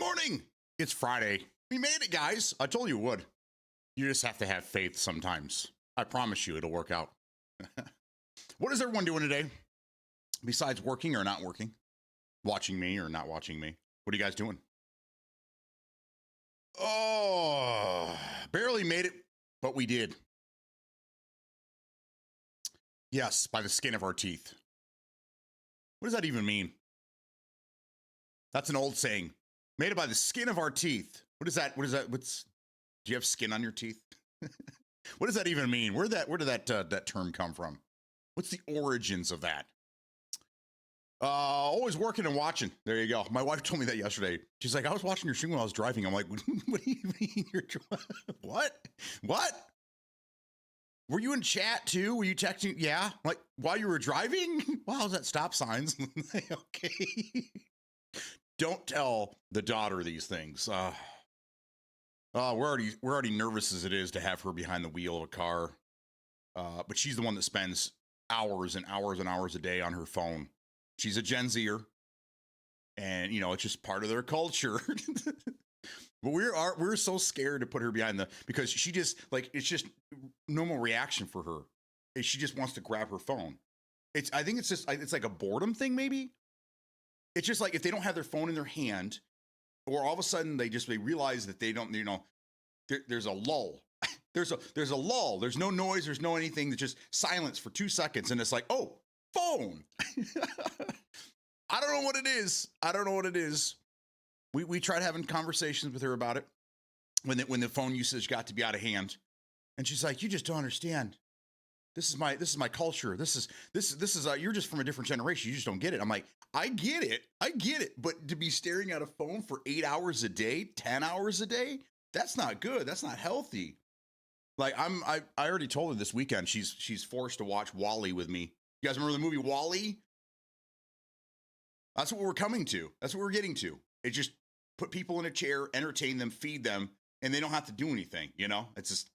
morning. It's Friday. We made it, guys. I told you it would. You just have to have faith sometimes. I promise you it'll work out. What is everyone doing today? Besides working or not working? Watching me or not watching me? What are you guys doing? Oh, barely made it, but we did. Yes, by the skin of our teeth. What does that even mean? That's an old saying. Made it by the skin of our teeth. What is that? What is that? Do you have skin on your teeth? What does that even mean? Where did that term come from? What's the origins of that? Always working and watching. There you go. My wife told me that yesterday. She's like, I was watching your stream while I was driving. I'm like, what do you mean you're what? What? Were you in chat too? Were you texting? Yeah. Like while you were driving? Wow, is that stop signs? Okay. Don't tell the daughter these things. We're already nervous as it is to have her behind the wheel of a car. But she's the one that spends hours and hours and hours a day on her phone. She's a Gen Zer, and it's just part of their culture. But we're so scared to put her behind because she just it's just normal reaction for her. She just wants to grab her phone. I think it's like a boredom thing maybe. It's just like if they don't have their phone in their hand, or all of a sudden they realize that they don't, there's a lull. There's a lull. There's no noise. There's no anything. There's just silence for 2 seconds. And it's like, oh, phone. I don't know what it is. I don't know what it is. We tried having conversations with her about it when the phone usage got to be out of hand. And she's like, you just don't understand. This is my culture. This is you're just from a different generation. You just don't get it. I'm like, I get it. But to be staring at a phone for 8 hours a day, 10 hours a day, that's not good. That's not healthy. Like I already told her this weekend she's forced to watch WALL-E with me. You guys remember the movie WALL-E? That's what we're coming to. That's what we're getting to. It just put people in a chair, entertain them, feed them, and they don't have to do anything. It's just,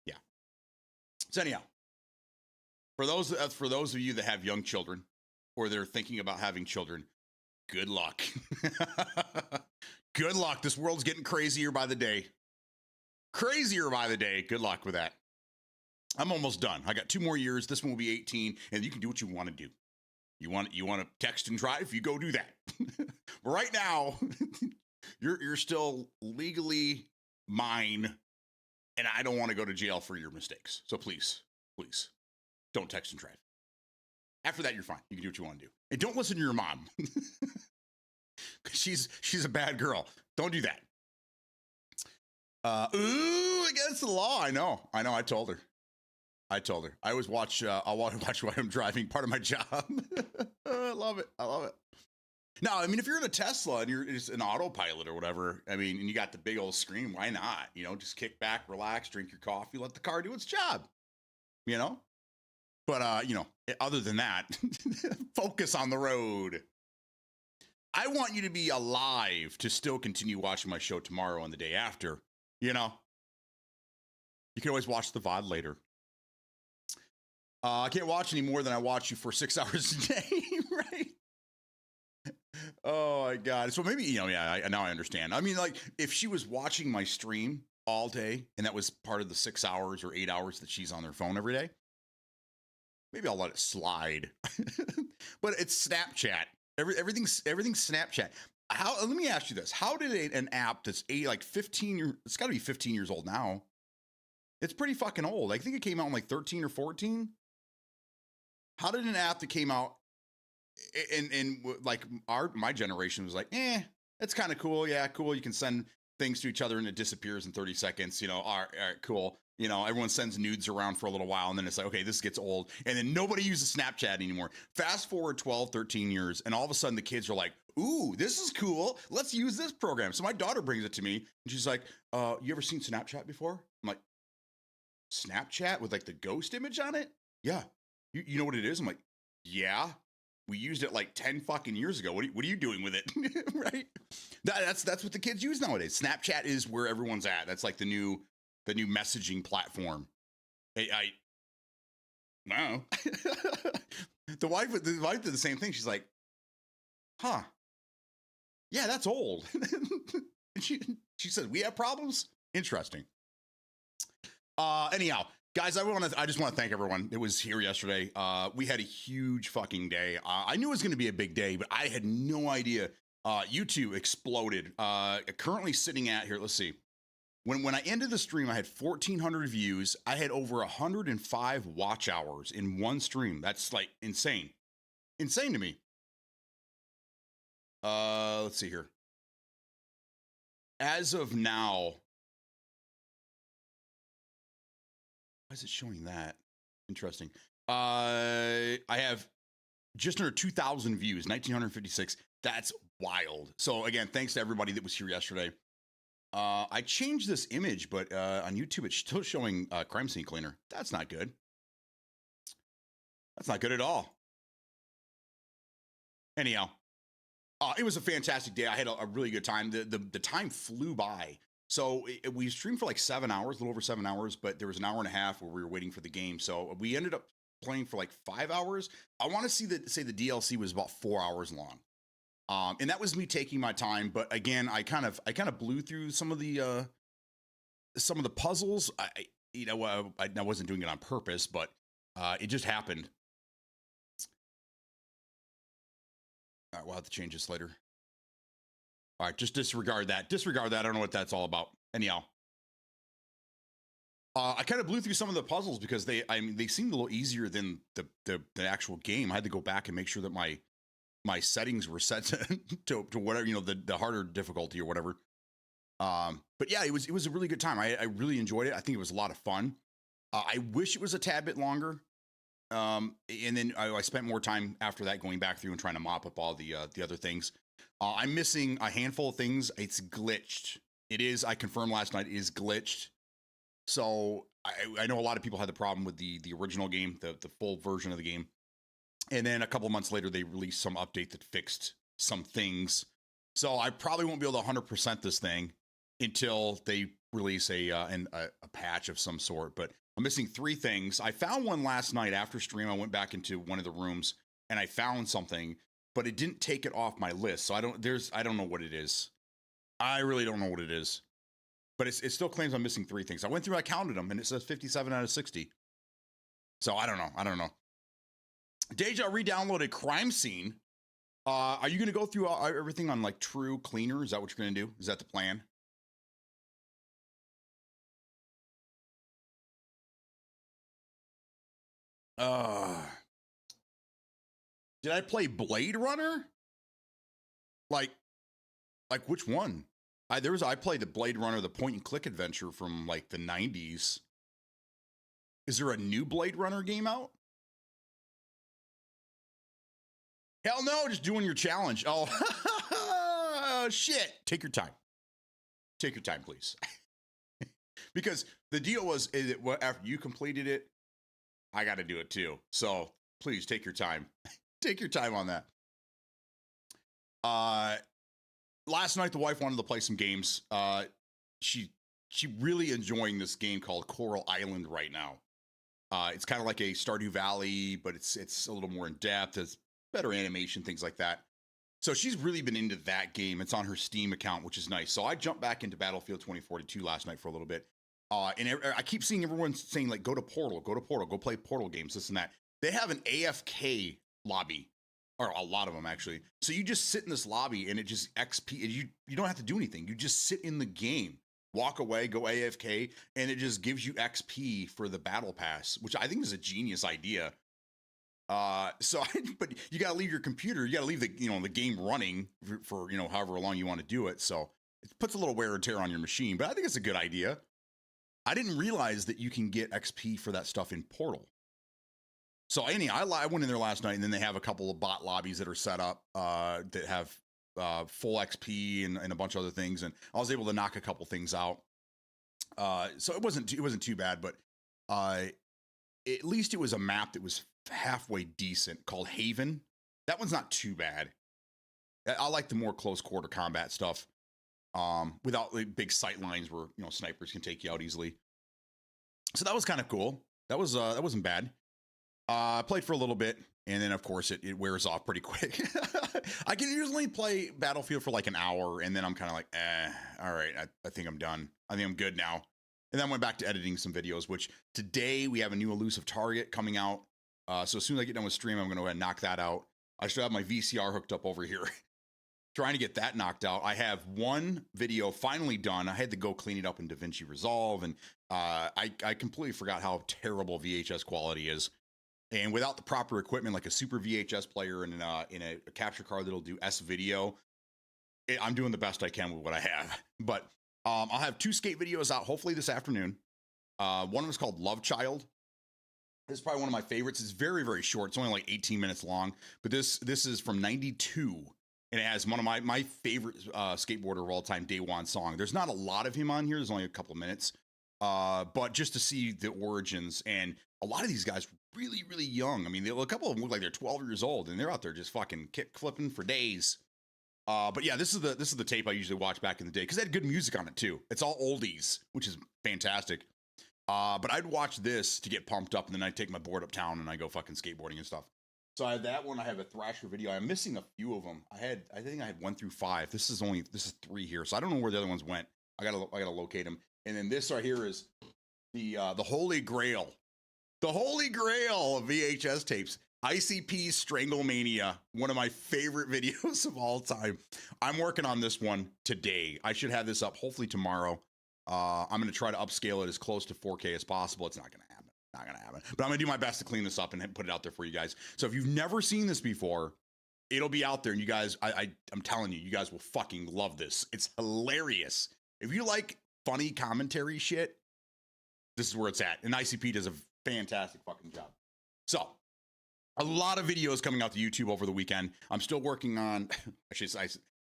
yeah. So anyhow, for those of you that have young children or they're thinking about having children, good luck. Good luck. This world's getting crazier by the day. Crazier by the day. Good luck with that. I'm almost done. I got 2 more years. This one will be 18, and you can do what you want to do. You want to text and drive? You go do that. But right now, you're still legally mine, and I don't want to go to jail for your mistakes. So please, don't text and drive. After that, you're fine. You can do what you want to do. And don't listen to your mom. She's a bad girl. Don't do that. Ooh, against the law. I know. I told her. I always watch, I'll watch while I'm driving, part of my job. I love it. Now, I mean, if you're in a Tesla and you're just an autopilot or whatever, I mean, and you got the big old screen, why not? Just kick back, relax, drink your coffee, let the car do its job, But, other than that, focus on the road. I want you to be alive to still continue watching my show tomorrow and the day after, You can always watch the VOD later. I can't watch any more than I watch you for 6 hours a day, right? Oh my God. So maybe, now I understand. I mean, like if she was watching my stream all day and that was part of the 6 hours or 8 hours that she's on their phone every day, maybe I'll let it slide. But it's Snapchat. Everything's Snapchat. Let me ask you this. How did an app that's 15 years, it's gotta be 15 years old now. It's pretty fucking old. I think it came out in 13 or 14. How did an app that came out and my generation was like, it's kind of cool. Yeah, cool. You can send things to each other and it disappears in 30 seconds. All right, cool. Everyone sends nudes around for a little while and then it's like, okay, this gets old. And then nobody uses Snapchat anymore. Fast forward 12, 13 years. And all of a sudden the kids are like, ooh, this is cool. Let's use this program. So my daughter brings it to me and she's like, you ever seen Snapchat before? I'm like, Snapchat with the ghost image on it? Yeah. You know what it is? I'm like, yeah, we used it 10 fucking years ago. What are you doing with it? Right? That's what the kids use nowadays. Snapchat is where everyone's at. That's the new messaging platform. Wow. The wife did the same thing. She's like, huh. Yeah, that's old. she said, we have problems? Interesting. Anyhow, guys, I just want to thank everyone that was here yesterday. We had a huge fucking day. I knew it was going to be a big day, but I had no idea. YouTube exploded. Currently sitting at here. Let's see. When I ended the stream, I had 1,400 views. I had over 105 watch hours in one stream. That's like insane. Insane to me. Let's see here. As of now, why is it showing that? Interesting. I have just under 2,000 views, 1,956. That's wild. So again, thanks to everybody that was here yesterday. I changed this image, but on YouTube, it's still showing Crime Scene Cleaner. That's not good. That's not good at all. Anyhow, it was a fantastic day. I had a really good time. The time flew by. So we streamed for like 7 hours, a little over 7 hours, but there was an hour and a half where we were waiting for the game. So we ended up playing for like 5 hours. I want to say the DLC was about 4 hours long. And that was me taking my time. But again, I kind of blew through some of the puzzles. I wasn't doing it on purpose, but it just happened. All right, we'll have to change this later. All right, just disregard that. Disregard that. I don't know what that's all about. Anyhow, I kind of blew through some of the puzzles because they seemed a little easier than the actual game. I had to go back and make sure that my settings were set to whatever, the harder difficulty or whatever. But yeah, it was a really good time. I really enjoyed it. I think it was a lot of fun. I wish it was a tad bit longer. And then I spent more time after that going back through and trying to mop up all the other things. I'm missing a handful of things. It's glitched. It is, I confirmed last night, it is glitched. So I know a lot of people had the problem with the original game, the full version of the game. And then a couple of months later, they released some update that fixed some things. So I probably won't be able to 100% this thing until they release a patch of some sort. But I'm missing 3 things. I found one last night after stream. I went back into one of the rooms and I found something, but it didn't take it off my list. So I don't know what it is. I really don't know what it is. But it still claims I'm missing 3 things. I went through, I counted them, and it says 57 out of 60. So I don't know. Deja re-downloaded Crime Scene. Are you going to go through everything on like True Cleaner? Is that what you're going to do? Is that the plan? Did I play Blade Runner? Like which one? I played the Blade Runner, the point and click adventure from like the 90s. Is there a new Blade Runner game out? Hell no, just doing your challenge. Oh, shit. Take your time. Take your time, please. Because the deal was, after you completed it, I got to do it too. So please take your time. Take your time on that. Last night, the wife wanted to play some games. She really enjoying this game called Coral Island right now. It's kind of like a Stardew Valley, but it's a little more in depth. It's better animation, things like that. So she's really been into that game. It's on her Steam account, which is nice. So I jumped back into Battlefield 2042 last night for a little bit. And I keep seeing everyone saying, like, go to Portal, go play Portal games, this and that. They have an AFK lobby, or a lot of them, actually. So you just sit in this lobby, and it just XP. You don't have to do anything. You just sit in the game, walk away, go AFK, and it just gives you XP for the battle pass, which I think is a genius idea. But you got to leave your computer. You got to leave the game running for however long you want to do it. So it puts a little wear and tear on your machine, but I think it's a good idea. I didn't realize that you can get XP for that stuff in Portal. So anyhow, I went in there last night, and then they have a couple of bot lobbies that are set up that have full XP and a bunch of other things, and I was able to knock a couple things out. So it wasn't too bad, but at least it was a map that was halfway decent called Haven. That one's not too bad. I like the more close quarter combat stuff. Without the big sight lines where snipers can take you out easily. So that was kind of cool. That wasn't bad. I played for a little bit. And then, of course, it wears off pretty quick. I can usually play Battlefield for like an hour, and then I'm kind of like, all right, I think I'm done. I think I'm good now. And then I went back to editing some videos, which today we have a new elusive target coming out. So as soon as I get done with stream, I'm going to go ahead and knock that out. I should have my VCR hooked up over here, trying to get that knocked out. I have one video finally done. I had to go clean it up in DaVinci Resolve, and I completely forgot how terrible VHS quality is. And without the proper equipment, like a super VHS player and in a capture card that'll do S video, I'm doing the best I can with what I have. But I'll have 2 skate videos out hopefully this afternoon. One of them is called Love Child. This is probably one of my favorites. It's very, very short. It's only like 18 minutes long. But this is from '92. And it has one of my favorite skateboarder of all time, Day1 song. There's not a lot of him on here. There's only a couple of minutes. But just to see the origins, and a lot of these guys really, really young. I mean, a couple of them look like they're 12 years old, and they're out there just fucking kick flipping for days. But yeah, this is the tape I usually watch back in the day because it had good music on it too. It's all oldies, which is fantastic. But I'd watch this to get pumped up, and then I'd take my board uptown and I go fucking skateboarding and stuff. So I have that one. I have a Thrasher video. I'm missing a few of them. I think I had 1 through 5. This is 3 here, so I don't know where the other ones went. I gotta locate them. And then this right here is the Holy Grail. The Holy Grail of VHS tapes. ICP's Stranglemania, one of my favorite videos of all time. I'm working on this one today. I should have this up hopefully tomorrow. I'm going to try to upscale it as close to 4K as possible. It's not going to happen. Not going to happen. But I'm going to do my best to clean this up and put it out there for you guys. So if you've never seen this before, it'll be out there. And you guys, I'm telling you, you guys will fucking love this. It's hilarious. If you like funny commentary shit, this is where it's at. And ICP does a fantastic fucking job. So a lot of videos coming out to YouTube over the weekend. I'm still working on,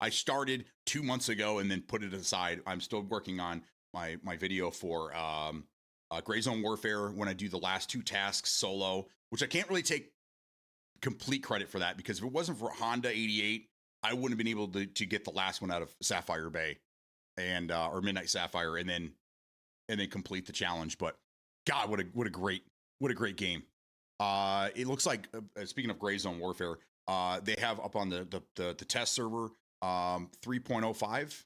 I started 2 months ago and then put it aside. I'm still working on my video for Gray Zone Warfare when I do the last 2 tasks solo, which I can't really take complete credit for that because if it wasn't for Honda 88, I wouldn't have been able to get the last one out of Sapphire Bay and or Midnight Sapphire and then complete the challenge. But God, what a great game. It looks like speaking of Gray Zone Warfare, they have up on the test server 3.05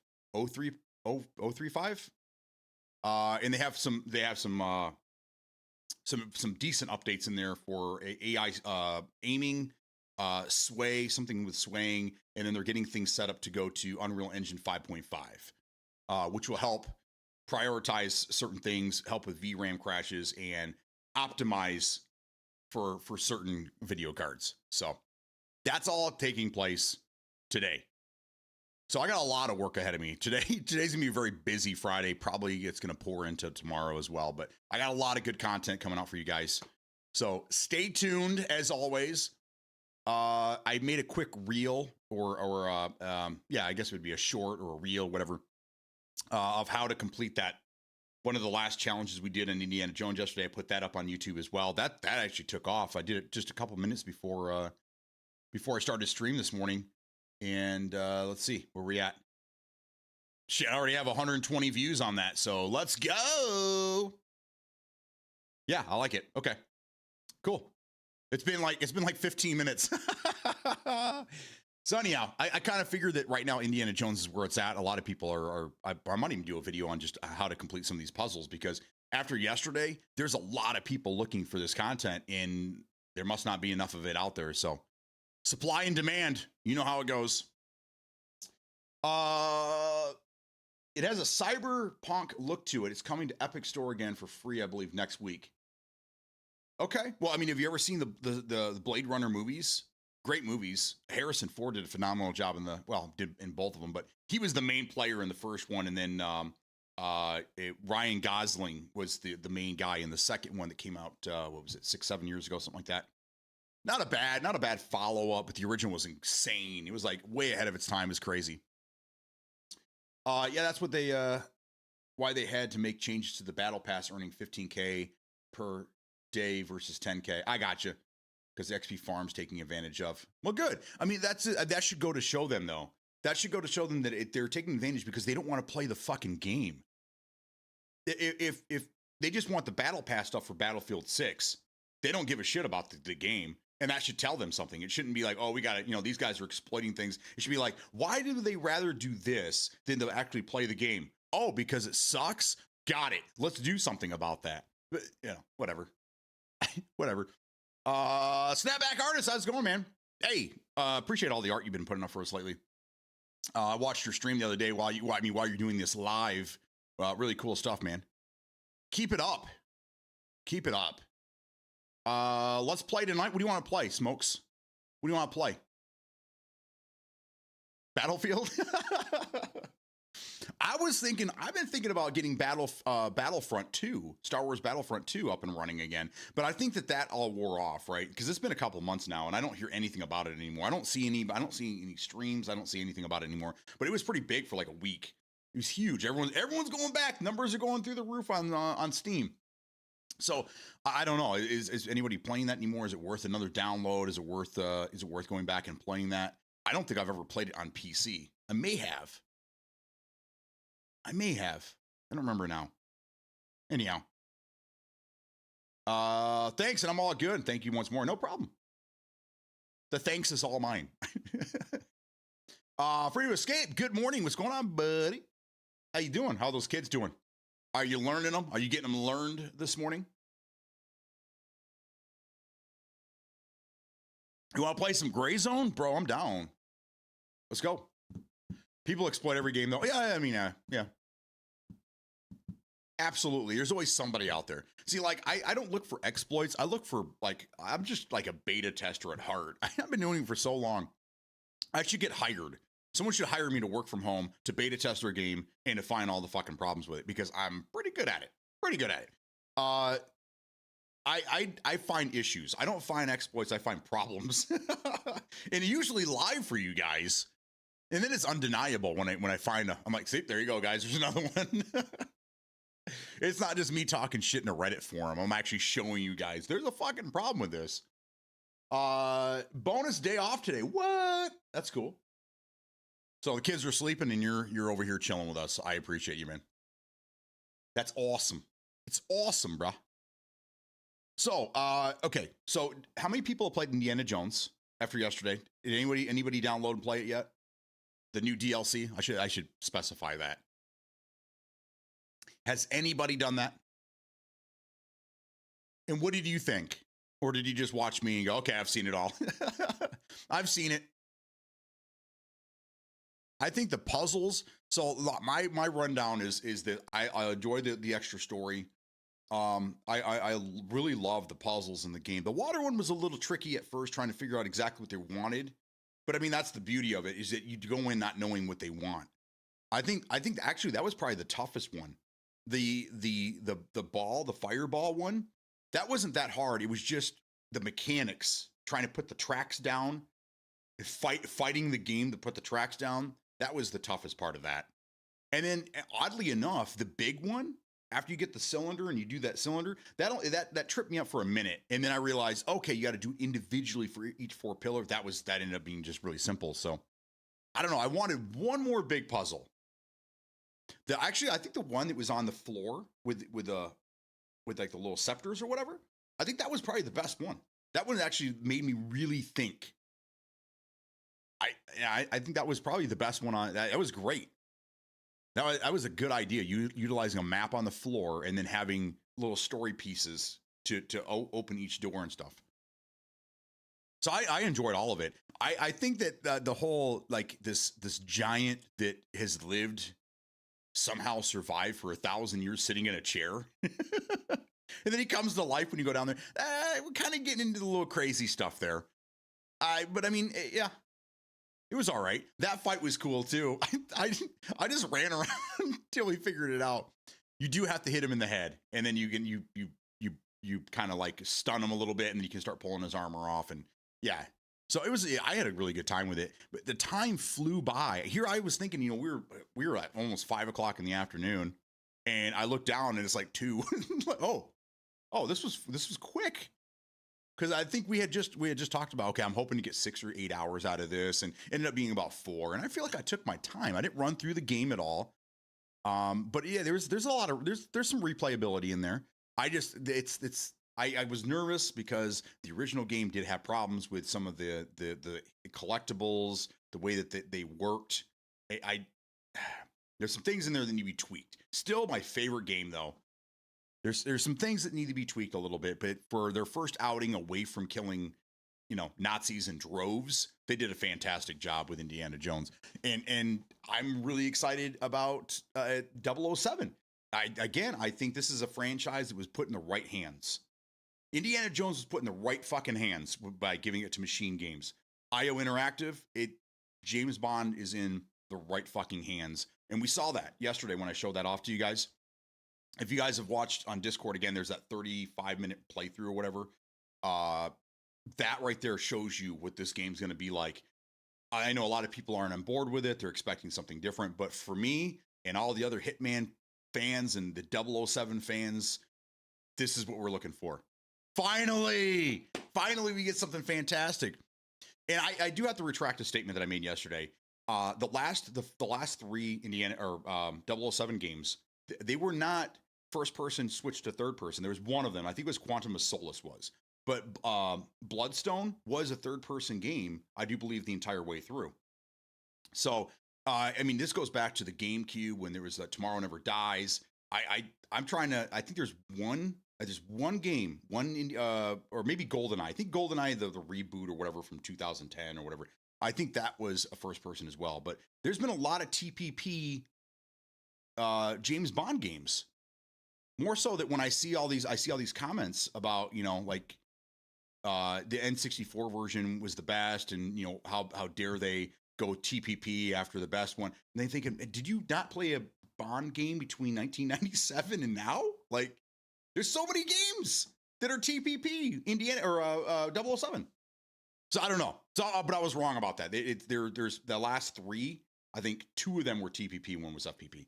035 and they have some decent updates in there for AI aiming, something with swaying, and then they're getting things set up to go to Unreal Engine 5.5, which will help prioritize certain things, help with VRAM crashes, and optimize for certain video cards. So that's all taking place today. So I got a lot of work ahead of me. Today's gonna be a very busy Friday. Probably it's gonna pour into tomorrow as well, but I got a lot of good content coming out for you guys. So stay tuned as always. I made a quick reel or I guess it would be a short or a reel, whatever, of how to complete that. One of the last challenges we did in Indiana Jones yesterday, I put that up on YouTube as well. That actually took off. I did it just a couple minutes before I started to stream this morning. And let's see where we at. Shit, I already have 120 views on that. So let's go. Yeah, I like it. Okay, cool. It's been like 15 minutes. So anyhow, I kind of figured that right now Indiana Jones is where it's at. A lot of people I might even do a video on just how to complete some of these puzzles because after yesterday, there's a lot of people looking for this content and there must not be enough of it out there. So supply and demand, you know how it goes. It has a cyberpunk look to it. It's coming to Epic Store again for free, I believe, next week. Okay. Well, I mean, have you ever seen the Blade Runner movies? Great movies. Harrison Ford did a phenomenal job did in both of them, but he was the main player in the first one, and then Ryan Gosling was the main guy in the second one that came out. What was it, 6-7 years ago, something like that. Not a bad follow up, but the original was insane. It was like way ahead of its time. It's crazy. Yeah, that's what why they had to make changes to the battle pass, earning 15K per day versus 10K. I got you. Because XP Farm's taking advantage of. Well, good. I mean, that should go to show them, though. That should go to show them that they're taking advantage because they don't want to play the fucking game. If they just want the battle pass stuff for Battlefield 6, they don't give a shit about the game. And that should tell them something. It shouldn't be like, oh, we got to, these guys are exploiting things. It should be like, why do they rather do this than to actually play the game? Oh, because it sucks? Got it. Let's do something about that. But, whatever. Whatever. Snapback Artist, how's it going, man? Hey, appreciate all the art you've been putting up for us lately. I watched your stream the other day while you're doing this live. Really cool stuff, man. Keep it up. Keep it up. Let's play tonight. What do you want to play, Smokes? What do you want to play? Battlefield? I've been thinking about getting Battlefront 2, Star Wars Battlefront 2 up and running again. But I think that all wore off, right? Because it's been a couple months now and I don't hear anything about it anymore. I don't see any streams. I don't see anything about it anymore. But it was pretty big for like a week. It was huge. Everyone's going back. Numbers are going through the roof on Steam. So I don't know. Is anybody playing that anymore? Is it worth another download? Is it worth going back and playing that? I don't think I've ever played it on PC. I may have. I don't remember now. Anyhow. Thanks, and I'm all good. Thank you once more. No problem. The thanks is all mine. Free to Escape. Good morning. What's going on, buddy? How you doing? How are those kids doing? Are you learning them? Are you getting them learned this morning? You want to play some Gray Zone? Bro, I'm down. Let's go. People exploit every game, though. Yeah. Absolutely. There's always somebody out there. See, like, I don't look for exploits. I look for, like, I'm just like a beta tester at heart. I've been doing it for so long. I should get hired. Someone should hire me to work from home, to beta test their game, and to find all the fucking problems with it, because I'm pretty good at it. I find issues. I don't find exploits. I find problems. And usually live for you guys. And then it's undeniable when I find I'm like, see, there you go, guys. There's another one. It's not just me talking shit in a Reddit forum. I'm actually showing you guys there's a fucking problem with this. Bonus day off today. What? That's cool. So the kids are sleeping and you're over here chilling with us. I appreciate you, man. That's awesome. It's awesome, bruh. So, okay. So how many people have played Indiana Jones after yesterday? Did anybody download and play it yet? The new DLC? I should specify that. Has anybody done that? And what did you think? Or did you just watch me and go, okay, I've seen it all? I've seen it. I think the puzzles, so my rundown is that I enjoy the extra story. I really love the puzzles in the game. The water one was a little tricky at first, trying to figure out exactly what they wanted. But I mean, that's the beauty of it, is that you go in not knowing what they want. I think actually that was probably the toughest one. The fireball one, that wasn't that hard. It was just the mechanics, trying to put the tracks down, fighting the game to put the tracks down. That was the toughest part of that. And then oddly enough, the big one, after you get the cylinder and you do that cylinder, that tripped me up for a minute. And then I realized, okay, you got to do individually for each 4 pillar. That ended up being just really simple. So I don't know. I wanted one more big puzzle. Actually, I think the one that was on the floor with like the little scepters or whatever, I think that was probably the best one. That one actually made me really think. I think that was probably the best one on that. That was great. That was a good idea. Utilizing a map on the floor and then having little story pieces to open each door and stuff. So I enjoyed all of it. I think that the whole, like, this giant that has lived, somehow survived for 1,000 years sitting in a chair. And then he comes to life when you go down there. We're kind of getting into the little crazy stuff there. But I mean, yeah. It was all right. That fight was cool too. I just ran around until we figured it out. You do have to hit him in the head, and then you kind of like stun him a little bit, and then you can start pulling his armor off. And yeah, so I had a really good time with it. But the time flew by. Here I was thinking, we were at almost 5 o'clock in the afternoon, and I looked down and it's like 2. Like, oh, this was quick. Because I think we had just talked about, okay, I'm hoping to get 6 or 8 hours out of this, and ended up being about 4. And I feel like I took my time. I didn't run through the game at all. But yeah, there's a lot of there's some replayability in there. It's I was nervous because the original game did have problems with some of the collectibles, the way that they worked. I there's some things in there that need to be tweaked. Still my favorite game though. There's some things that need to be tweaked a little bit, but for their first outing away from killing, Nazis in droves, they did a fantastic job with Indiana Jones. And I'm really excited about 007. I think this is a franchise that was put in the right hands. Indiana Jones was put in the right fucking hands by giving it to Machine Games. IO Interactive, James Bond is in the right fucking hands. And we saw that yesterday when I showed that off to you guys. If you guys have watched on Discord, again, there's that 35-minute playthrough or whatever. That right there shows you what this game's going to be like. I know a lot of people aren't on board with it. They're expecting something different. But for me and all the other Hitman fans and the 007 fans, this is what we're looking for. Finally, we get something fantastic. And I do have to retract a statement that I made yesterday. The last three Indiana or 007 games, they were not first person switched to third person. There was one of them. I think it was Quantum of Solace was. But Bloodstone was a third person game, I do believe, the entire way through. So, this goes back to the GameCube when there was Tomorrow Never Dies. I'm trying to, I think there's one game, or maybe GoldenEye. I think GoldenEye, the reboot or whatever from 2010 or whatever. I think that was a first person as well. But there's been a lot of TPP James Bond games. More so that when I see all these comments about, the N64 version was the best, and how dare they go TPP after the best one? And they thinking, did you not play a Bond game between 1997 and now? Like, there's so many games that are TPP Indiana or 007. So I don't know. So, but I was wrong about that. There's the last three. I think two of them were TPP, one was FPP.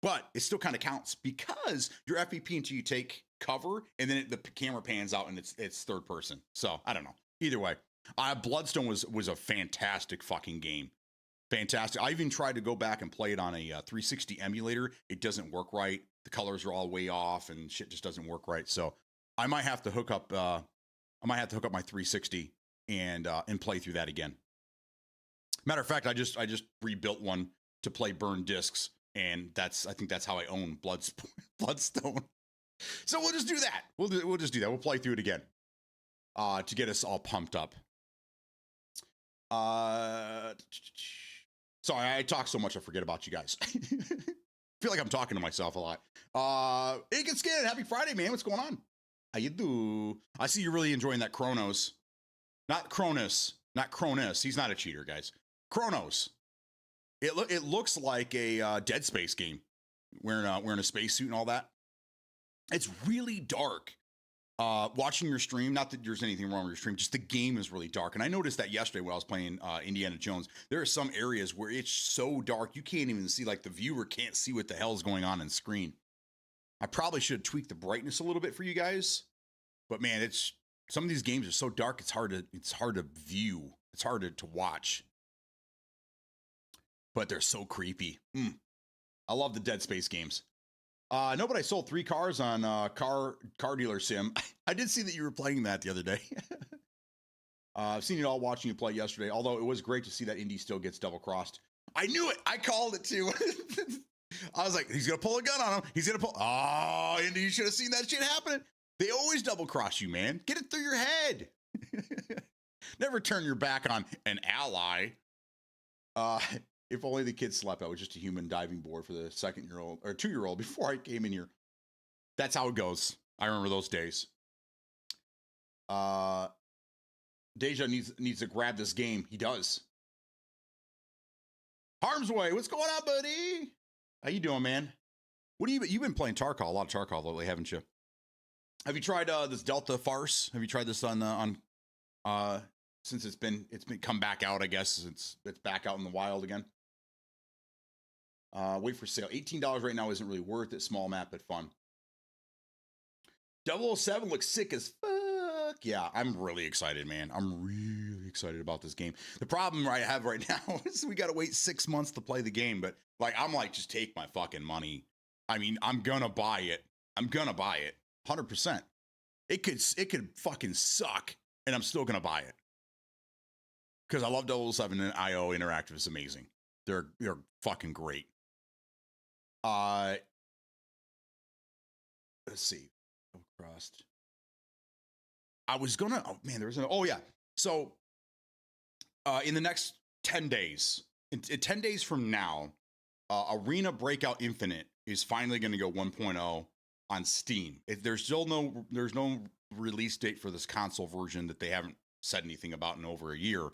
But it still kind of counts because you're FPP until you take cover, and then the camera pans out and it's third person. So I don't know. Either way, Bloodstone was a fantastic fucking game. Fantastic. I even tried to go back and play it on a 360 emulator. It doesn't work right. The colors are all way off, and shit just doesn't work right. So I might have to hook up. my 360 and play through that again. Matter of fact, I just rebuilt one to play burned discs. And I think that's how I own Bloodstone. So we'll just do that. We'll just do that. We'll play through it again to get us all pumped up. Sorry, I talk so much I forget about you guys. Feel like I'm talking to myself a lot. Hey, get scared. Happy Friday, man. What's going on? How you do? I see you're really enjoying that Kronos. Not Cronus. He's not a cheater, guys. Kronos. It looks like a Dead Space game, wearing a spacesuit and all that. It's really dark. Watching your stream, not that there's anything wrong with your stream, just the game is really dark. And I noticed that yesterday when I was playing Indiana Jones. There are some areas where it's so dark you can't even see, like the viewer can't see what the hell's going on the screen. I probably should tweak the brightness a little bit for you guys, but man, some of these games are so dark it's hard to view. It's hard to watch. But they're so creepy. I love the Dead Space games. No, but I sold 3 cars on car dealer sim. I did see that you were playing that the other day. I've seen it all watching you play yesterday, although it was great to see that Indy still gets double crossed. I knew it. I called it too. I was like, he's going to pull a gun on him. He's going to pull. Oh, Indy, you should have seen that shit happening. They always double cross you, man. Get it through your head. Never turn your back on an ally. If only the kids slept. I was just a human diving board for the 2-year-old or 2-year-old before I came in here. That's how it goes. I remember those days. Deja needs to grab this game. He does. Harm's Way, what's going on, buddy? How you doing, man? You've been playing Tarkov, a lot of Tarkov lately, haven't you? Have you tried this Delta farce? Have you tried this on since it's been come back out? I guess it's back out in the wild again. Wait for sale. $18 right now isn't really worth it. Small map, but fun. 007 looks sick as fuck. Yeah, I'm really excited, man. I'm really excited about this game. The problem I have right now is we got to wait 6 months to play the game. But I'm like, just take my fucking money. I mean, I'm gonna buy it. 100%. it could fucking suck, and I'm still gonna buy it because I love 007 and IO Interactive is amazing. They're fucking great. Let's see. Crossed. I was gonna. Oh man, there's an. Oh yeah. So, in the next 10 days, in 10 days from now, Arena Breakout Infinite is finally going to go 1.0 on Steam. There's no release date for this console version that they haven't said anything about in over a year.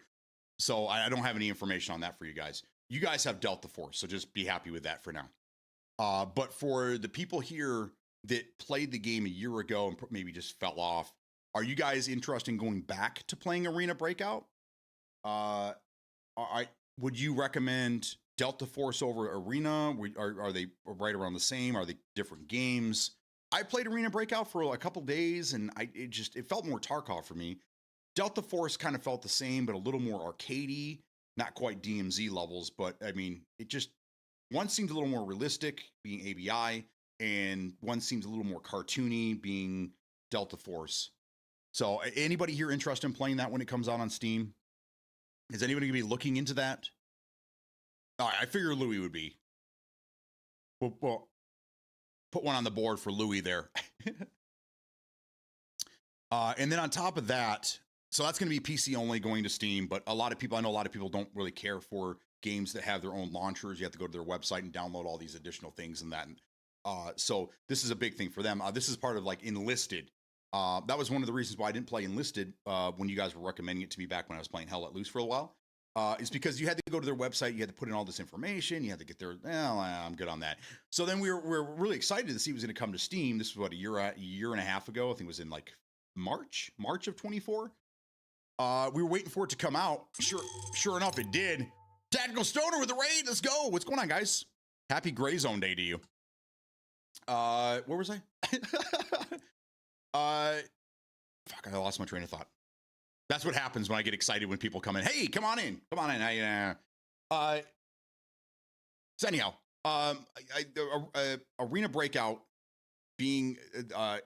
So I don't have any information on that for you guys. You guys have Delta Force, so just be happy with that for now. But for the people here that played the game a year ago and maybe just fell off, are you guys interested in going back to playing Arena Breakout? Would you recommend Delta Force over Arena? Are they right around the same? Are they different games? I played Arena Breakout for a couple days, and it felt more Tarkov for me. Delta Force kind of felt the same, but a little more arcadey, not quite DMZ levels, but I mean, one seemed a little more realistic, being ABI, and one seems a little more cartoony, being Delta Force. So anybody here interested in playing that when it comes out on Steam? Is anybody going to be looking into that? All right, I figure Louis would be. We'll put one on the board for Louis there. And then on top of that, so that's going to be PC only going to Steam, but I know a lot of people don't really care for games that have their own launchers. You have to go to their website and download all these additional things and that. So this is a big thing for them. This is part of like Enlisted. That was one of the reasons why I didn't play Enlisted when you guys were recommending it to me back when I was playing Hell Let Loose for a while. Is because you had to go to their website, you had to put in all this information, you had to get their, I'm good on that. So then we're really excited to see it was going to come to Steam. This was what, a year and a half ago. I think it was in like March of 24. We were waiting for it to come out. Sure enough, it did. Tactical Stoner with the raid. Let's go. What's going on, guys? Happy Gray Zone Day to you. Where was I? Fuck, I lost my train of thought. That's what happens when I get excited when people come in. Hey, come on in. So anyhow, Arena Breakout being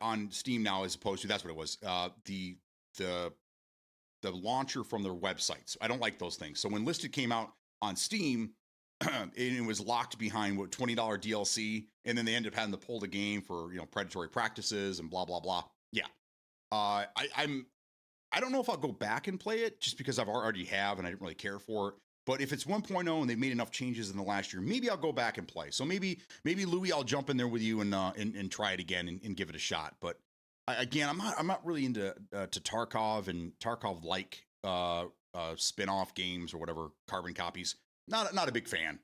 on Steam now, as opposed to, that's what it was, the launcher from their website. So I don't like those things. So when Listed came out on Steam, it was locked behind what $20 DLC, and then they ended up having to pull the game for predatory practices and blah blah blah. Yeah, I don't know if I'll go back and play it just because I've already have and I didn't really care for it. But if it's 1.0 and they've made enough changes in the last year, maybe I'll go back and play. So maybe Louis, I'll jump in there with you and try it again and give it a shot. But again, I'm not really into to Tarkov and Tarkov like spin-off games or whatever, carbon copies. Not a big fan.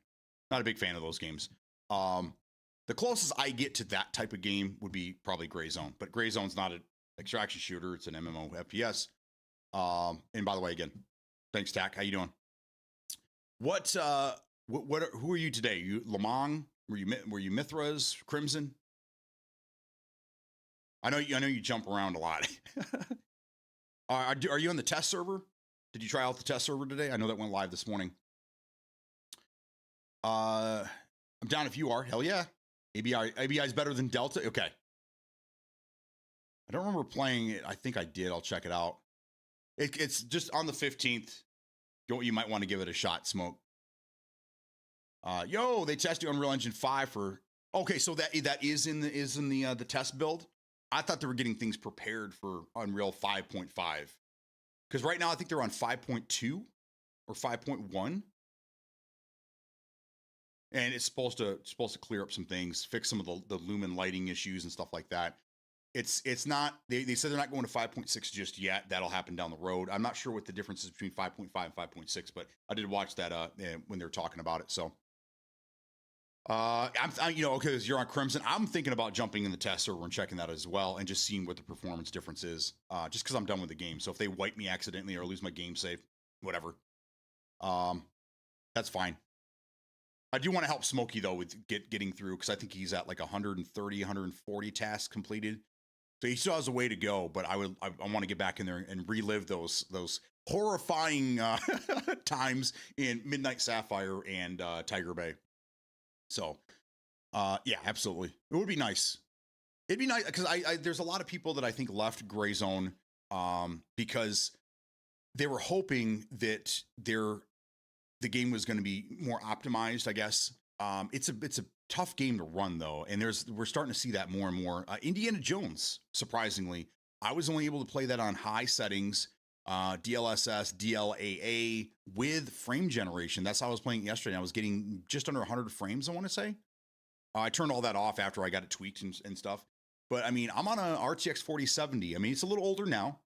Not a big fan of those games. The closest I get to that type of game would be probably Gray Zone, but Gray Zone's not an extraction shooter. It's an MMO FPS. And by the way, again, thanks, Tack. How you doing? Who are you today? You Lamang? Were you Mithras, Crimson? I know you jump around a lot. Are you on the test server? Did you try out the test server today? I know that went live this morning. I'm down if you are. Hell yeah. ABI is better than Delta. Okay. I don't remember playing it. I think I did. I'll check it out. It's just on the 15th. You might want to give it a shot, Smoke. They tested Unreal Engine 5 for. Okay, so that is in the test build. I thought they were getting things prepared for Unreal 5.5, because right now I think they're on 5.2 or 5.1, and it's supposed to clear up some things, fix some of the lumen lighting issues and stuff like that. It's not. They said they're not going to 5.6 just yet. That'll happen down the road. I'm not sure what the difference is between 5.5 and 5.6, but I did watch that when they were talking about it. So, because you're on Crimson, I'm thinking about jumping in the test server and checking that as well, and just seeing what the performance difference is. Just because I'm done with the game. So if they wipe me accidentally or lose my game save, whatever, that's fine. I do want to help Smokey though with getting through, because I think he's at like 130, 140 tasks completed. So he still has a way to go, but I want to get back in there and relive those horrifying times in Midnight Sapphire and Tiger Bay. So, yeah, absolutely, it would be nice. It'd be nice because there's a lot of people that I think left Gray Zone because they were hoping that the game was going to be more optimized, I guess. It's a tough game to run though, and we're starting to see that more and more. Indiana Jones, surprisingly, I was only able to play that on high settings, DLSS, DLAA with frame generation. That's how I was playing yesterday. I was getting just under 100 frames, I want to say. I turned all that off after I got it tweaked and stuff. But I mean, I'm on a RTX 4070. I mean, it's a little older now.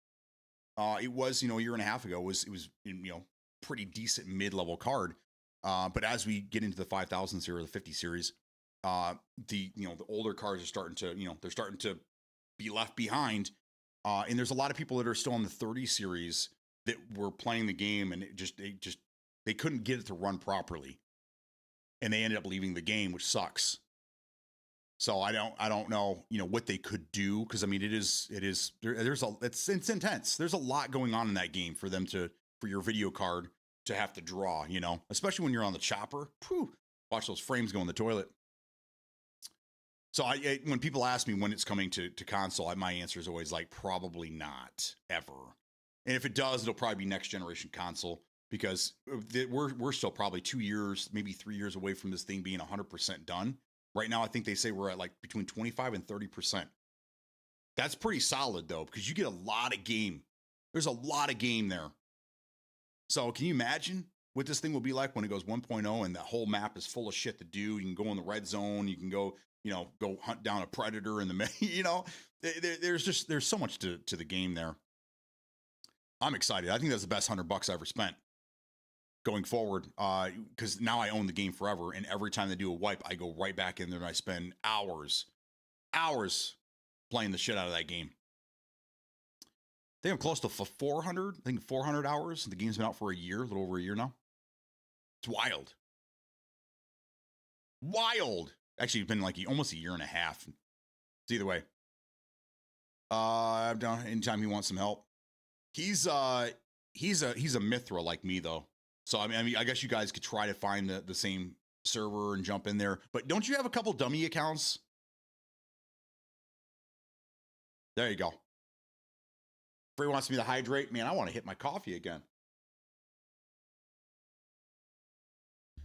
It was, a year and a half ago. It was pretty decent mid-level card. But as we get into the 5000 series, the 50 series, the older cards are starting to, they're starting to be left behind. And there's a lot of people that are still in the 30 series that were playing the game, and they couldn't get it to run properly, and they ended up leaving the game, which sucks. So I don't know, what they could do, because I mean, it's intense. There's a lot going on in that game for your video card to have to draw, especially when you're on the chopper. Whew, watch those frames go in the toilet. So when people ask me when it's coming to console, my answer is always like, probably not ever. And if it does, it'll probably be next generation console, because we're still probably 2 years, maybe 3 years away from this thing being 100% done. Right now, I think they say we're at like between 25 and 30%. That's pretty solid though, because you get a lot of game. There's a lot of game there. So can you imagine what this thing will be like when it goes 1.0 and the whole map is full of shit to do? You can go in the red zone. You can go, go hunt down a predator in the, there's so much to the game there. I'm excited. I think that's the best $100 I ever spent going forward, because now I own the game forever, and every time they do a wipe, I go right back in there and I spend hours playing the shit out of that game. I think I'm close to 400. I think 400 hours. The game's been out for a year, a little over a year now. It's wild. Actually, it's been like almost a year and a half. It's either way. I've done anytime he wants some help. He's a Mithra like me though. So I mean, I guess you guys could try to find the same server and jump in there. But don't you have a couple dummy accounts? There you go. Free wants me to hydrate. Man, I want to hit my coffee again.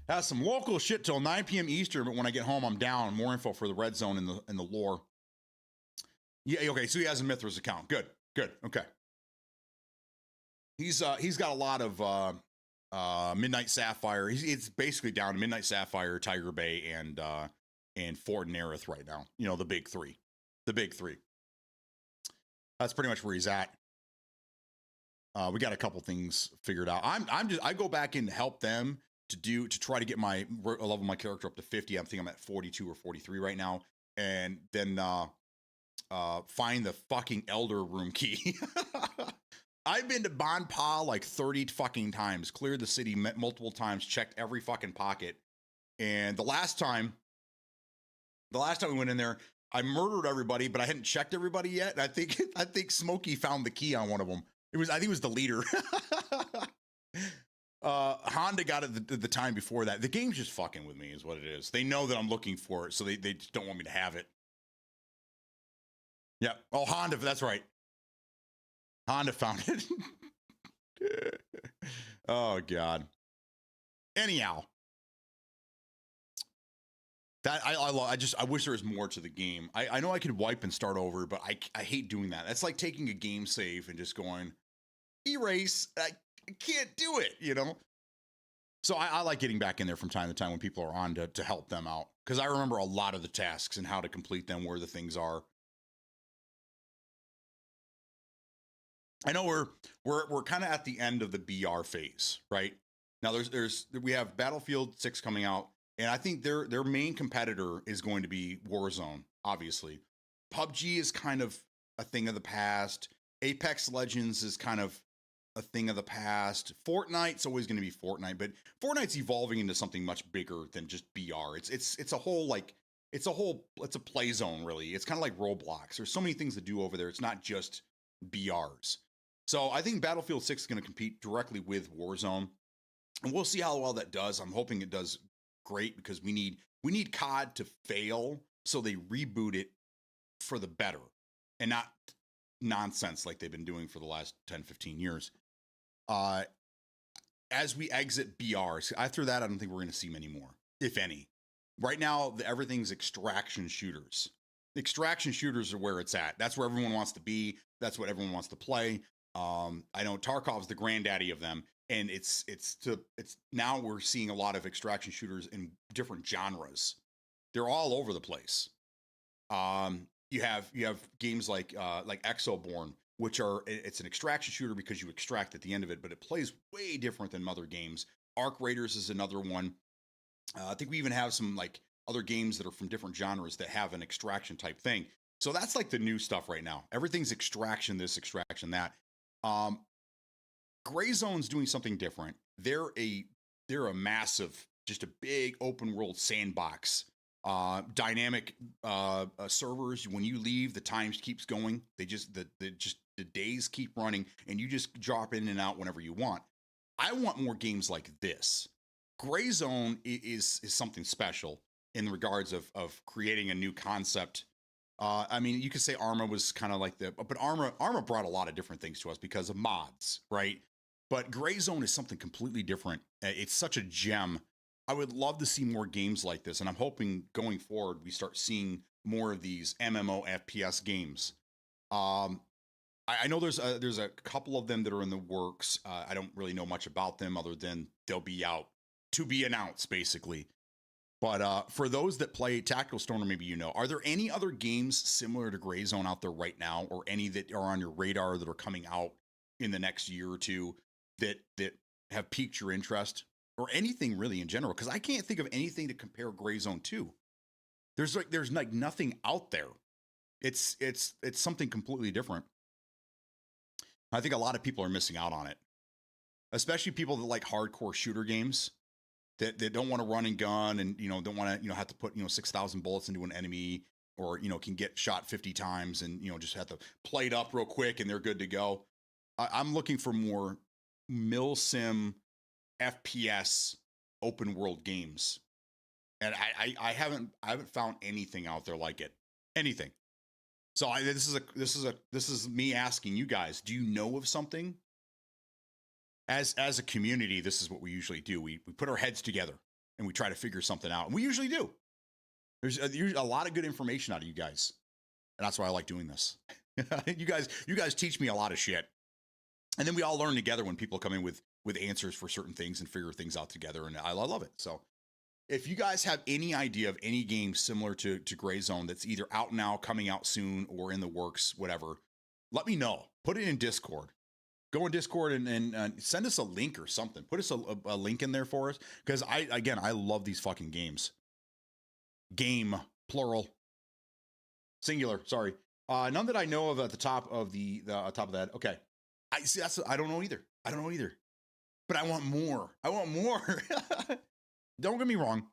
Has some local shit till 9 p.m. Eastern, but when I get home, I'm down. More info for the red zone in the lore. Yeah, okay. So he has a Mithras account. Good. Okay. He's got a lot of Midnight Sapphire. It's basically down to Midnight Sapphire, Tiger Bay, and Fort Nerith right now. The big three. That's pretty much where he's at. We got a couple things figured out. I go back in to help them to try to get my level my character up to 50. I think I'm at 42 or 43 right now, and then find the fucking Elder Room key. I've been to Bon Pa like 30 fucking times, cleared the city multiple times, checked every fucking pocket. And the last time we went in there, I murdered everybody, but I hadn't checked everybody yet. And I think Smokey found the key on one of them. I think it was the leader. Honda got it the time before that. The game's just fucking with me is what it is. They know that I'm looking for it, so they just don't want me to have it. Yeah. Oh, Honda, that's right. Honda found it. Oh God. Anyhow, that I wish there was more to the game. I know I could wipe and start over, but I hate doing that. That's like taking a game save and just going erase. I can't do it, So I like getting back in there from time to time when people are on to help them out, because I remember a lot of the tasks and how to complete them, where the things are. I know we're kind of at the end of the BR phase, right? Now we have Battlefield 6 coming out, and I think their main competitor is going to be Warzone, obviously. PUBG is kind of a thing of the past. Apex Legends is kind of a thing of the past. Fortnite's always going to be Fortnite, but Fortnite's evolving into something much bigger than just BR. It's a play zone, really. It's kind of like Roblox. There's so many things to do over there. It's not just BRs. So I think Battlefield 6 is going to compete directly with Warzone, and we'll see how well that does. I'm hoping it does great, because we need COD to fail so they reboot it for the better and not nonsense like they've been doing for the last 10, 15 years. As we exit BRs, after that, I don't think we're going to see many more, if any. Right now, everything's extraction shooters. Extraction shooters are where it's at. That's where everyone wants to be. That's what everyone wants to play. I know Tarkov's the granddaddy of them, and it's now we're seeing a lot of extraction shooters in different genres. They're all over the place. You have games like Exoborn, which it's an extraction shooter because you extract at the end of it, but it plays way different than other games. Arc Raiders is another one. I think we even have some like other games that are from different genres that have an extraction type thing. So that's like the new stuff right now. Everything's extraction, this extraction, that. Gray Zone's doing something different. They're a massive, just a big open world sandbox. Dynamic servers. When you leave, the times keeps going. The days keep running, and you just drop in and out whenever you want. I want more games like this. Gray Zone is something special in regards of creating a new concept. I mean, you could say Arma was kind of like but Arma brought a lot of different things to us because of mods, right? But Gray Zone is something completely different. It's such a gem. I would love to see more games like this, and I'm hoping going forward we start seeing more of these MMO FPS games. I know there's a couple of them that are in the works. I don't really know much about them other than they'll be out to be announced, basically. But for those that play Tactical Stormer, maybe you know, are there any other games similar to Gray Zone out there right now, or any that are on your radar that are coming out in the next year or two that have piqued your interest, or anything really in general? Because I can't think of anything to compare Gray Zone to. There's like nothing out there. It's something completely different. I think a lot of people are missing out on it, especially people that like hardcore shooter games that don't want to run and gun, and don't want to have to put 6,000 bullets into an enemy, or can get shot 50 times and just have to play it up real quick and they're good to go. I'm looking for more milsim FPS open world games, and I haven't found anything out there like it. Anything. So this is me asking you guys, do you know of something? As a community, this is what we usually do. We put our heads together and we try to figure something out. And we usually do. There's a lot of good information out of you guys, and that's why I like doing this. You guys teach me a lot of shit, and then we all learn together when people come in with answers for certain things and figure things out together, and I love it. So if you guys have any idea of any game similar to Gray Zone that's either out now, coming out soon, or in the works, whatever, let me know. Put it in Discord. Go in Discord and send us a link or something. Put us a link in there for us, because I love these fucking games. Game, plural, singular. Sorry, none that I know of at the top of the top of that. Okay, I see. I don't know either. But I want more. Don't get me wrong.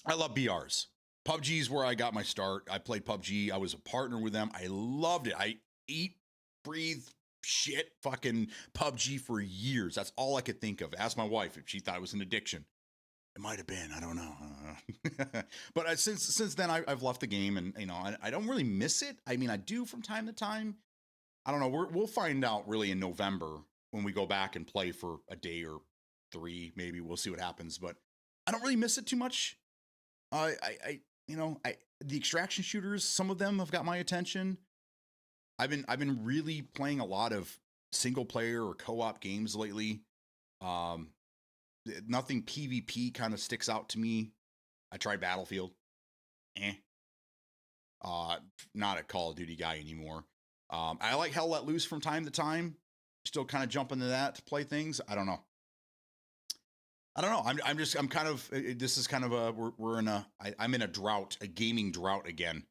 I love BRs. PUBG is where I got my start. I played PUBG. I was a partner with them. I loved it. I eat, breathe, shit, fucking PUBG for years. That's all I could think of. Ask my wife if she thought it was an addiction. It might have been. I don't know. But since then, I've left the game, and I don't really miss it. I mean, I do from time to time. I don't know. We'll find out really in November when we go back and play for a day or 3. Maybe we'll see what happens. But I don't really miss it too much. The extraction shooters, some of them have got my attention. I've been really playing a lot of single player or co-op games lately. Nothing PvP kind of sticks out to me. I tried Battlefield. Not a Call of Duty guy anymore. I like Hell Let Loose from time to time. Still kind of jump into that to play things. I don't know. I'm kind of, this is kind of I'm in a drought, a gaming drought again,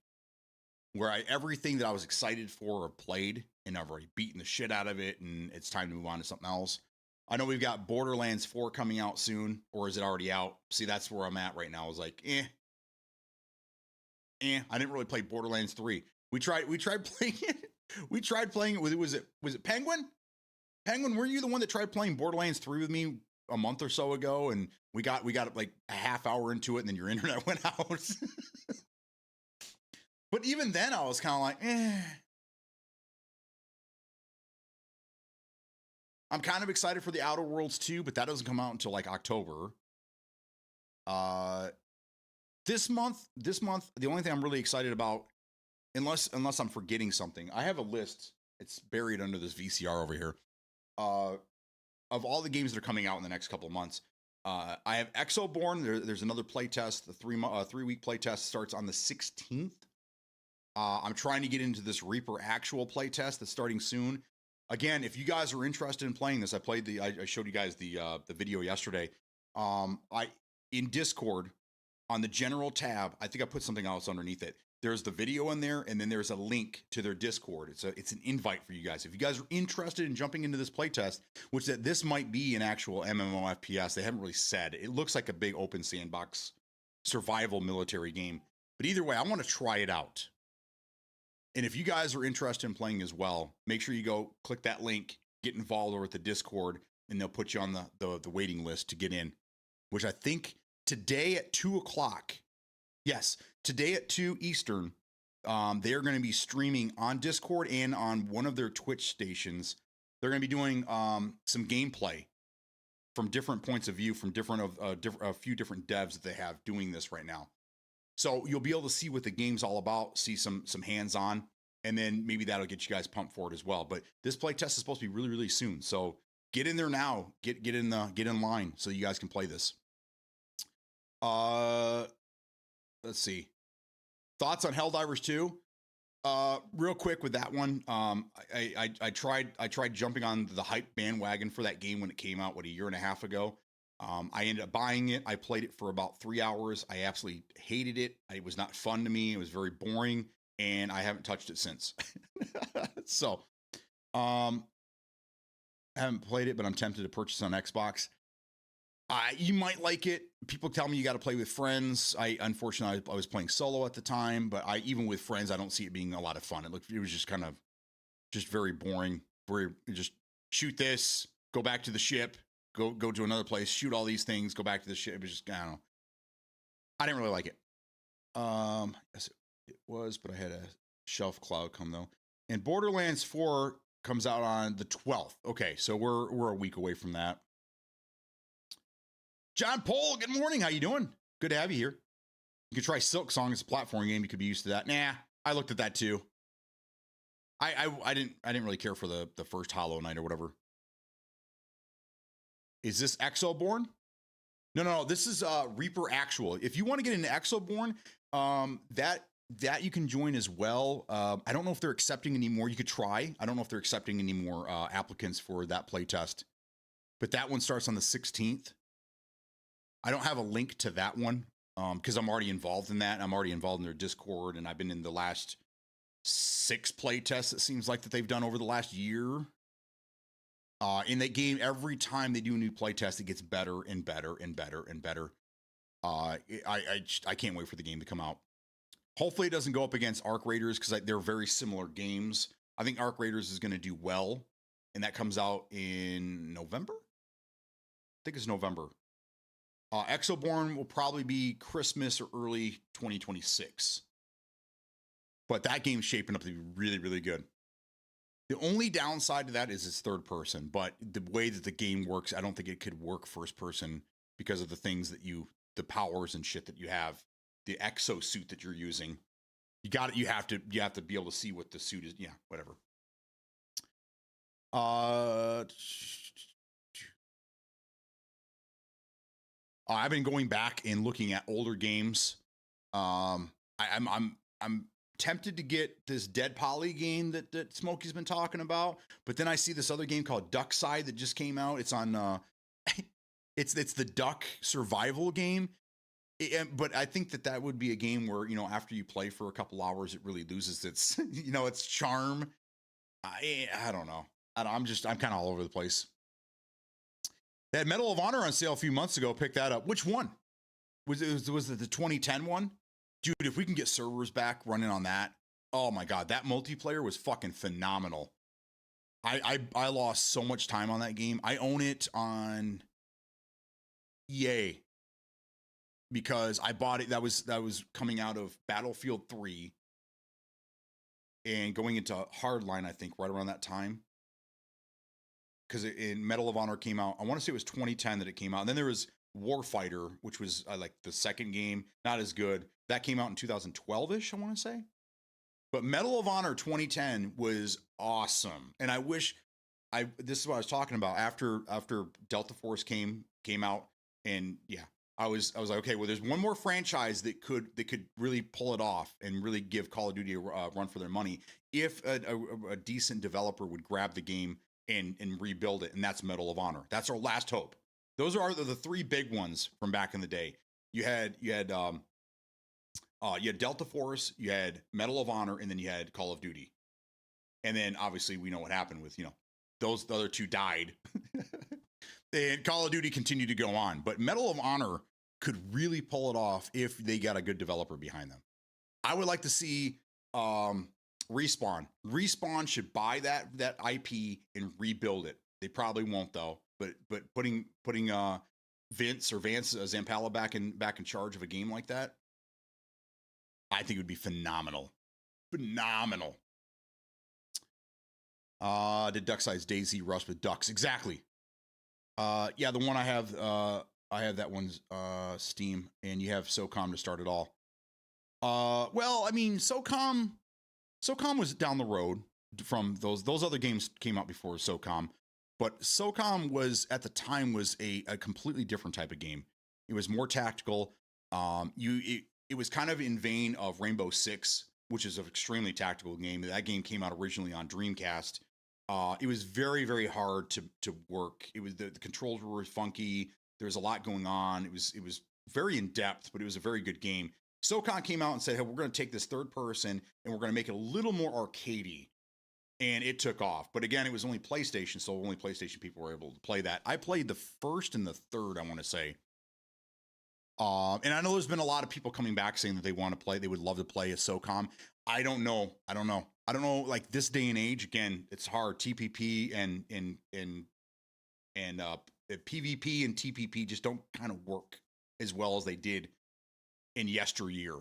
where everything that I was excited for or played, and I've already beaten the shit out of it, and it's time to move on to something else. I know we've got Borderlands 4 coming out soon, or is it already out? See, that's where I'm at right now. I was like, I didn't really play Borderlands 3. We tried playing it. We tried playing it with, was it Penguin? Penguin, were you the one that tried playing Borderlands 3 with me a month or so ago? And we got like a half hour into it, and then your internet went out. But even then, I was kind of like, eh. I'm kind of excited for the Outer Worlds too, but that doesn't come out until like October. Uh, this month, the only thing I'm really excited about, unless I'm forgetting something, I have a list. It's buried under this VCR over here. Uh, of all the games that are coming out in the next couple of months. I have Exoborn. There's another playtest. The 3-week playtest starts on the 16th. I'm trying to get into this Reaper actual playtest that's starting soon. Again, if you guys are interested in playing this, I showed you guys the video yesterday. I in Discord on the general tab, I think I put something else underneath it. There's the video in there, and then there's a link to their Discord. It's an invite for you guys. If you guys are interested in jumping into this playtest, which that this might be an actual MMO FPS, they haven't really said. It looks like a big open sandbox survival military game. But either way, I want to try it out. And if you guys are interested in playing as well, make sure you go click that link, get involved over at the Discord, and they'll put you on the waiting list to get in, which I think today at 2 o'clock. Yes, today at 2 Eastern, they're going to be streaming on Discord and on one of their Twitch stations. They're going to be doing some gameplay from different points of view, from a few different devs that they have doing this right now. So you'll be able to see what the game's all about, see some hands-on, and then maybe that'll get you guys pumped for it as well. But this playtest is supposed to be really, really soon. So get in there now. Get in line so you guys can play this. Let's see. Thoughts on Helldivers 2? Real quick with that one. I tried jumping on the hype bandwagon for that game when it came out, a year and a half ago. I ended up buying it. I played it for about 3 hours. I absolutely hated it. It was not fun to me. It was very boring, and I haven't touched it since. So, I haven't played it, but I'm tempted to purchase it on Xbox. You might like it. People tell me you got to play with friends. Unfortunately, I was playing solo at the time, but even with friends, I don't see it being a lot of fun. It was just kind of very boring. Where you just shoot this, go back to the ship, go to another place, shoot all these things, go back to the ship. It was just, I don't know. I didn't really like it. Yes, it was, but I had a shelf cloud come though. And Borderlands 4 comes out on the 12th. Okay, so we're a week away from that. John Pohl, good morning. How you doing? Good to have you here. You could try Silk Song as a platform game. You could be used to that. Nah, I looked at that too. I didn't really care for the first Hollow Knight or whatever. Is this Exoborn? No. This is Reaper Actual. If you want to get into Exoborn, that you can join as well. I don't know if they're accepting any more. You could try. I don't know if they're accepting any more applicants for that playtest. But that one starts on the 16th. I don't have a link to that one because I'm already involved in that. I'm already involved in their Discord, and I've been in the last 6 playtests, it seems like, that they've done over the last year. In that game, every time they do a new playtest, it gets better and better and better and better. I can't wait for the game to come out. Hopefully, it doesn't go up against Arc Raiders because they're very similar games. I think Arc Raiders is going to do well, and that comes out in November. I think it's November. Exoborn will probably be Christmas or early 2026. But that game's shaping up to be really, really good. The only downside to that is it's third person, but the way that the game works, I don't think it could work first person because of the things that the powers and shit that you have, the exosuit that you're using. You have to be able to see what the suit is. Yeah, whatever. I've been going back and looking at older games. I'm tempted to get this Dead Poly game that Smokey's been talking about, but then I see this other game called Duckside that just came out. It's on it's the duck survival game. But I think that would be a game where, after you play for a couple hours, it really loses its its charm. I don't know. I'm kind of all over the place. They had Medal of Honor on sale a few months ago. Pick that up. Which one? Was it the 2010 one? Dude, if we can get servers back running on that, oh my God, that multiplayer was fucking phenomenal. I lost so much time on that game. I own it on EA because I bought it. That was coming out of Battlefield 3. and going into Hardline, I think right around that time, because in Medal of Honor came out. I want to say it was 2010 that it came out. And then there was Warfighter, which was like the second game, not as good. That came out in 2012-ish, I want to say. But Medal of Honor 2010 was awesome, and I wish this is what I was talking about after Delta Force came out, and yeah, I was like, okay, well, there's one more franchise that could really pull it off and really give Call of Duty a run for their money if a decent developer would grab the game and rebuild it, and that's Medal of Honor. That's our last hope. Those are the three big ones from back in the day. You had Delta Force, you had Medal of Honor, and then you had Call of Duty. And then obviously we know what happened with, those the other two died. And Call of Duty continued to go on. But Medal of Honor could really pull it off if they got a good developer behind them. I would like to see Respawn. Respawn should buy that IP and rebuild it. They probably won't though. But putting Vance Zampella back in charge of a game like that, I think it would be phenomenal. Phenomenal. Did Duck Size Daisy Rust with Ducks? Exactly. Yeah, the one I have that one's Steam, and you have SOCOM to start it all. Well, I mean, SOCOM was down the road from those other games came out before SOCOM, but SOCOM was at the time was a completely different type of game. It was more tactical. It was kind of in vein of Rainbow Six, which is an extremely tactical game. That game came out originally on Dreamcast. It was very, very hard to work. It was the controls were funky. There was a lot going on. It was very in depth, but it was a very good game. SOCOM came out and said, "Hey, we're going to take this third person and we're going to make it a little more arcadey," and it took off. But again, it was only PlayStation, so only PlayStation people were able to play that. I played the first and the third, I want to say. And I know there's been a lot of people coming back saying that they would love to play a SOCOM. I don't know. Like this day and age, again, it's hard. TPP and PvP and TPP just don't kind of work as well as they did in yesteryear.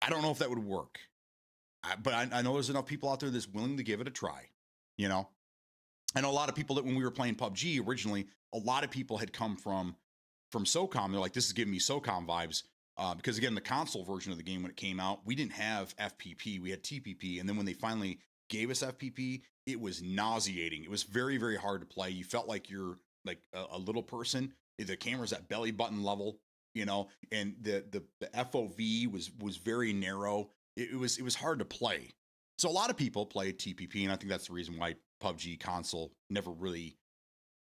I don't know if that would work, but I know there's enough people out there that's willing to give it a try. I know a lot of people that when we were playing PUBG originally, a lot of people had come from SOCOM. They're like, this is giving me SOCOM vibes. Because again, the console version of the game when it came out, we didn't have FPP, we had TPP. And then when they finally gave us FPP, it was nauseating. It was very, very hard to play. You felt like you're like a little person. The camera's at belly button level, and the FOV was very narrow. It was hard to play. So a lot of people played TPP, and I think that's the reason why PUBG console never really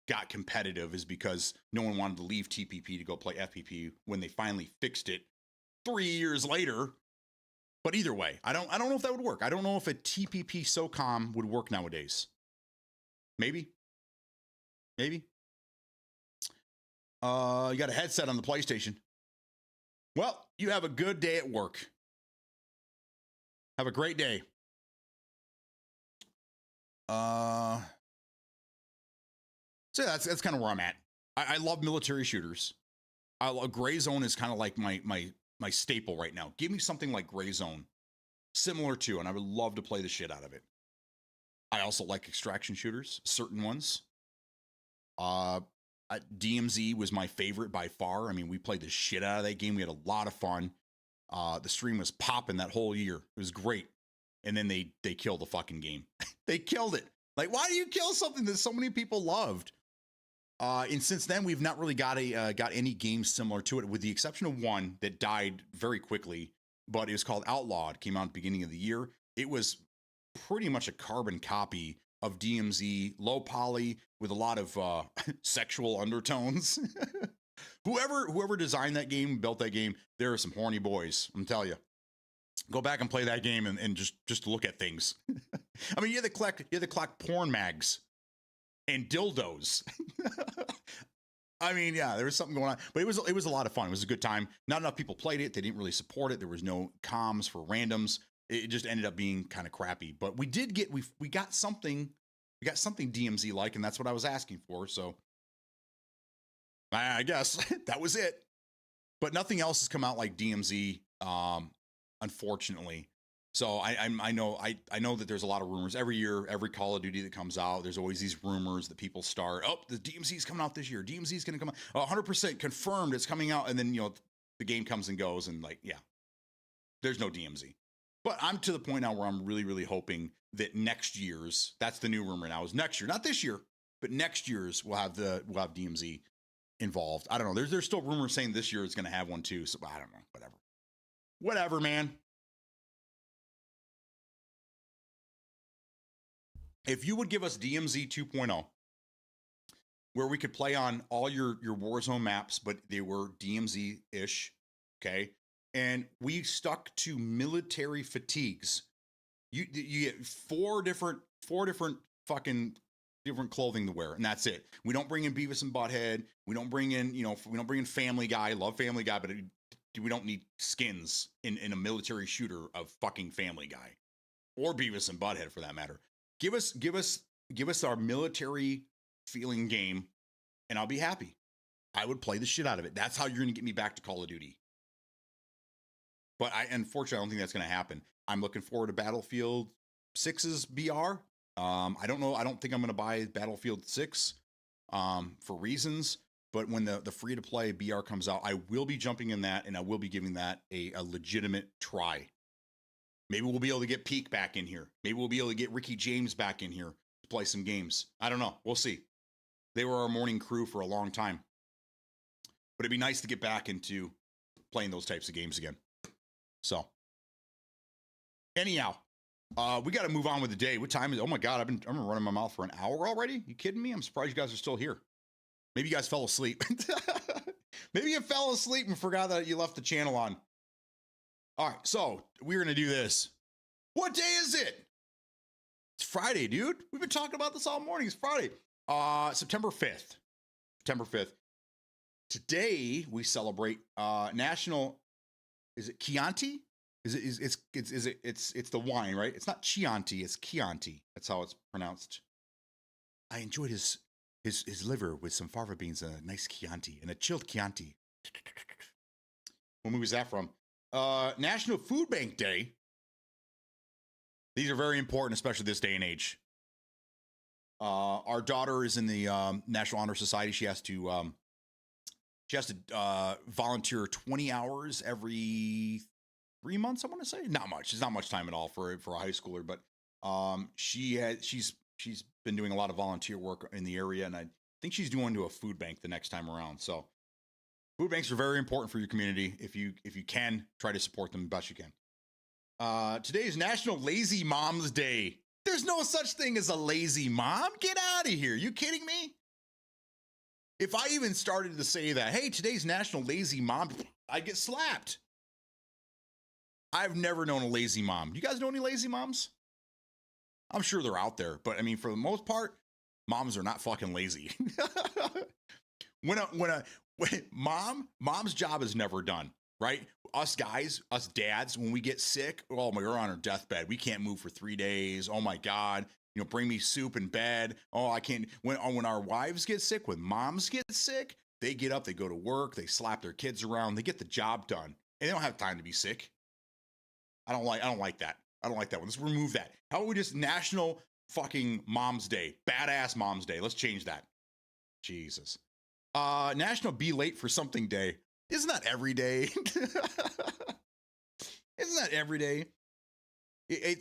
got competitive, is because no one wanted to leave TPP to go play FPP when they finally fixed it 3 years later. But either way, I don't know if that would work. I don't know if a TPP SOCOM would work nowadays. Maybe. You got a headset on the PlayStation. Well, you have a good day at work. Have a great day. So that's kind of where I'm at. I love military shooters. Gray Zone is kind of like my staple right now. Give me something like Gray Zone, similar to, and I would love to play the shit out of it. I also like extraction shooters, certain ones. DMZ was my favorite by far. I mean, we played the shit out of that game. We had a lot of fun. The stream was popping that whole year. It was great. And then they killed the fucking game. They killed it. Like, why do you kill something that so many people loved? And since then, we've not really got any games similar to it, with the exception of one that died very quickly. But it was called Outlawed. Came out at the beginning of the year. It was pretty much a carbon copy of DMZ, low poly with a lot of sexual undertones. Whoever designed that game, built that game, there are some horny boys. I'm telling you. Go back and play that game and just look at things. I mean, you had to collect porn mags and dildos. I mean, yeah, there was something going on, but it was a lot of fun. It was a good time. Not enough people played it. They didn't really support it. There was no comms for randoms. It just ended up being kind of crappy. But we got something DMZ like, and that's what I was asking for. So I guess that was it. But nothing else has come out like DMZ. Unfortunately, So I know that there's a lot of rumors every year, every Call of Duty that comes out. There's always these rumors that people start. Oh, the DMC's coming out this year. DMC's going to come out. 100% confirmed it's coming out, and then the game comes and goes, and there's no DMZ. But I'm to the point now where I'm really, really hoping that next year's, that's the new rumor now, is next year, not this year, but next year's we'll have DMZ involved. I don't know. There's still rumors saying this year it's going to have one too. So I don't know. Whatever, man. If you would give us DMZ 2.0, where we could play on all your Warzone maps, but they were DMZ-ish, okay? And we stuck to military fatigues. You get four different fucking different clothing to wear, and that's it. We don't bring in Beavis and Butthead. We don't bring in Family Guy. Love Family Guy, but we don't need skins in a military shooter of fucking Family Guy or Beavis and Butthead for that matter. Give us our military feeling game, and I'll be happy. I would play the shit out of it. That's how you're going to get me back to Call of Duty. But unfortunately, I don't think that's going to happen. I'm looking forward to Battlefield 6's BR. I don't know. I don't think I'm going to buy Battlefield 6 for reasons. But when the free-to-play BR comes out, I will be jumping in that, and I will be giving that a legitimate try. Maybe we'll be able to get Peak back in here. Maybe we'll be able to get Ricky James back in here to play some games. I don't know. We'll see. They were our morning crew for a long time. But it'd be nice to get back into playing those types of games again. So, anyhow, we got to move on with the day. What time is it? Oh my God, I've been running my mouth for an hour already. You kidding me? I'm surprised you guys are still here. Maybe you guys fell asleep. Maybe you fell asleep and forgot that you left the channel on. All right, so we're going to do this. What day is it? It's Friday, dude. We've been talking about this all morning. It's Friday. September 5th. September 5th. Today we celebrate National, is it Chianti? It's the wine, right? It's not Chianti, it's Chianti. That's how it's pronounced. I enjoyed his liver with some fava beans and a nice Chianti and a chilled Chianti. What movie is that from? National Food Bank Day. These are very important, especially this day and age. Our daughter is in the National Honor Society. She has to volunteer 20 hours every 3 months. I want to say not much. It's not much time at all for a high schooler, but she's been doing a lot of volunteer work in the area, and I think she's doing to a food bank the next time around. So food banks are very important for your community. If you can, try to support them the best you can. Today is National Lazy Moms Day. There's no such thing as a lazy mom. Get out of here. You kidding me? If I even started to say that, hey, today's National Lazy Mom, I'd get slapped. I've never known a lazy mom. You guys know any lazy moms? I'm sure they're out there, but I mean, for the most part, moms are not fucking lazy. Mom's job is never done, right? Us guys, us dads, when we get sick, oh my, we're on our deathbed. We can't move for 3 days. Oh my God, bring me soup in bed. Oh, I can't. When our wives get sick, when moms get sick, they get up, they go to work, they slap their kids around, they get the job done, and they don't have time to be sick. I don't like that. I don't like that one. Let's remove that. How about we just National fucking Mom's Day, badass Mom's Day? Let's change that. Jesus. National Be Late for Something Day. Isn't that every day? Isn't that every day?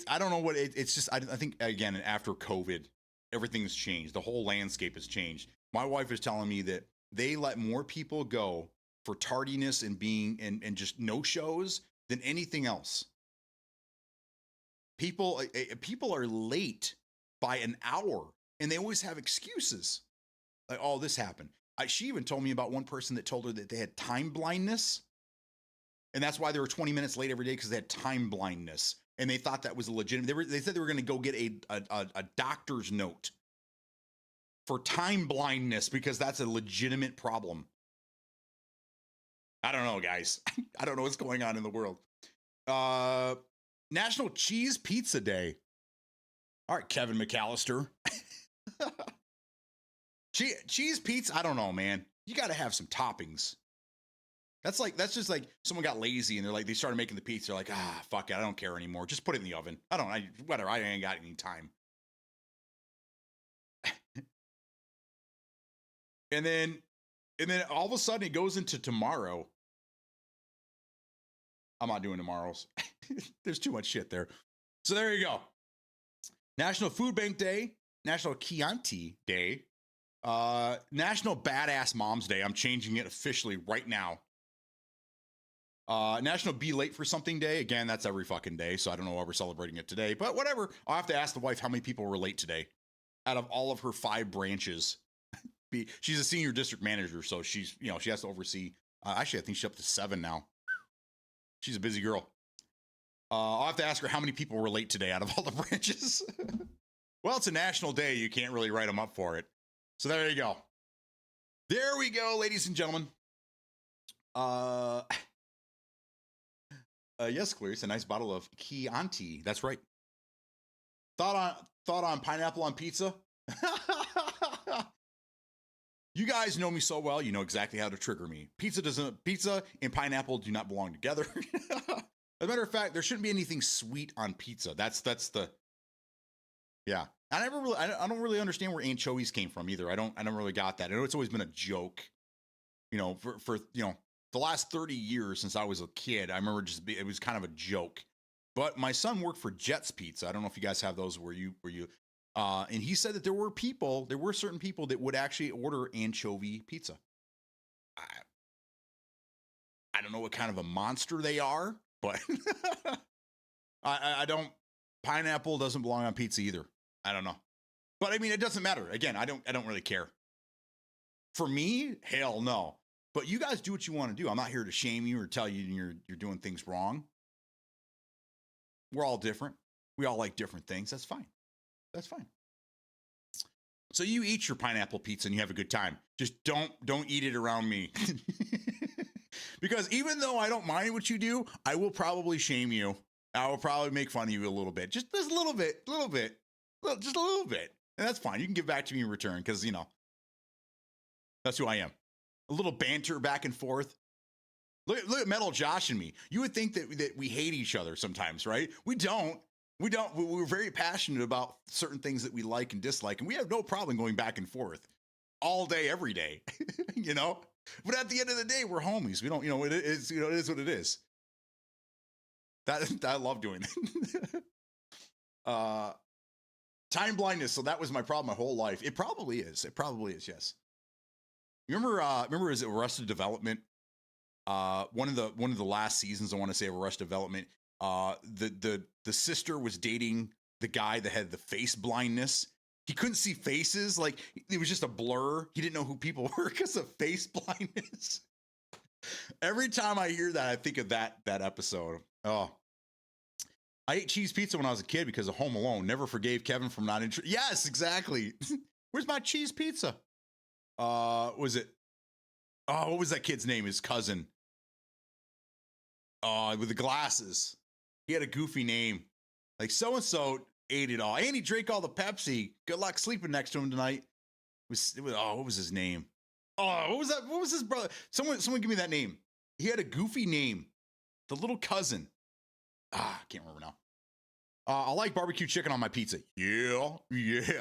I don't know what it's just. I think again, after COVID, everything's changed. The whole landscape has changed. My wife is telling me that they let more people go for tardiness and being and just no shows than anything else. People are late by an hour, and they always have excuses. Like, oh, this happened. She even told me about one person that told her that they had time blindness, and that's why they were 20 minutes late every day, because they had time blindness, and they thought that was a legitimate. They said they were going to go get a doctor's note for time blindness because that's a legitimate problem. I don't know, guys. I don't know what's going on in the world. National Cheese Pizza Day. All right, Kevin McAllister. Cheese pizza, I don't know, man. You got to have some toppings. That's just like someone got lazy and they started making the pizza. They're like, fuck it, I don't care anymore. Just put it in the oven. Whatever. I ain't got any time. And then all of a sudden it goes into tomorrow. I'm not doing tomorrows. There's too much shit there. So there you go. National Food Bank Day, National Chianti Day, National Badass Moms Day. I'm changing it officially right now. National Be Late for Something Day. Again, that's every fucking day, so I don't know why we're celebrating it today, but whatever. I'll have to ask the wife how many people were late today out of all of her 5 branches. She's a senior district manager, so she's, she has to oversee. Actually, I think she's up to 7 now. She's a busy girl. I'll have to ask her how many people were late today out of all the branches. Well, it's a national day. You can't really write them up for it. So there you go. There we go, ladies and gentlemen. Yes, Clarice, a nice bottle of Chianti. That's right. Thought on pineapple on pizza? You guys know me so well, you know exactly how to trigger me. Pizza and pineapple do not belong together. As a matter of fact, there shouldn't be anything sweet on pizza. That's the, yeah. I don't really understand where anchovies came from either. I don't really got that. I know it's always been a joke, for the last 30 years since I was a kid. I remember it was kind of a joke. But my son worked for Jet's Pizza. I don't know if you guys have those where you and he said that there were certain people that would actually order anchovy pizza. I don't know what kind of a monster they are, but I don't, pineapple doesn't belong on pizza either. I don't know. But I mean, it doesn't matter. Again, I don't really care. For me, hell no. But you guys do what you want to do. I'm not here to shame you or tell you you're doing things wrong. We're all different. We all like different things. That's fine. That's fine. So you eat your pineapple pizza and you have a good time. Just don't eat it around me. Because even though I don't mind what you do, I will probably shame you. I will probably make fun of you a little bit. Just a little bit. Just a little bit. And that's fine. You can give back to me in return because, that's who I am. A little banter back and forth. Look at Metal Josh and me. You would think that we hate each other sometimes, right? We don't. We're very passionate about certain things that we like and dislike, and we have no problem going back and forth all day, every day, But at the end of the day, we're homies. We don't, it is what it is. I love doing that. Time blindness. So that was my problem my whole life. It probably is. Yes. You remember is it Arrested Development? One of the last seasons, I want to say, of Arrested Development. The sister was dating the guy that had the face blindness. He couldn't see faces. Like, it was just a blur. He didn't know who people were because of face blindness. Every time I hear that, I think of that episode. Oh, I ate cheese pizza when I was a kid because of Home Alone. Never forgave Kevin from not Yes, exactly. Where's my cheese pizza? Was it? Oh, what was that kid's name? His cousin. With the glasses. He had a goofy name. Like, so-and-so ate it all. And he drank all the Pepsi. Good luck sleeping next to him tonight. What was his name? Oh, what was that? What was his brother? Someone give me that name. He had a goofy name. The little cousin. I can't remember now. I like barbecue chicken on my pizza. Yeah.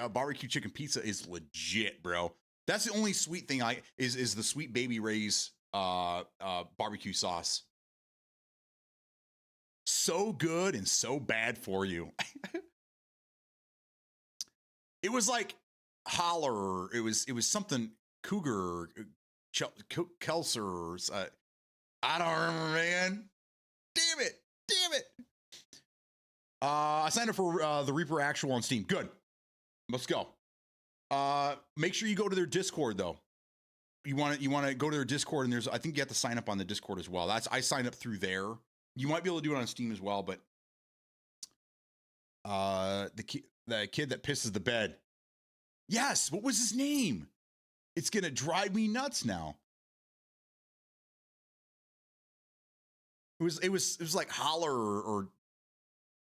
Barbecue chicken pizza is legit, bro. That's the only sweet thing is the Sweet Baby Ray's barbecue sauce. So good and so bad for you. It was like Holler. It was something Cougar, Kelser. I don't remember, man. Damn it. I signed up for the Reaper Actual on Steam. Good. Let's go. Make sure you go to their Discord though. You want to go to their Discord, and I think you have to sign up on the Discord as well. I signed up through there. You might be able to do it on Steam as well, but the kid that pisses the bed. Yes, what was his name? It's gonna drive me nuts now. It was like Holler or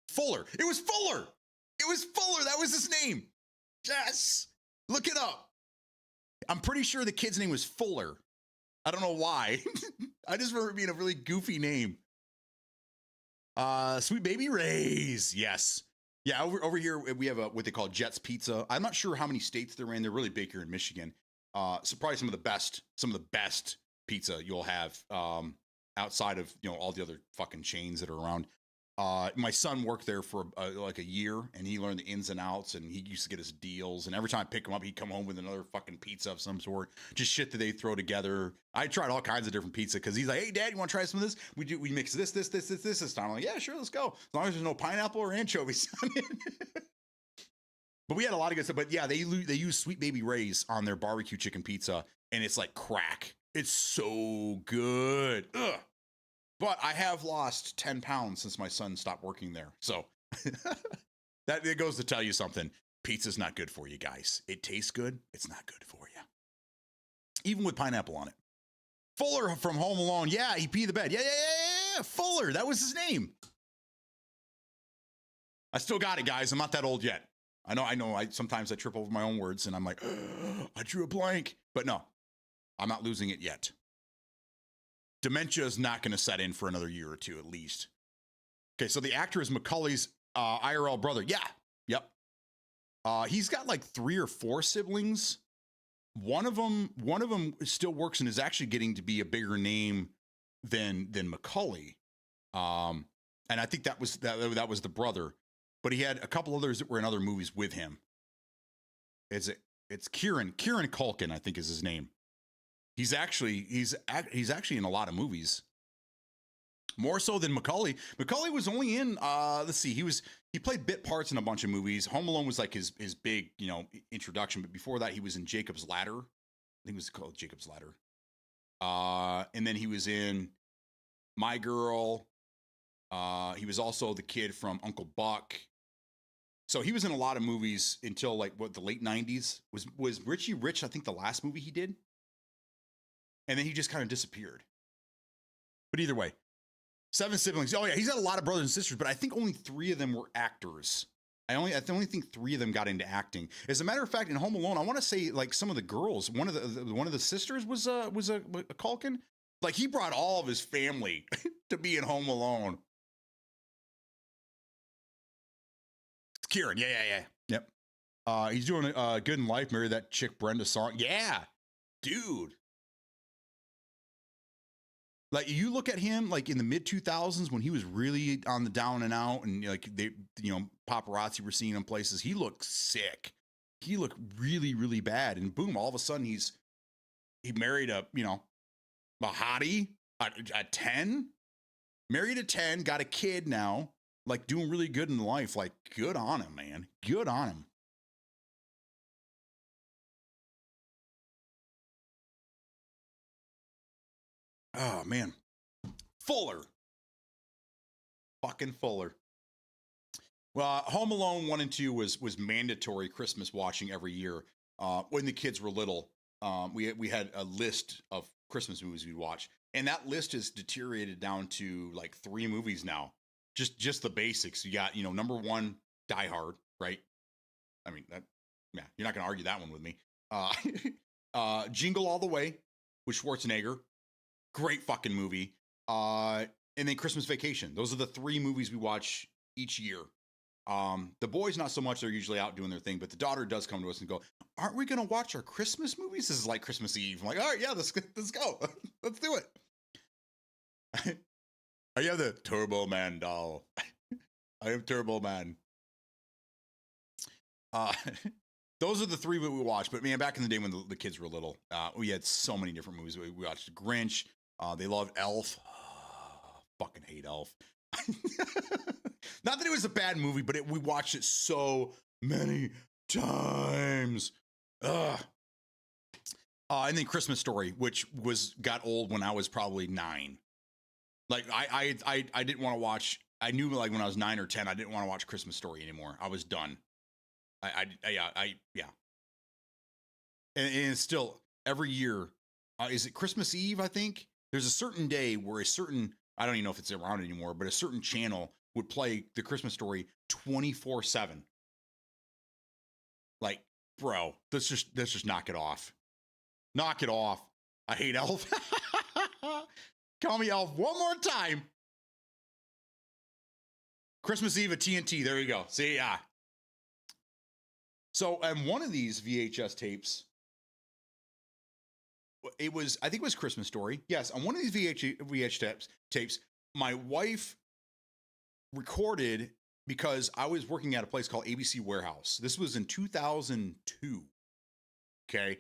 Fuller. It was Fuller. That was his name. Yes. Look it up. I'm pretty sure the kid's name was Fuller. I don't know why. I just remember it being a really goofy name. Sweet Baby Ray's. Yes. Yeah, over here we have what they call Jets Pizza. I'm not sure how many states they're in. They're really big here in Michigan. So probably some of the best pizza you'll have outside of all the other fucking chains that are around. My son worked there for like a year, and he learned the ins and outs, and he used to get his deals. And every time I pick him up, he'd come home with another fucking pizza of some sort, just shit that they throw together. I tried all kinds of different pizza because he's like, "Hey, Dad, you want to try some of this? We mix this time." I'm like, "Yeah, sure, let's go. As long as there's no pineapple or anchovies on it." But we had a lot of good stuff. But yeah, they use Sweet Baby Ray's on their barbecue chicken pizza, and it's like crack. It's so good. Ugh. But I have lost 10 pounds since my son stopped working there. So that it goes to tell you something. Pizza's not good for you guys. It tastes good. It's not good for you. Even with pineapple on it. Fuller from Home Alone. Yeah, he peed the bed. Yeah. Fuller. That was his name. I still got it, guys. I'm not that old yet. I know. Sometimes I trip over my own words and I'm like, I drew a blank. But no, I'm not losing it yet. Dementia is not going to set in for another year or two at least. Okay, so the actor is Macaulay's IRL brother. Yeah, yep. He's got like 3 or 4 siblings. One of them still works and is actually getting to be a bigger name than Macaulay. And I think that was the brother. But he had a couple others that were in other movies with him. It's Kieran Culkin, I think is his name. He's actually in a lot of movies, more so than Macaulay. Macaulay was only in let's see, he played bit parts in a bunch of movies. Home Alone was like his big introduction, but before that he was in Jacob's Ladder. I think it was called Jacob's Ladder. And then he was in My Girl. He was also the kid from Uncle Buck. So he was in a lot of movies until like the late 90s. Was Richie Rich, I think, the last movie he did? And then he just kind of disappeared. But either way, 7 siblings. Oh yeah, he's got a lot of brothers and sisters, but I think only 3 of them were actors. I only think 3 of them got into acting. As a matter of fact, in Home Alone, I want to say like some of the girls, one of the sisters was a Culkin. Like he brought all of his family to be in Home Alone. It's Kieran. Yeah. Yep. He's doing good in life. Married that chick Brenda Song. Yeah, dude. Like you look at him like in the mid 2000s when he was really on the down and out, and like paparazzi were seeing him places. He looked sick. He looked really, really bad. And boom, all of a sudden he married a hottie at 10, married at 10, got a kid now, like doing really good in life. Like good on him, man. Good on him. Oh man, Fuller, fucking Fuller. Well, Home Alone 1 and 2 was mandatory Christmas watching every year. When the kids were little, we had a list of Christmas movies we'd watch, and that list has deteriorated down to like 3 movies now. Just the basics. You got number 1, Die Hard, right? I mean yeah, you're not gonna argue that one with me. Jingle All the Way with Schwarzenegger. Great fucking movie. And then Christmas Vacation. Those are the 3 movies we watch each year. The boys, not so much. They're usually out doing their thing, but the daughter does come to us and go, aren't we going to watch our Christmas movies? This is like Christmas Eve. I'm like, all right, yeah, let's go. Let's do it. I have the Turbo Man doll. I am Turbo Man. Those are the 3 that we watched. But man, back in the day when the kids were little, we had so many different movies. We watched Grinch. They loved Elf. Fucking hate Elf. Not that it was a bad movie, but we watched it so many times. And then Christmas Story, which got old when I was probably 9. Like I didn't want to watch. I knew like when I was 9 or 10, I didn't want to watch Christmas Story anymore. I was done. Yeah. And still every year, is it Christmas Eve? I think there's a certain day where I don't even know if it's around anymore, but a certain channel would play the Christmas Story 24/7. Like, bro, let's just knock it off. Knock it off. I hate Elf. Call me Elf one more time. Christmas Eve at TNT. There you go. See, yeah. So, and one of these VHS tapes, I think it was Christmas Story. Yes, on one of these VHS tapes, my wife recorded because I was working at a place called ABC Warehouse. This was in 2002. Okay.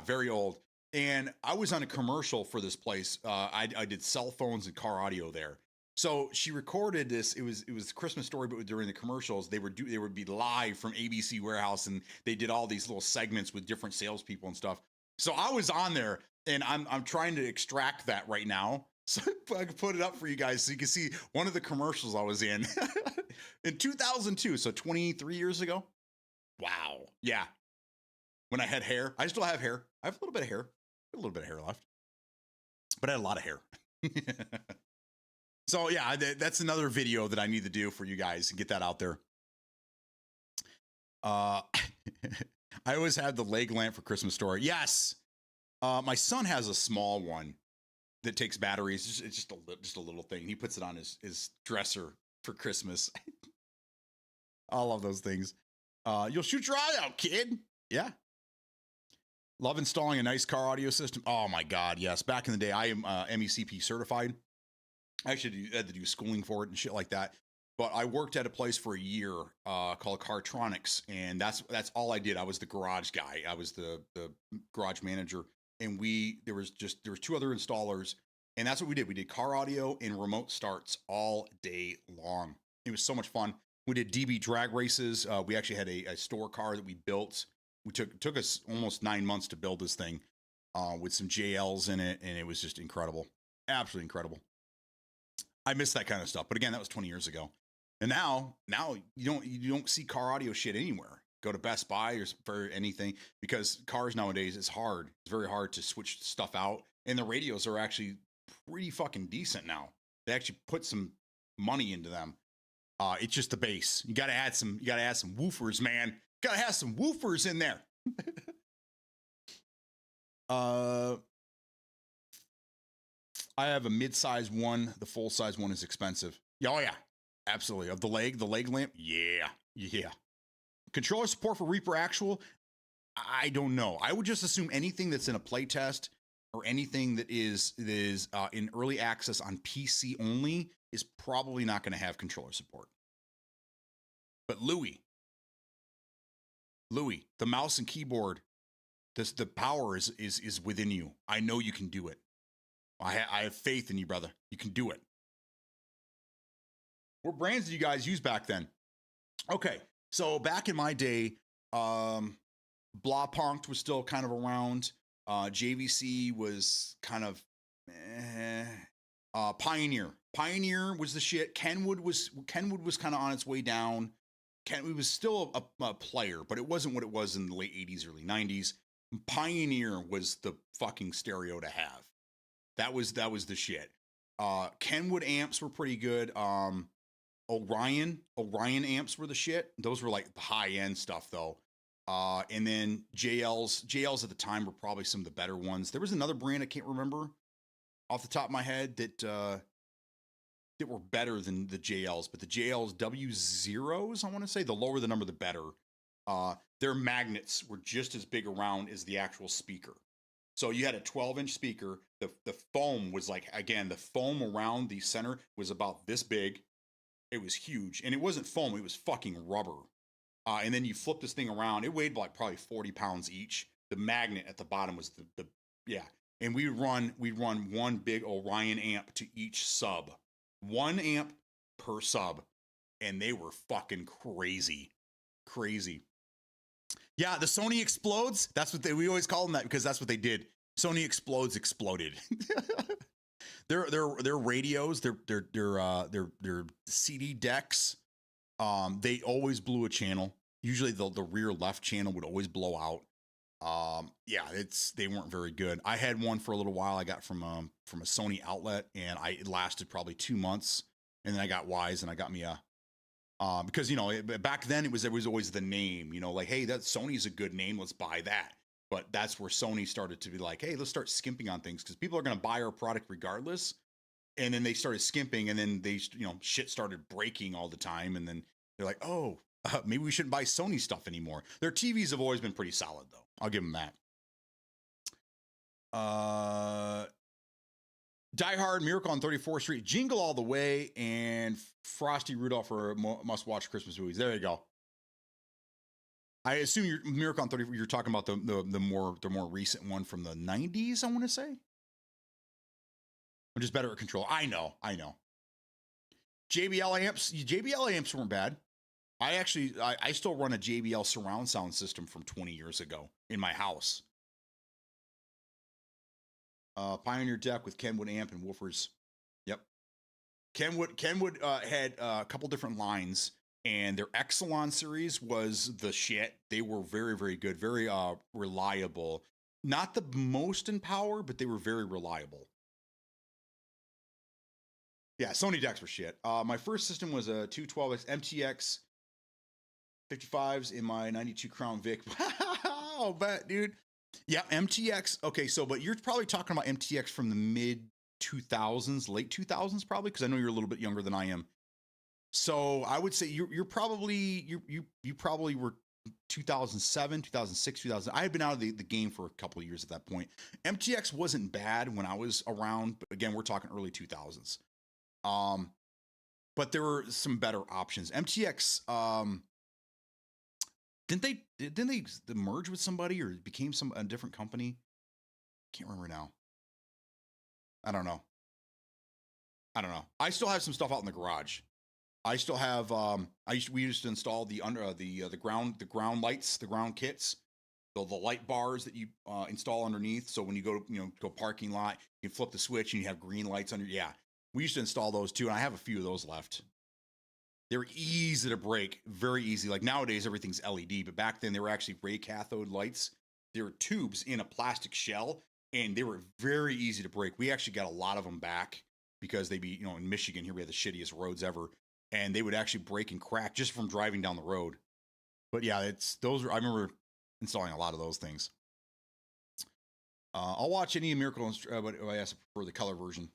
Very old. And I was on a commercial for this place. I did cell phones and car audio there. So she recorded this. It was Christmas Story, but during the commercials, they would be live from ABC Warehouse, and they did all these little segments with different salespeople and stuff. So I was on there, and I'm trying to extract that right now, so I can put it up for you guys so you can see one of the commercials I was in in 2002. So 23 years ago. Wow. Yeah. When I had hair, I still have hair. I have a little bit of hair, left, but I had a lot of hair. So yeah, that's another video that I need to do for you guys and get that out there. I always had the leg lamp for Christmas Story. Yes. My son has a small one that takes batteries. It's just a little thing. He puts it on his dresser for Christmas. I love those things. You'll shoot your eye out, kid. Yeah. Love installing a nice car audio system. Oh my God, yes. Back in the day, I am MECP certified. I actually had to do schooling for it and shit like that. But I worked at a place for a year called Cartronics, and that's all I did. I was the garage guy. I was the garage manager, and there was two other installers, and that's what we did. We did car audio and remote starts all day long. It was so much fun. We did DB drag races. We actually had a store car that we built. We took us almost 9 months to build this thing with some JLs in it, and it was just incredible, absolutely incredible. I miss that kind of stuff, but again, that was 20 years ago. And now you don't see car audio shit anywhere. Go to Best Buy or for anything, because cars nowadays, it's hard. It's very hard to switch stuff out, and the radios are actually pretty fucking decent now. They actually put some money into them. It's just the bass. You got to add some woofers, man. Got to have some woofers in there. I have a mid-size one. The full-size one is expensive. Oh yeah, absolutely. Of the leg lamp. Yeah. Controller support for Reaper Actual. I don't know. I would just assume anything that's in a playtest or anything that is in early access on PC only is probably not going to have controller support. But Louis, the mouse and keyboard, the power is within you. I know you can do it. I have faith in you, brother. You can do it. What brands did you guys use back then? Okay, so back in my day, Blaupunkt was still kind of around. JVC was kind of Pioneer. Pioneer was the shit. Kenwood was kind of on its way down. Kenwood was still a player, but it wasn't what it was in the late 80s, early 90s. Pioneer was the fucking stereo to have. That was the shit. Kenwood amps were pretty good. Orion amps were the shit. Those were like the high end stuff though. And then JLs at the time were probably some of the better ones. There was another brand I can't remember off the top of my head that were better than the JLs, but the JLs W0s, I want to say, the lower the number, the better. Their magnets were just as big around as the actual speaker. So you had a 12-inch speaker. The foam was like, again, the foam around the center was about this big. It was huge. And it wasn't foam, it was fucking rubber. And then you flip this thing around. It weighed like probably 40 pounds each. The magnet at the bottom was yeah. And we'd run one big Orion amp to each sub. 1 amp per sub. And they were fucking crazy. Crazy. Yeah, the Sony Explodes. That's what we always call them that, because that's what they did. Sony Explodes exploded. Their radios, their CD decks, they always blew a channel. Usually the rear left channel would always blow out. Yeah, they weren't very good. I had one for a little while. I got from a Sony outlet, and it lasted probably 2 months, and then I got wise and I got me a. Because back then it was always the name, like, hey, that Sony's a good name, let's buy that. But that's where Sony started to be like, hey, let's start skimping on things because people are going to buy our product regardless. And then they started skimping, and then they, shit started breaking all the time. And then they're like, oh, maybe we shouldn't buy Sony stuff anymore. Their TVs have always been pretty solid, though. I'll give them that. Die Hard, Miracle on 34th Street, Jingle All the Way, and Frosty Rudolph are must-watch Christmas movies. There you go. I assume you're Miracle on 34. You're talking about the more recent one from the 90s. I want to say. I'm just better at control. I know. JBL amps weren't bad. I still run a JBL surround sound system from 20 years ago in my house. Pioneer deck with Kenwood amp and woofers. Yep. Kenwood had a couple different lines. And their Exelon series was the shit. They were very, very good, very reliable. Not the most in power, but they were very reliable. Yeah, Sony decks were shit. My first system was a 212X MTX 55s in my 92 Crown Vic. I'll bet, dude. Yeah, MTX. Okay, but you're probably talking about MTX from the mid 2000s, late 2000s, probably, because I know you're a little bit younger than I am. So I would say you probably were 2007, 2006, 2000. I had been out of the game for a couple of years at that point. MTX wasn't bad when I was around, but again, we're talking early 2000s. But there were some better options. MTX, didn't they merge with somebody or became a different company? Can't remember now. I don't know. I still have some stuff out in the garage. I still have. We used to install the ground lights, the ground kits, the light bars that you install underneath. So when you go to parking lot, you flip the switch and you have green lights under. Yeah, we used to install those too, and I have a few of those left. They're easy to break, very easy. Like nowadays, everything's LED, but back then they were actually ray cathode lights. They were tubes in a plastic shell, and they were very easy to break. We actually got a lot of them back because they'd be, in Michigan here we have the shittiest roads ever. And they would actually break and crack just from driving down the road. But yeah, I remember installing a lot of those things. I'll watch any Miracle, but I guess I prefer the color version.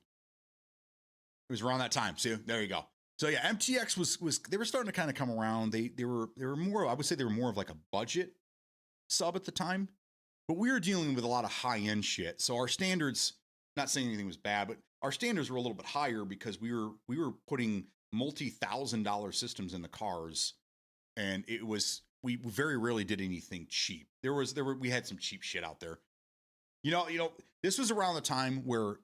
It was around that time. See, there you go. So yeah, MTX was they were starting to kind of come around. They were more, I would say they were more of like a budget sub at the time. But we were dealing with a lot of high-end shit. So our standards, not saying anything was bad, but our standards were a little bit higher because we were putting multi-$1,000 systems in the cars, and we very rarely did anything cheap. We had some cheap shit out there. This was around the time where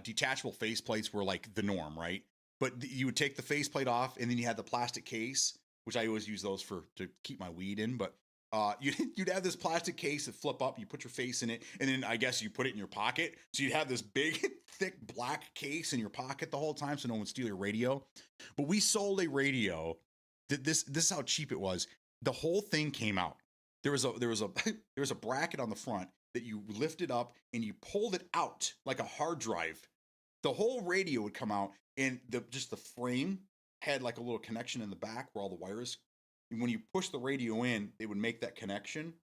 detachable faceplates were like the norm, right? But you would take the faceplate off, and then you had the plastic case, which I always use those to keep my weed in. But you'd have this plastic case that flip up, you put your face in it, and then I guess you put it in your pocket. So you'd have this big, thick black case in your pocket the whole time so no one would steal your radio. But we sold a radio. This is how cheap it was. The whole thing came out. There was a bracket on the front that you lifted up and you pulled it out like a hard drive. The whole radio would come out, and just the frame had like a little connection in the back where all the wires. And when you push the radio in, they would make that connection.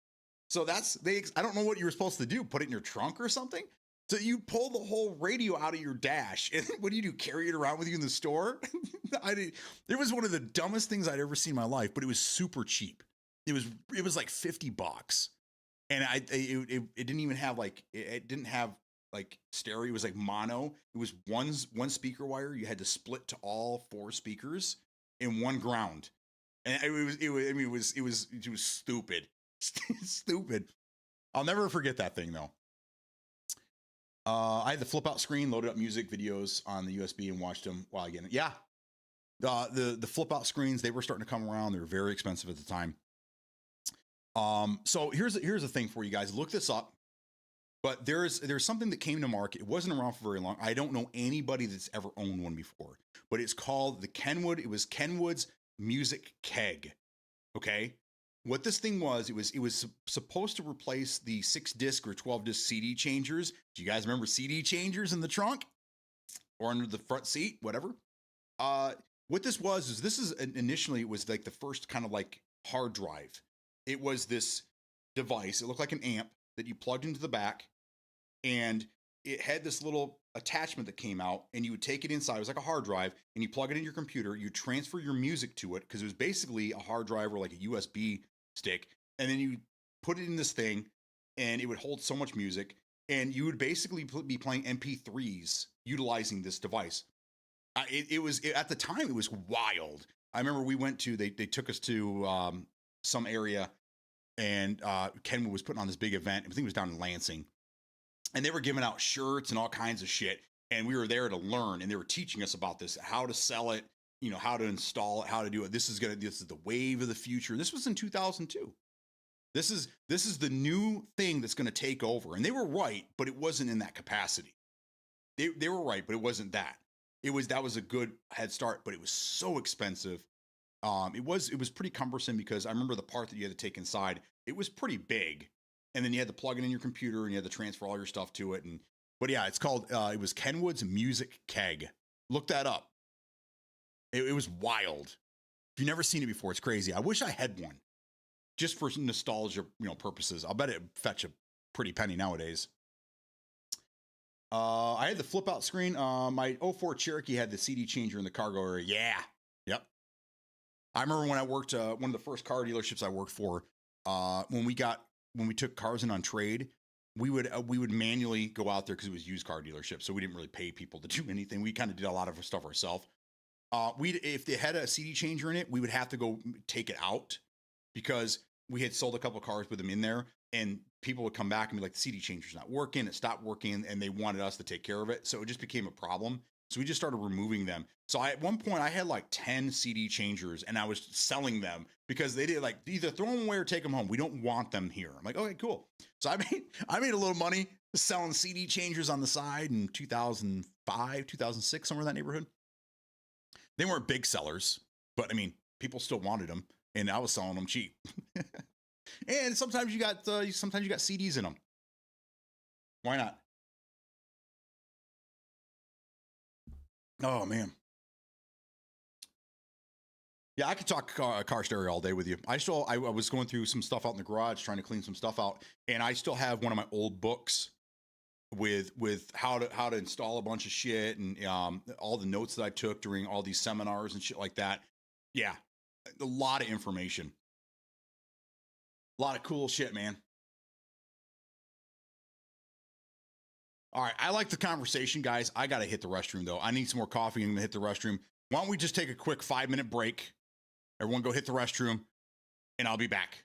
So I don't know what you were supposed to do. Put it in your trunk or something? So you pull the whole radio out of your dash. And what do? Carry it around with you in the store? It was one of the dumbest things I'd ever seen in my life, but it was super cheap. It was like $50. And it didn't even have it didn't have like stereo. It was like mono. It was one speaker wire. You had to split to all 4 speakers in one ground. And it was stupid. Stupid. I'll never forget that thing though. I had the flip out screen, loaded up music videos on the USB and watched them while again. Yeah. The flip out screens, they were starting to come around. They were very expensive at the time. So here's the thing for you guys. Look this up. But there's something that came to market. It wasn't around for very long. I don't know anybody that's ever owned one before. But it's called the Kenwood. It was Kenwood's Music Keg. Okay? What this thing was, it was supposed to replace the 6-disc or 12-disc CD changers. Do you guys remember CD changers in the trunk or under the front seat, whatever? What this was initially it was like the first kind of like hard drive. It was this device. It looked like an amp, that you plugged into the back, and it had this little attachment that came out, and you would take it inside. It was like a hard drive, and you plug it in your computer. You transfer your music to it because it was basically a hard drive or like a USB stick, and then you put it in this thing, and it would hold so much music, and you would basically be playing MP3s utilizing this device. At the time it was wild. I remember we went to they took us to some area, and Kenwood was putting on this big event. I think it was down in Lansing, and they were giving out shirts and all kinds of shit. And we were there to learn, and they were teaching us about this, how to sell it, how to install it, how to do it. This is the wave of the future. This was in 2002. This is the new thing that's going to take over. And they were right, but it wasn't in that capacity. They were right, but it wasn't that. That was a good head start, but it was so expensive. It was pretty cumbersome because I remember the part that you had to take inside, it was pretty big. And then you had to plug it in your computer, and you had to transfer all your stuff to it. But yeah, it's called, it was Kenwood's Music Keg. Look that up. It was wild. If you've never seen it before, it's crazy. I wish I had one just for nostalgia, purposes. I'll bet it'd fetch a pretty penny nowadays. I had the flip out screen. My 04 Cherokee had the CD changer in the cargo area. Yeah. Yep. I remember when I worked, one of the first car dealerships I worked for, when we took cars in on trade, we would manually go out there because it was used car dealership. So we didn't really pay people to do anything. We kind of did a lot of stuff ourselves. If they had a CD changer in it, we would have to go take it out because we had sold a couple of cars with them in there, and people would come back and be like, the CD changer's not working. It stopped working, and they wanted us to take care of it. So it just became a problem. So we just started removing them. So at one point I had like 10 CD changers, and I was selling them because they did like either throw them away or take them home. We don't want them here. I'm like, okay, cool. So I made a little money selling CD changers on the side in 2005, 2006, somewhere in that neighborhood. They weren't big sellers, but I mean, people still wanted them, and I was selling them cheap. And sometimes you got CDs in them. Why not? Oh man. Yeah, I could talk car stereo all day with you. I was going through some stuff out in the garage trying to clean some stuff out, and I still have one of my old books with how to install a bunch of shit, and all the notes that I took during all these seminars and shit like that. Yeah, a lot of information. A lot of cool shit, man. All right, I like the conversation, guys. I got to hit the restroom, though. I need some more coffee. I'm going to hit the restroom. Why don't we just take a quick 5-minute break? Everyone go hit the restroom, and I'll be back.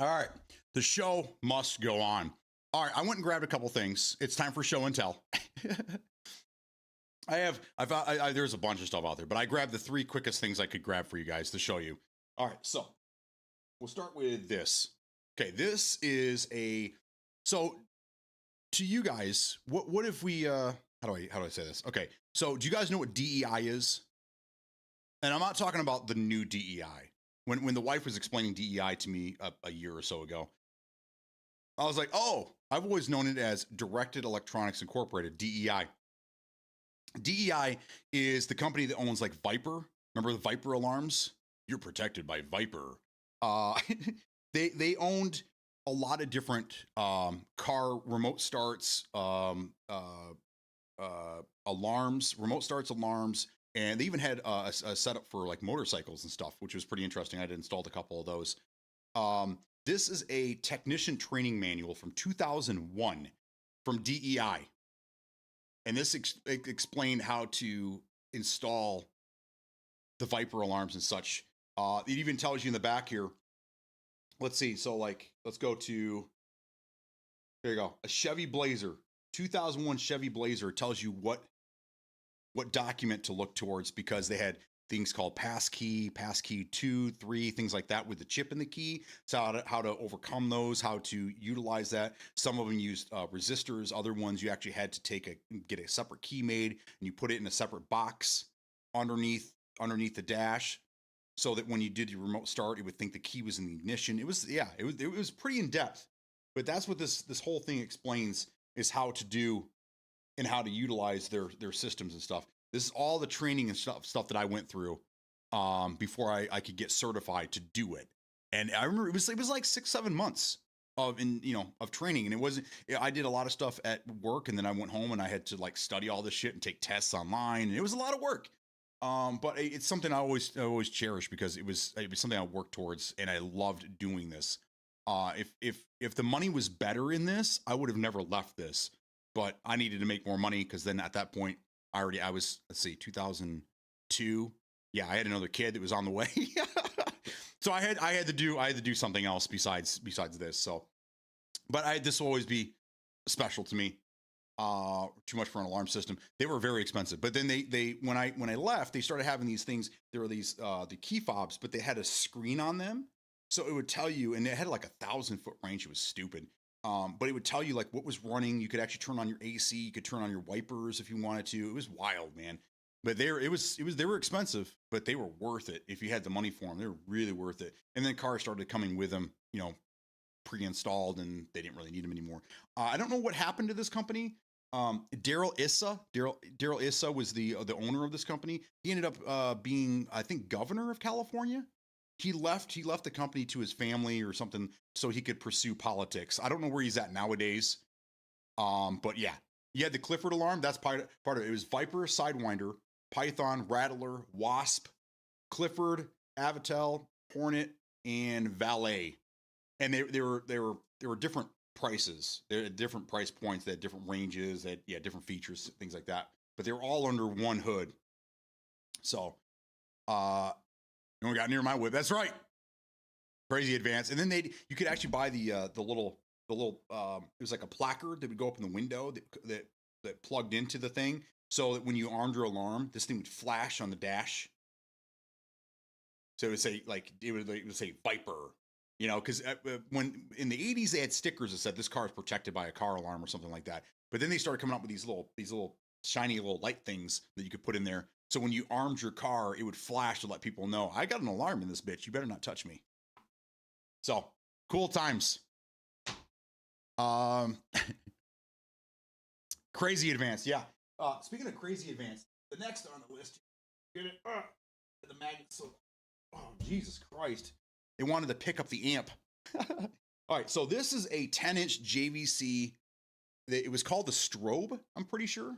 All right. The show must go on. All right. I went and grabbed a couple things. It's time for show and tell. There's a bunch of stuff out there, but I grabbed the 3 quickest things I could grab for you guys to show you. All right. So we'll start with this. Okay. This is so to you guys, what if we, how do I say this? Okay. So do you guys know what DEI is? And I'm not talking about the new DEI. When the wife was explaining DEI to me a year or so ago, I was like, oh, I've always known it as Directed Electronics Incorporated, DEI. DEI is the company that owns like Viper. Remember the Viper alarms? You're protected by Viper. They owned a lot of different car remote starts, alarms, remote starts alarms, and they even had a setup for like motorcycles and stuff, which was pretty interesting. I'd installed a couple of those. This is a technician training manual from 2001 from DEI. And this explained how to install the Viper alarms and such. It even tells you in the back here. Let's see. So like, let's go to, there you go. A Chevy Blazer, 2001 Chevy Blazer tells you what document to look towards, because they had things called passkey 2, 3, things like that with the chip in the key. So how to overcome those, how to utilize that. Some of them used resistors. Other ones you actually had to get a separate key made, and you put it in a separate box underneath the dash, so that when you did your remote start, it would think the key was in the ignition. It was pretty in depth. But that's what this whole thing explains, is how to do and how to utilize their systems and stuff. This is all the training and stuff that I went through before I could get certified to do it. And I remember it was like 6-7 months of training. And it wasn't, I did a lot of stuff at work, and then I went home and I had to like study all this shit and take tests online, and it was a lot of work. But it's something I always cherish, because it was something I worked towards, and I loved doing this. If the money was better in this, I would have never left this, but I needed to make more money, because then at that point I was, let's see, 2002. Yeah, I had another kid that was on the way. So I had to do something else besides this. So, but this will always be special to me. Too much for an alarm system. They were very expensive. But then they when I left, they started having these things. There were these the key fobs, but they had a screen on them, so it would tell you, and it had like 1,000-foot range. It was stupid. But it would tell you like what was running. You could actually turn on your AC. You could turn on your wipers if you wanted to. It was wild, man. But they were expensive, but they were worth it if you had the money for them. They were really worth it. And then cars started coming with them, pre-installed, and they didn't really need them anymore. I don't know what happened to this company. Daryl Issa was the owner of this company. He ended up being, I think, governor of California. He left the company to his family or something so he could pursue politics. I don't know where he's at nowadays. But yeah, you had the Clifford alarm. That's part of it. It was Viper, Sidewinder, Python, Rattler, Wasp, Clifford, Avatel, Hornet, and Valet. And they were different prices. They're different price points. They had different ranges. They had different features, things like that. But they were all under one hood. So, and we got near my whip. That's right. Crazy advanced. And then you could actually buy the little it was like a placard that would go up in the window that plugged into the thing, so that when you armed your alarm, this thing would flash on the dash. So it would say it would say Viper, because when in the 80s they had stickers that said this car is protected by a car alarm or something like that. But then they started coming up with these little shiny little light things that you could put in there. So when you armed your car, it would flash to let people know, I got an alarm in this bitch. You better not touch me. So cool times. Crazy advanced. Yeah. Speaking of crazy advanced, the next on the list, get it? The magnet. So, Jesus Christ. They wanted to pick up the amp. All right. So this is a 10-inch JVC. It was called the Strobe, I'm pretty sure.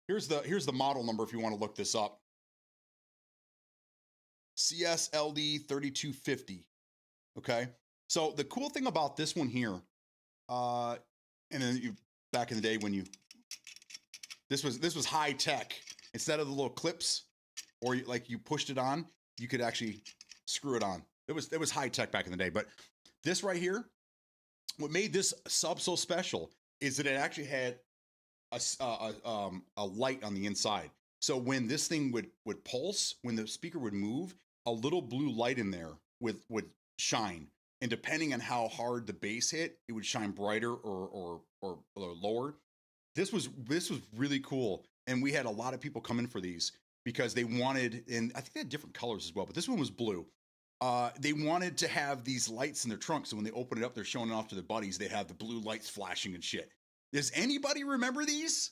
Here's the model number if you want to look this up. CSLD 3250. Okay. So the cool thing about this one here, and then back in the day when this was high tech. Instead of the little clips, or like you pushed it on, you could actually screw it on. It was high tech back in the day. But this right here, what made this sub so special is that it actually had a light on the inside. So when this thing would pulse, when the speaker would move, a little blue light in there would shine. And depending on how hard the bass hit, it would shine brighter or lower. This was really cool, and we had a lot of people come in for these because they wanted, and I think they had different colors as well, but this one was blue. They wanted to have these lights in their trunk, so when they open it up, they're showing it off to their buddies. They have the blue lights flashing and shit. Does anybody remember these?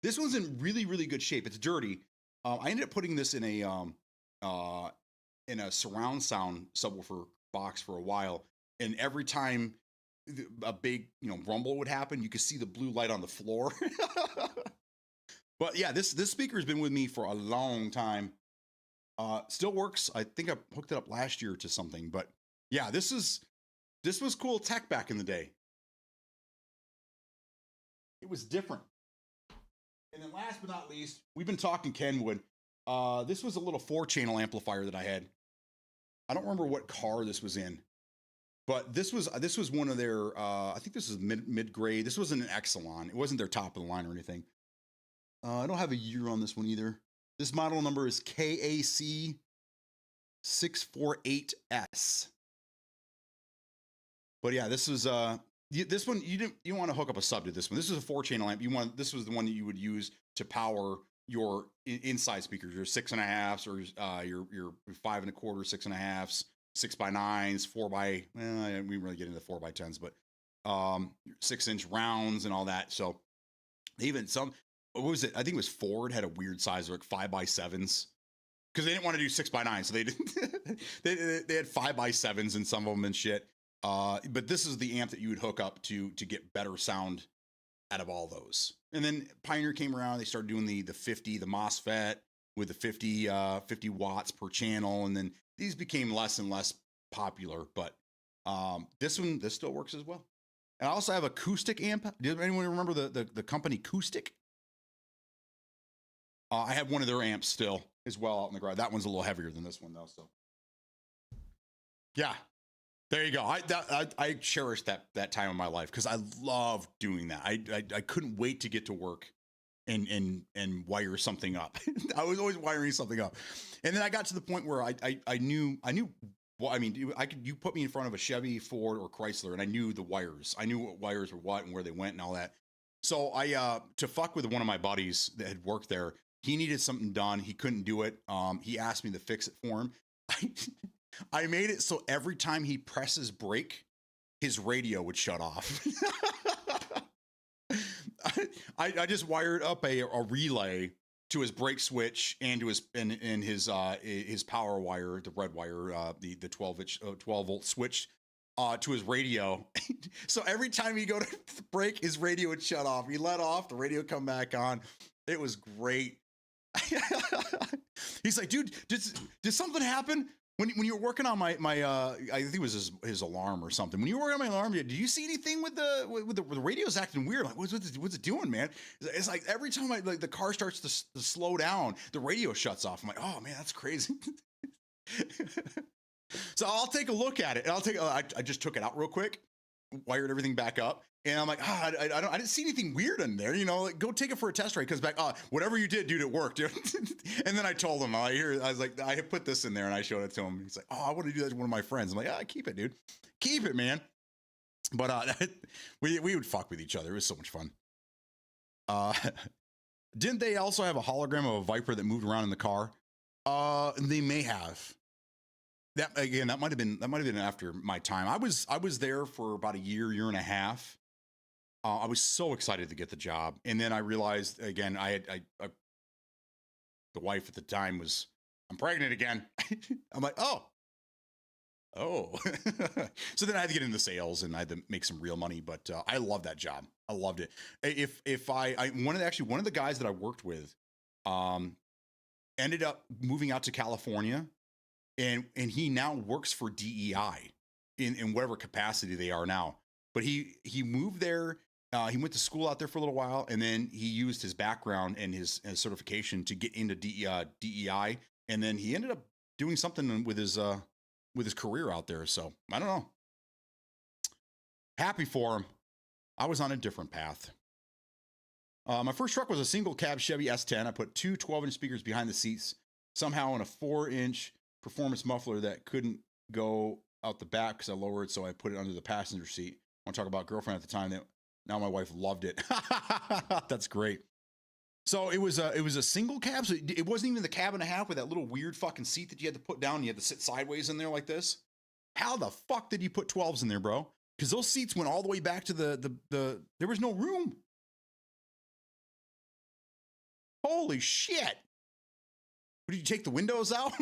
This one's in really, really good shape. It's dirty. I ended up putting this in a surround sound subwoofer box for a while, and every time a big rumble would happen, you could see the blue light on the floor. But yeah, this speaker has been with me for a long time. Still works. I think I hooked it up last year to something, but yeah, this was cool tech back in the day. It was different. And then last but not least, we've been talking Kenwood. This was a little 4-channel amplifier that I had. I don't remember what car this was in, but this was one of their, I think this is mid-grade. This wasn't an Exelon. It wasn't their top of the line or anything. I don't have a year on this one either. This model number is KAC 648S. But yeah, this was this one you don't want to hook up a sub to this one. This is a 4-channel amp. This was the one that you would use to power your inside speakers, your 6.5s or your 5 1/4, 6.5s, 6x9s, 4x. Well, we really get into 4x10s, but 6-inch rounds and all that. So even some, what was it? I think it was Ford had a weird size, like 5x7s, because they didn't want to do 6x9, so they didn't. they had 5x7s in some of them and shit. But this is the amp that you would hook up to get better sound out of all those. And then Pioneer came around. They started doing the 50, the MOSFET with the 50 watts per channel, and then these became less and less popular. But this still works as well. And I also have acoustic amp. Does anyone remember the company Acoustic? I have one of their amps still as well out in the garage. That one's a little heavier than this one though. So yeah, there you go. I cherish that time of my life because I love doing that. I couldn't wait to get to work and wire something up. I was always wiring something up, and then I got to the point where I knew. Well, I mean, you put me in front of a Chevy, Ford, or Chrysler, and I knew the wires. I knew what wires were what and where they went and all that. So I to fuck with one of my buddies that had worked there. He needed something done. He couldn't do it. He asked me to fix it for him. I made it so every time he presses brake, his radio would shut off. I just wired up a relay to his brake switch and to his power wire, the red wire, the 12 volt switch to his radio. So every time he go to brake, his radio would shut off. He let off, the radio come back on. It was great. He's like, dude, did something happen when you were working on my I think it was his alarm or something. When you were working on my alarm, did you see anything with the radio's acting weird? Like, what's it doing, man? It's like every time the car starts to slow down, the radio shuts off. I'm like, oh man, that's crazy. So I'll take a look at it. And I just took it out real quick, wired everything back up. And I'm like, I didn't see anything weird in there. Like, go take it for a test ride. Comes back, whatever you did, dude, it worked, dude. And then I told him, I was like, I put this in there, and I showed it to him. He's like, I want to do that to one of my friends. I'm like, keep it, dude, keep it, man. But we would fuck with each other. It was so much fun. Didn't they also have a hologram of a Viper that moved around in the car? They may have. That might have been after my time. I was there for about a year and a half. I was so excited to get the job, and then I realized again, the wife at the time was, I'm pregnant again. I'm like, oh. So then I had to get into sales, and I had to make some real money. But I love that job. I loved it. If one of the guys that I worked with, ended up moving out to California, and he now works for DEI in whatever capacity they are now. But he moved there. He went to school out there for a little while, and then he used his background and his certification to get into DEI and then he ended up doing something with his career out there. So I don't know. Happy for him. I was on a different path. My first truck was a single cab Chevy S10. I put two 12-inch speakers behind the seats, somehow in a 4-inch performance muffler that couldn't go out the back because I lowered, so I put it under the passenger seat. I want to talk about girlfriend at the time. That now my wife loved it. That's great. So it was a single cab. So it wasn't even the cab and a half with that little weird fucking seat that you had to put down. You had to sit sideways in there like this. How the fuck did you put 12s in there, bro? Because those seats went all the way back to the there was no room. Holy shit. Did you take the windows out?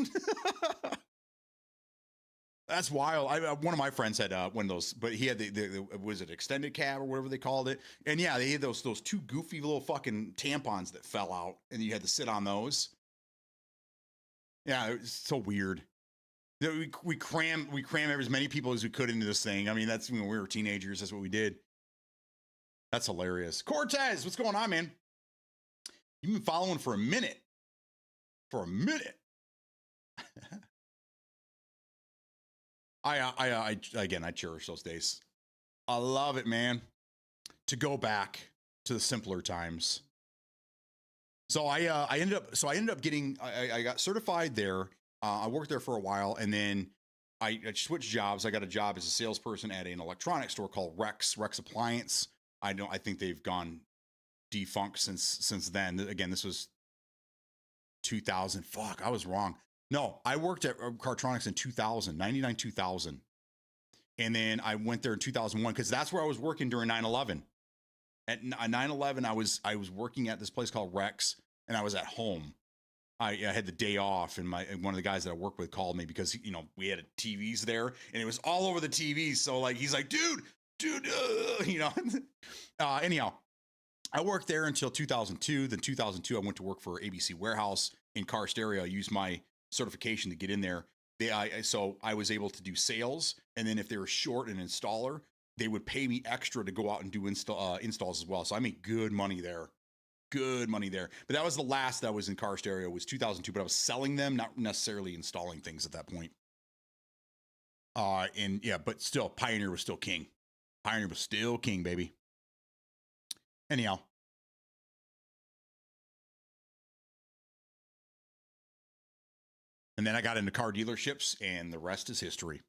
That's wild. One of my friends had one of those, but he had the was it extended cab or whatever they called it? And yeah, they had those two goofy little fucking tampons that fell out, and you had to sit on those. Yeah, it was so weird. We cram as many people as we could into this thing. I mean, that's when we were teenagers. That's what we did. That's hilarious. Cortez, what's going on, man? You've been following for a minute. For a minute. I cherish those days. I love it, man. To go back to the simpler times. So I ended up getting, I got certified there. I worked there for a while, and then I switched jobs. I got a job as a salesperson at an electronics store called Rex Appliance. I think they've gone defunct since then. Again, this was 2000. Fuck, I was wrong. No, I worked at Cartronics in 2000, 99, 2000. And then I went there in 2001 because that's where I was working during 9/11. At 9/11, I was working at this place called Rex, and I was at home. I had the day off, and one of the guys that I work with called me because, you know, we had TVs there, and it was all over the TV. So like, he's like, dude, you know. Anyhow, I worked there until 2002. Then 2002, I went to work for ABC Warehouse in car stereo. I used my certification to get in there. So I was able to do sales, and then if they were short an installer, they would pay me extra to go out and do installs as well. So I made good money there. But that was the last that I was in car stereo, was 2002, but I was selling them, not necessarily installing things at that point. And yeah, but still, Pioneer was still king. Pioneer was still king, baby. Anyhow. And then I got into car dealerships, and the rest is history.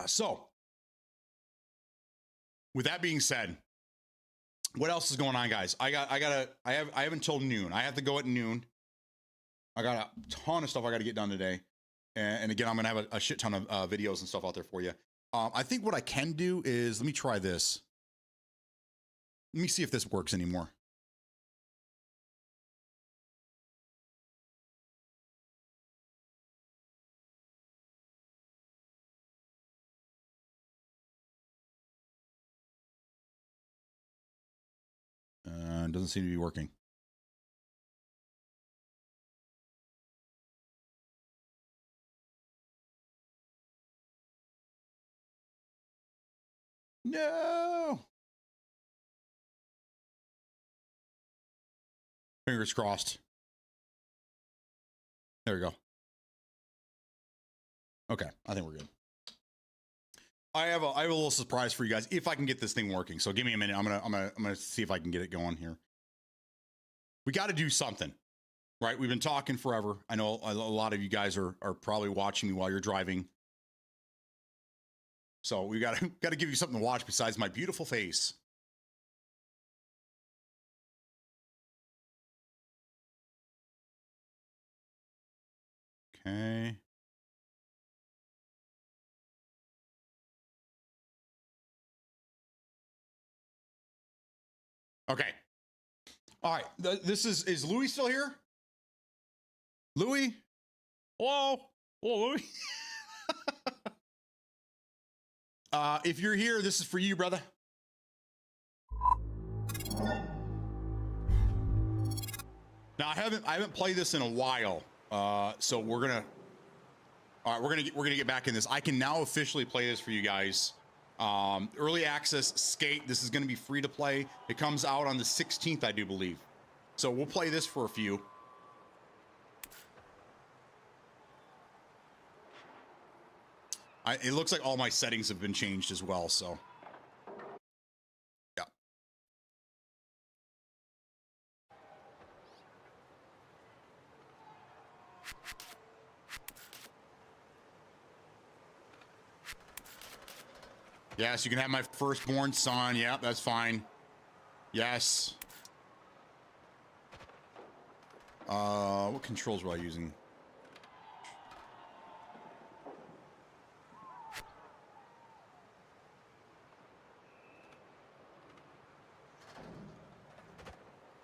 So with that being said, what else is going on, guys? I have until noon. I have to go at noon. I got a ton of stuff I got to get done today. And again, I'm going to have a shit ton of videos and stuff out there for you. I think what I can do is, let me try this. Let me see if this works anymore. It doesn't seem to be working. No. Fingers crossed. There we go. Okay, I think we're good. I have a little surprise for you guys if I can get this thing working. So give me a minute. I'm gonna see if I can get it going here. We got to do something, right? We've been talking forever. I know a lot of you guys are probably watching me while you're driving. So we got to give you something to watch besides my beautiful face. Okay. Okay. All right. This is Louis still here? Louis? Hello? Hello, Louis? If you're here, this is for you, brother. Now I haven't played this in a while. So we're gonna get back in this. I can now officially play this for you guys. Early access Skate. This is going to be free to play. It comes out on the 16th, I do believe. So we'll play this for a few. It looks like all my settings have been changed as well, so. Yeah. Yes, you can have my firstborn son. Yeah, that's fine. Yes. What controls were I using?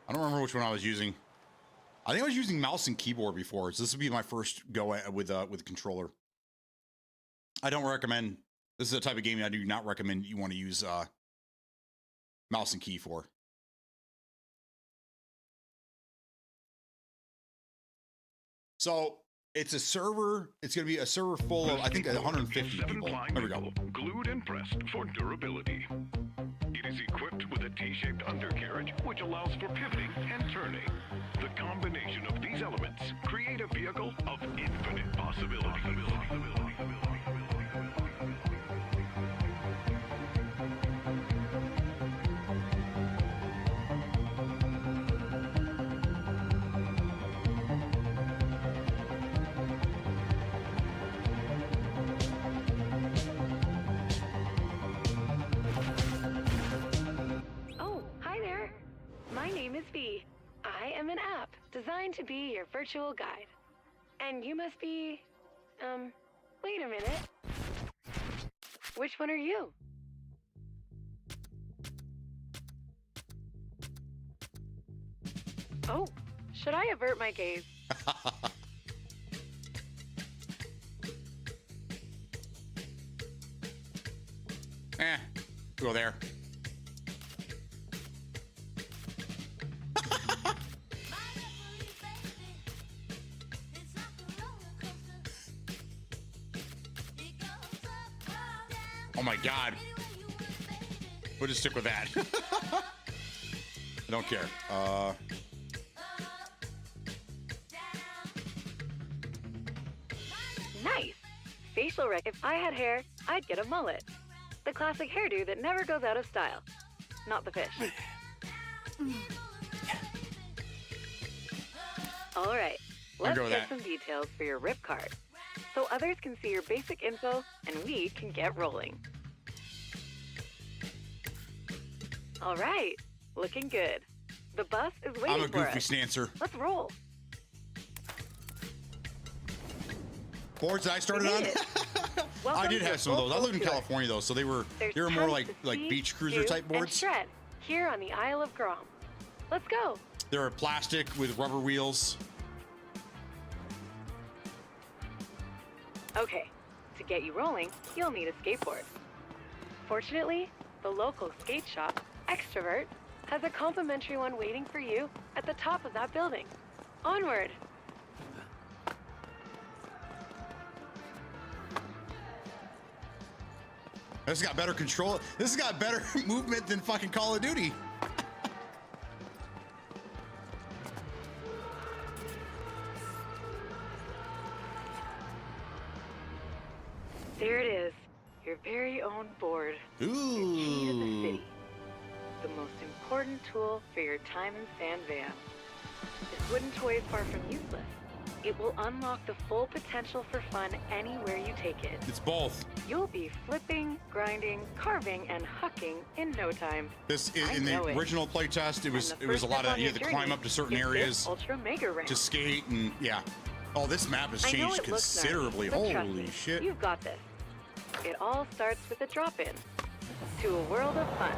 I don't remember which one I was using. I think I was using mouse and keyboard before, so this would be my first go at, with a controller. I don't recommend. This is the type of game I do not recommend you want to use mouse and key for. So it's a server. It's going to be a server full of, I think, 150 people. There we go. Glued and pressed for durability. It is equipped with a T-shaped undercarriage, which allows for pivoting and turning. The combination of these elements create a vehicle of infinite possibility. My name is B. I am an app designed to be your virtual guide. And you must be, wait a minute. Which one are you? Oh, should I avert my gaze? Go there. Oh my God. We'll just stick with that. I don't care. Nice. Facial rec. If I had hair, I'd get a mullet. The classic hairdo that never goes out of style. Not the fish. All right. Let's get some details for your RIP card, so others can see your basic info and we can get rolling. All right, looking good. The bus is waiting for us. I'm a goofy stancer. Let's roll. Boards that I started on? I did have some of those. I lived in California though, so they were more like beach cruiser type boards. Shred here on the Isle of Grom. Let's go. They were plastic with rubber wheels. Okay, to get you rolling, you'll need a skateboard. Fortunately, the local skate shop, Extrovert, has a complimentary one waiting for you at the top of that building. Onward! This has got better control. This has got better movement than fucking Call of Duty. There it is, your very own board. Ooh. The key to the city. The most important tool for your time in San Van. This wooden toy is far from useless. It will unlock the full potential for fun anywhere you take it. It's both. You'll be flipping, grinding, carving, and hucking in no time. This in the original playtest, it was a lot of you had to climb up to certain areas Ultra Mega Ramp to skate, and yeah. Oh, this map has changed considerably. Holy shit! You've got this. It all starts with a drop-in to a world of fun.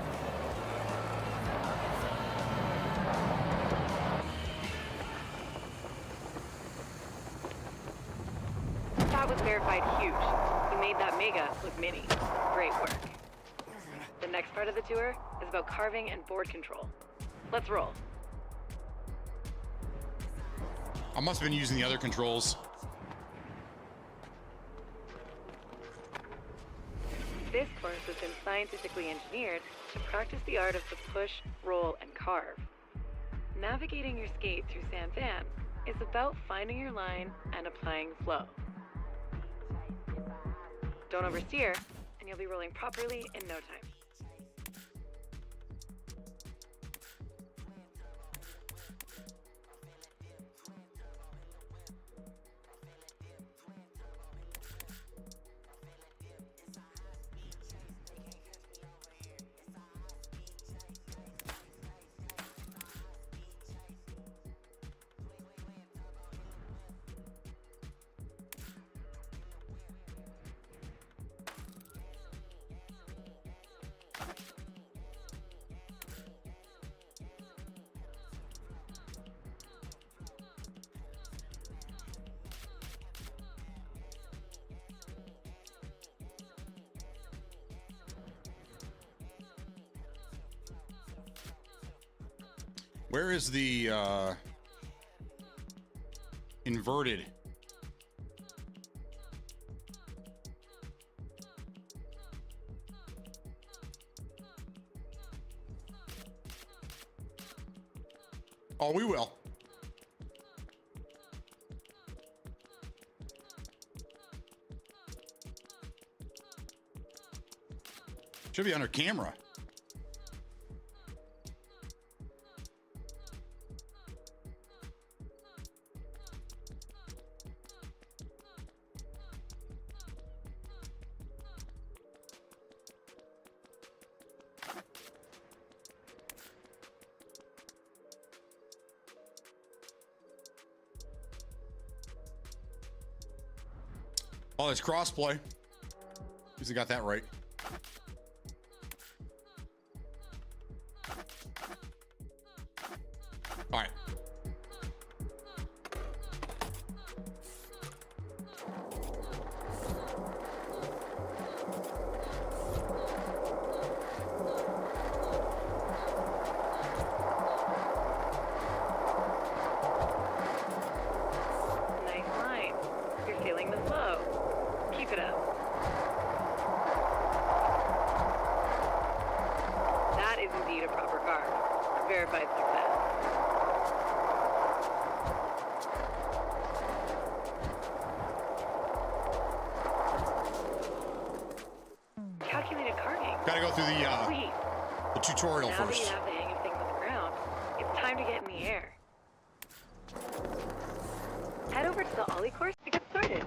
That was verified huge. You made that mega look mini. Great work. The next part of the tour is about carving and board control. Let's roll. I must have been using the other controls. This course has been scientifically engineered to practice the art of the push, roll, and carve. Navigating your skate through Santan is about finding your line and applying flow. Don't oversteer, and you'll be rolling properly in no time. Where is the inverted? Oh, we will. Should be under camera. Oh, it's crossplay. At least I got that right. All right. Nice line. You're feeling the flow. Keep it up. That is indeed a proper carve. Verified success. Calculated carving. Gotta go through Sweet. the tutorial Now that first. you have the hang of things on the ground, it's time to get in the air. Head over to the Ollie course to get started.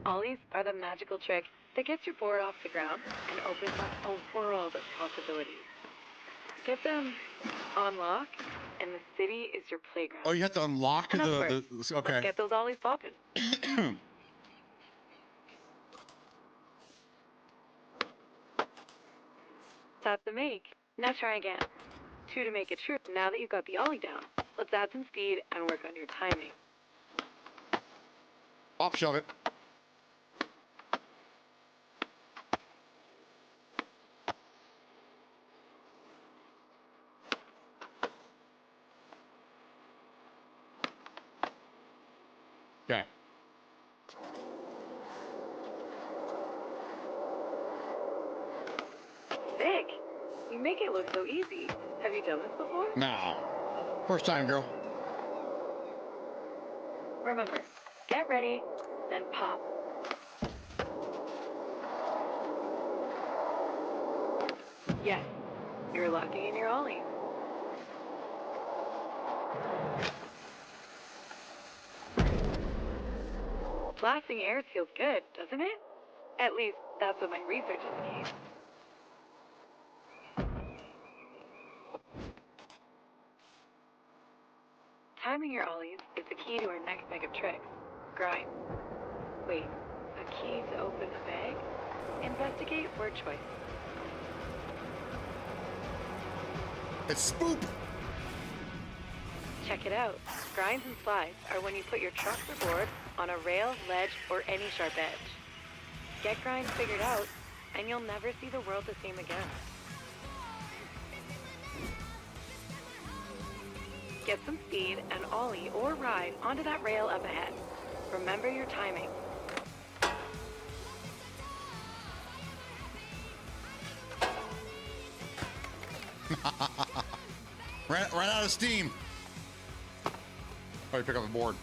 Ollies are the magical trick that gets your board off the ground and opens up a world of possibilities. Get them on lock, and the city is your playground. Oh, you have to unlock And of the course, okay. let's get those Ollies popping. That's the make. Now try again. 2 to make it true. Now that you've got the Ollie down, let's add some speed and work on your timing. Pop shove it. Okay. Sick! You make it look so easy. Have you done this before? Now, first time, girl. Remember, get ready, then pop. Yes, you're locking in your Ollie. Blasting air feels good, doesn't it? At least, that's what my research indicates. Timing your Ollies is the key to our next bag of tricks. Grind. Wait, a key to open the bag? Investigate word choice. It's spoop. Check it out. Grinds and slides are when you put your truck or board on a rail, ledge, or any sharp edge. Get grinds figured out, and you'll never see the world the same again. Get some speed and ollie or ride onto that rail up ahead. Remember your timing. Ran out of steam. Probably pick up a board.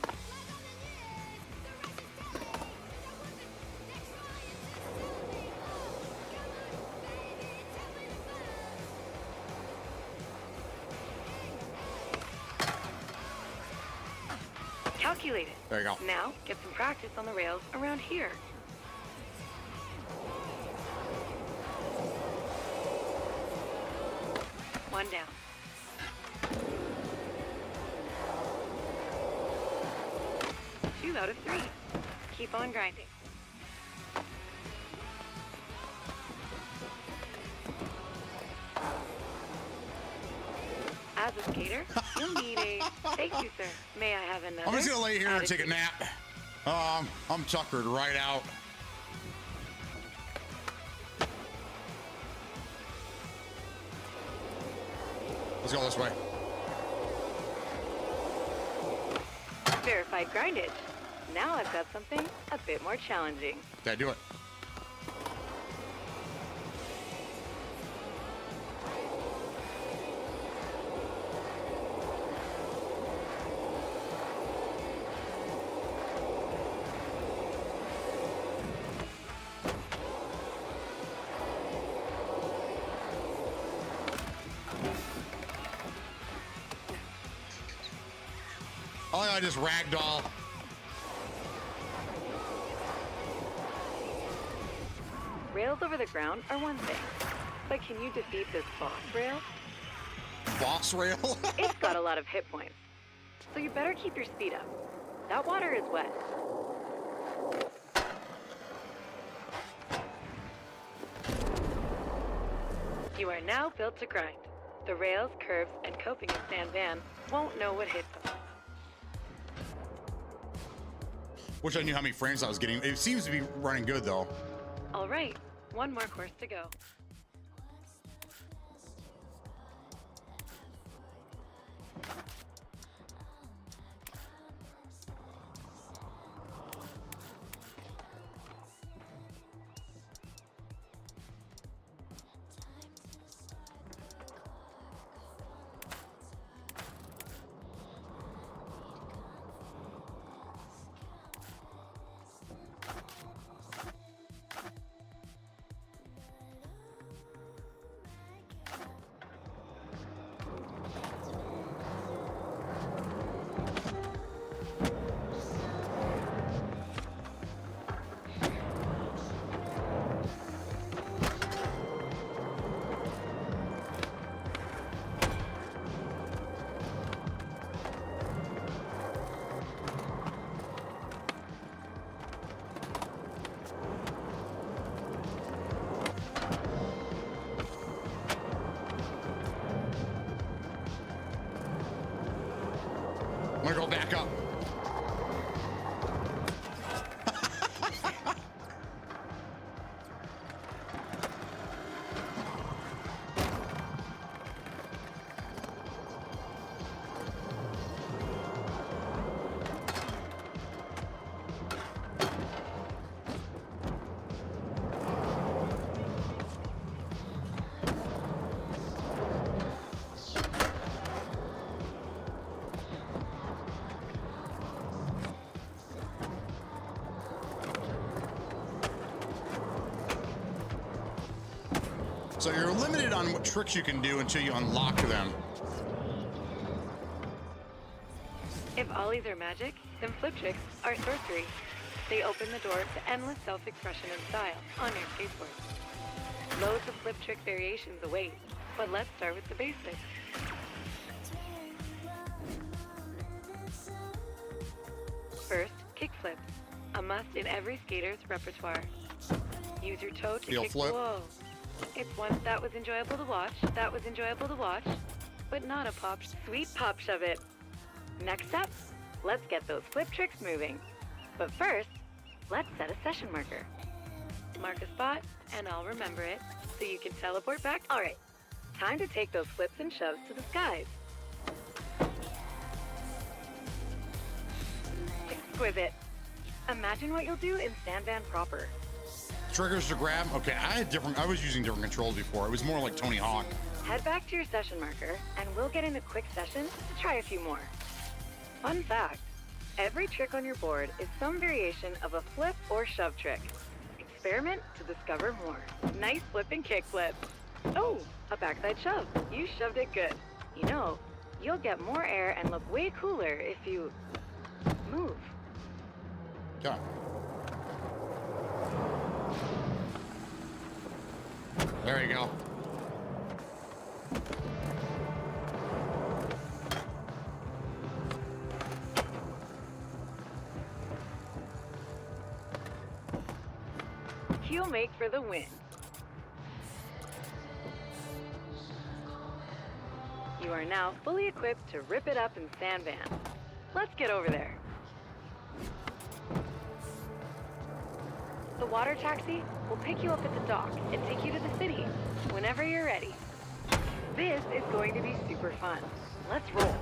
Calculated. There you go. Now, get some practice on the rails around here. One down. Two out of three. Keep on grinding. As a skater, you'll need a... Thank you, sir. May I have another? I'm just gonna lay here and take a nap. I'm tuckered right out. Let's go this way. Verified grindage. Now I've got something a bit more challenging. Did I do it? Oh, I just ragdoll. Rails over the ground are one thing, but can you defeat this boss rail? Boss rail? It's got a lot of hit points, so you better keep your speed up. That water is wet. You are now built to grind. The rails, curves, and coping in San Van won't know what hit them. Wish I knew how many frames I was getting. It seems to be running good, though. All right, one more course to go. I'm gonna go back up. So you're limited on what tricks you can do until you unlock them. If ollies are magic, then flip tricks are sorcery. They open the door to endless self-expression and style on your skateboard. Loads of flip trick variations await, but let's start with the basics. First, kick flips, a must in every skater's repertoire. Use your toe to Heel kick flip. the wall. It's one that was enjoyable to watch, but not a sweet pop shove it. Next up, let's get those flip tricks moving. But first, let's set a session marker. Mark a spot, and I'll remember it, so you can teleport back. All right, time to take those flips and shoves to the skies. Exquisite. Imagine what you'll do in San Van proper. triggers to grab. Okay, I was using different controls before. It was more like Tony Hawk. Head back to your session marker, and we'll get in a quick session to try a few more. Fun fact, every trick on your board is some variation of a flip or shove trick. Experiment to discover more. Nice flip and kick flip. Oh, a backside shove. You shoved it good. You know, you'll get more air and look way cooler if you move. Yeah. There you go. He'll make for the win. You are now fully equipped to rip it up in San Van. Let's get over there. The water taxi will pick you up at the dock and take you to the city whenever you're ready. This is going to be super fun. Let's roll.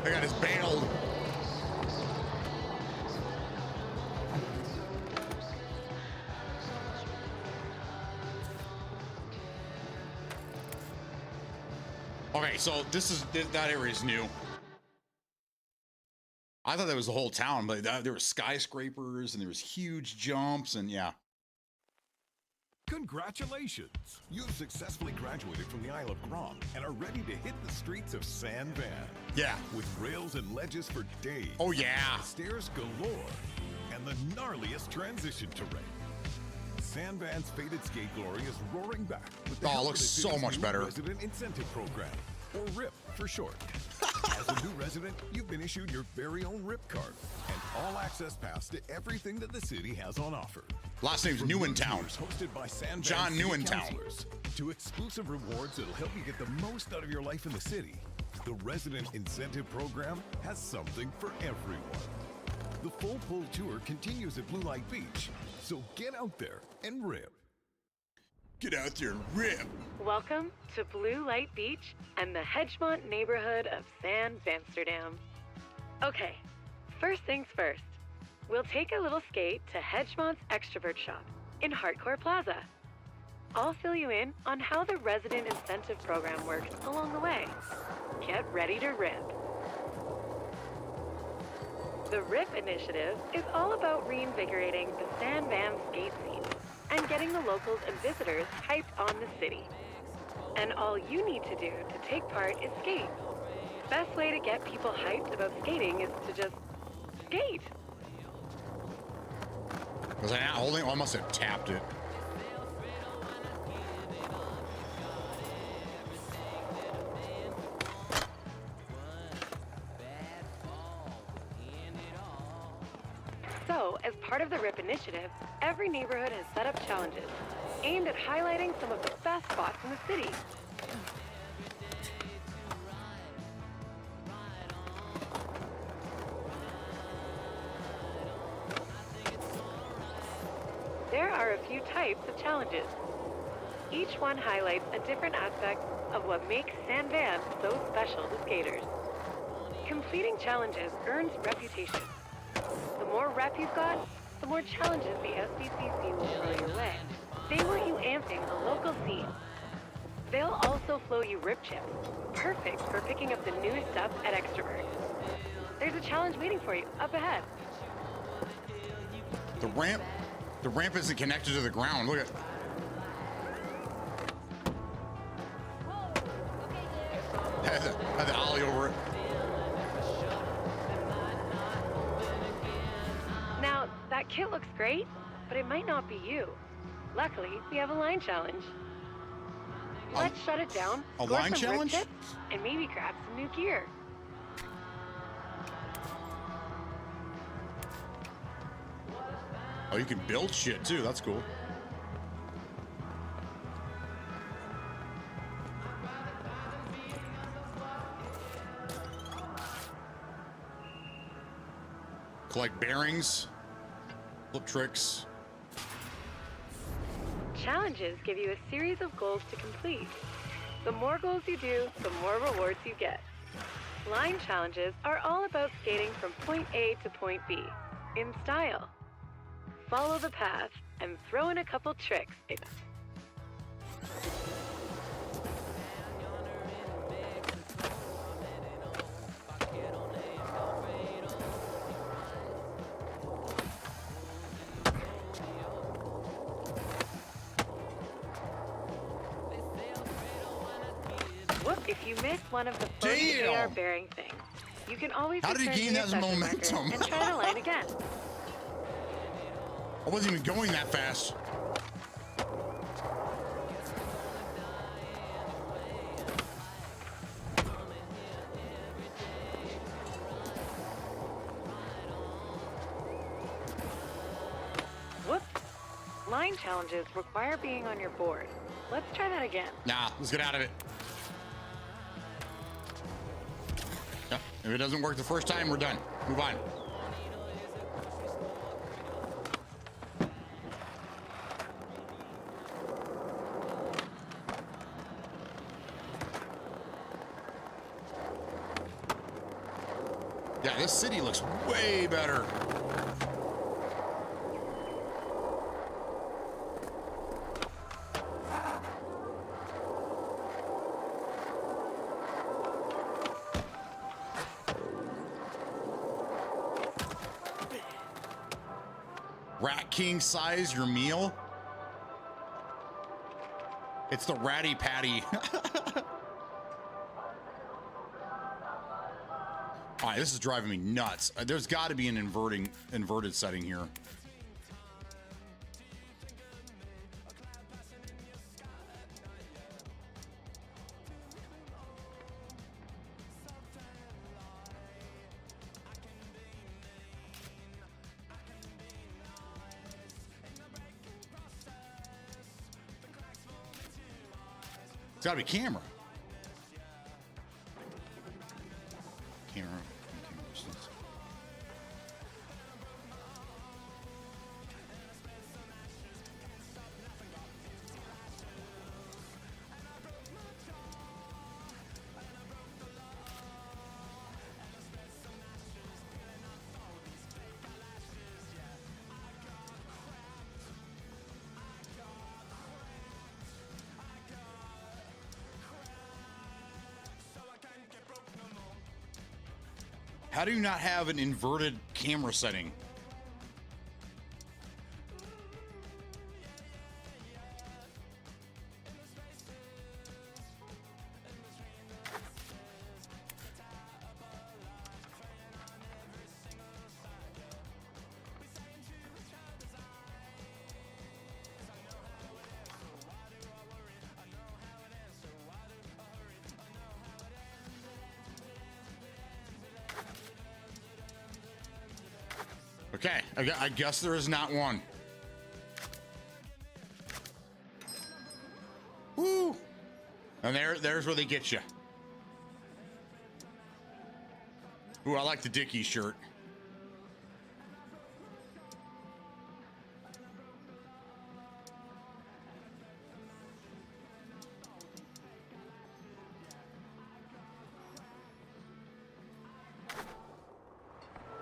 I got us bailed. Okay, so that area is new. I thought that was the whole town, but there were skyscrapers and there was huge jumps and yeah. Congratulations! You've successfully graduated from the Isle of Grom and are ready to hit the streets of San Van. Yeah. With rails and ledges for days. Oh yeah. Stairs galore. And the gnarliest transition terrain. San Van's faded skate glory is roaring back with the help looks of the so city's much new better. Resident Incentive Program, or RIP for short. As a new resident, you've been issued your very own RIP card and all access pass to everything that the city has on offer. Last name's From Newentown. tours hosted by San Van John City Newentown. Councilors, to exclusive rewards that'll help you get the most out of your life in the city. The Resident Incentive Program has something for everyone. The full pull tour continues at Blue Light Beach, so get out there and rip. Get out there and rip. Welcome to Blue Light Beach and the Hedgemont neighborhood of San Vansterdam. Okay, first things first. We'll take a little skate to Hedgemont's Extrovert Shop in Hardcore Plaza. I'll fill you in on how the Resident Incentive Program works along the way. Get ready to rip. The RIP initiative is all about reinvigorating the San Van skate scene and getting the locals and visitors hyped on the city. And all you need to do to take part is skate. Best way to get people hyped about skating is to just skate. Was I not holding? Oh, I must have tapped it. So, as part of the RIP initiative, every neighborhood has set up challenges aimed at highlighting some of the best spots in the city. There are a few types of challenges. Each one highlights a different aspect of what makes San Van so special to skaters. Completing challenges earns reputation. The more rep you've got, the more challenges the SVCC will throw your way. They want you amping the local scene. They'll also flow you rip chips, perfect for picking up the newest stuff at Extrovert. There's a challenge waiting for you up ahead. The ramp isn't connected to the ground. Look at. Had the ollie over it. Now, that kit looks great, but it might not be you. Luckily, we have a line challenge. Let's shut it down, a score line some challenge? rip tips, and maybe grab some new gear. Oh, you can build shit too. That's cool. Collect bearings, flip tricks. Challenges give you a series of goals to complete. The more goals you do, the more rewards you get. Line challenges are all about skating from point A to point B. in style. Follow the path and throw in a couple tricks. Whoop, if you miss one of the floating AR bearing things, you can always How did he return to gain your that session momentum? marker and try the line again. I wasn't even going that fast. Whoops. Line challenges require being on your board. Let's try that again. Nah, let's get out of it. Yeah, if it doesn't work the first time, we're done. Move on. Yeah, this city looks way better. Rat King size your meal? It's the Ratty Patty. All right, this is driving me nuts. There's got to be an inverted setting here. It's gotta be camera. Camera distance. How do you not have an inverted camera setting? Okay, I guess there is not one. Woo! And there's where they get you. Ooh, I like the Dickies shirt.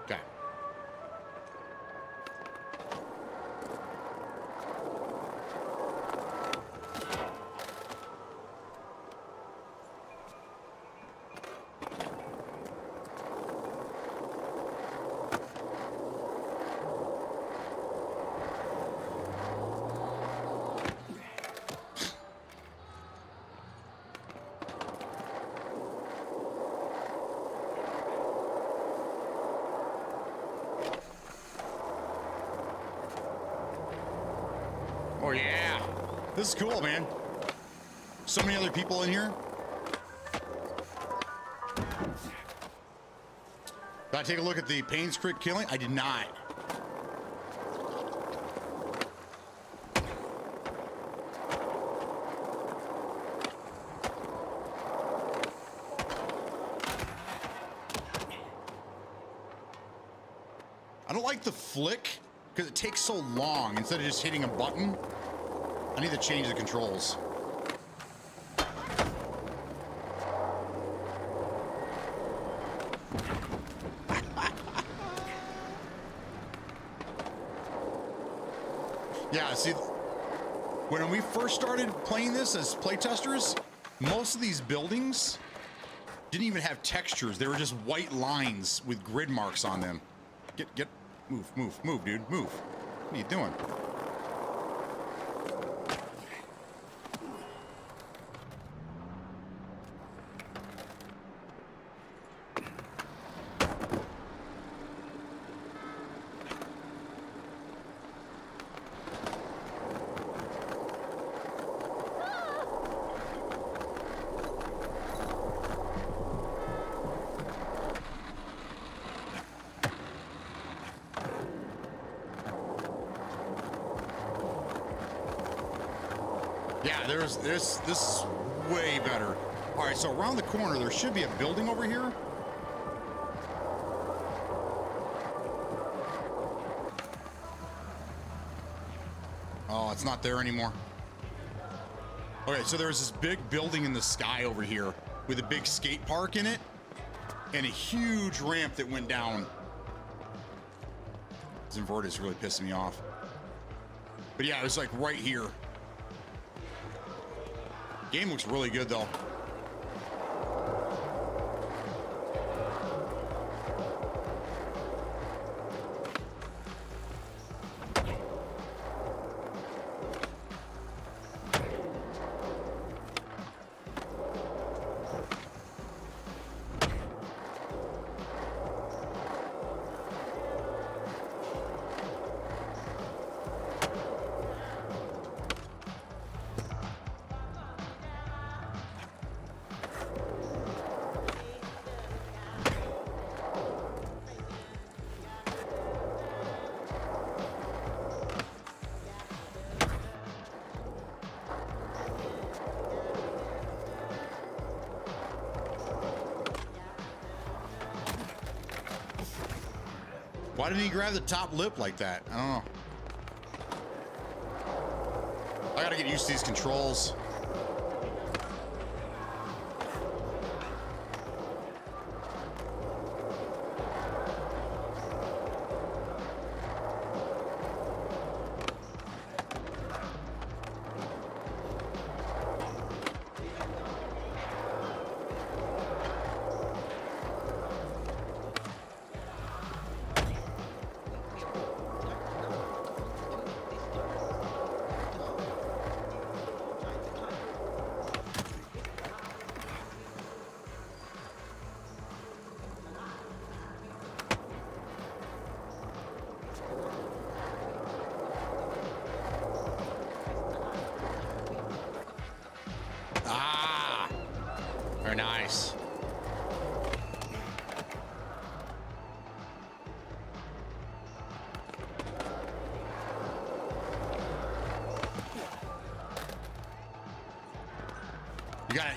Okay. Oh yeah, this is cool, man. So many other people in here. Did I take a look at the Payne's Creek killing? I did not. I don't like the flick because it takes so long instead of just hitting a button. I need to change the controls. Yeah, see, when we first started playing this as playtesters, most of these buildings didn't even have textures. They were just white lines with grid marks on them. Move, dude, move. What are you doing? Yeah, this is way better. All right, so around the corner, there should be a building over here. Oh, it's not there anymore. Okay, so there's this big building in the sky over here with a big skate park in it and a huge ramp that went down. This invert is really pissing me off. But yeah, it was like right here. Game looks really good though. Why didn't he grab the top lip like that? I don't know. I gotta get used to these controls. Very nice.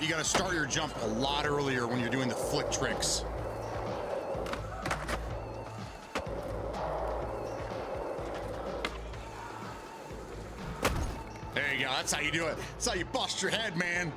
You gotta start your jump a lot earlier when you're doing the flick tricks. There you go. That's how you do it. That's how you bust your head, man.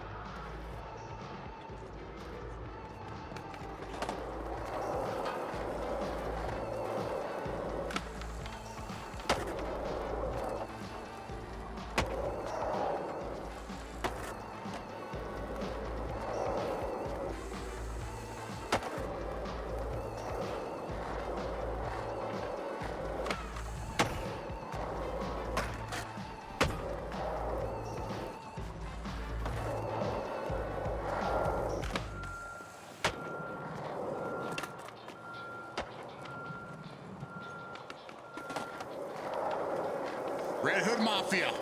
Red Hood Mafia.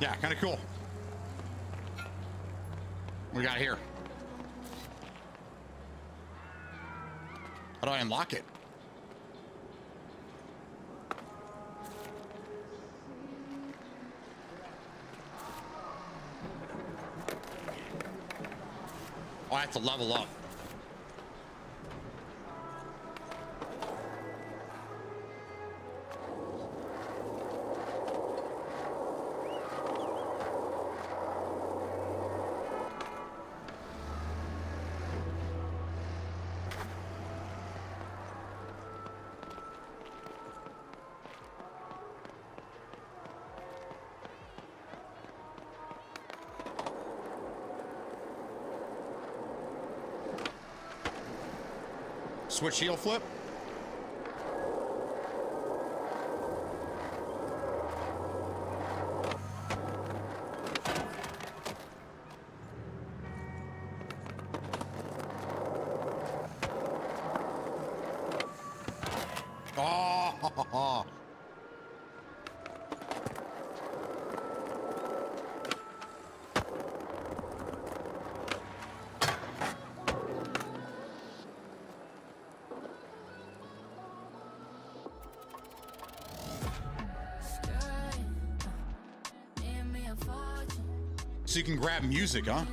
Yeah, kind of cool. What do we got here? How do I unlock it? Oh, I have to level up. Switch heel flip. Oh, so you can grab music, huh?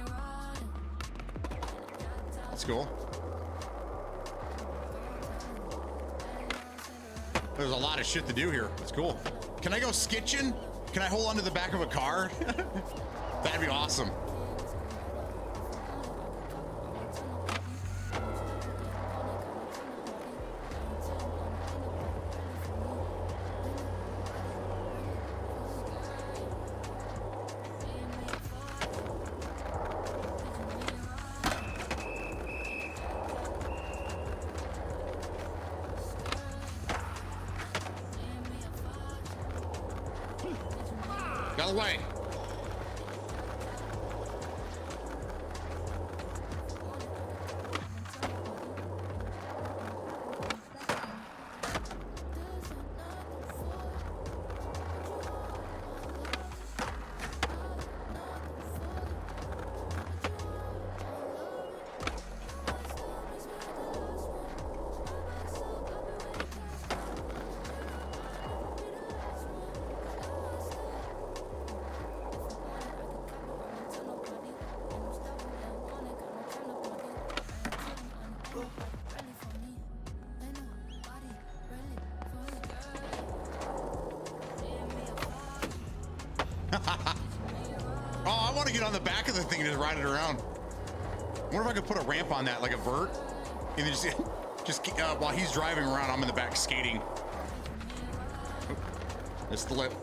That's cool. There's a lot of shit to do here. It's cool. Can I go skitching? Can I hold onto the back of a car? That'd be awesome. Get out of the way. Oh, I want to get on the back of the thing and just ride it around. I wonder if I could put a ramp on that, like a vert, and then just while he's driving around, I'm in the back skating. Missed the lip.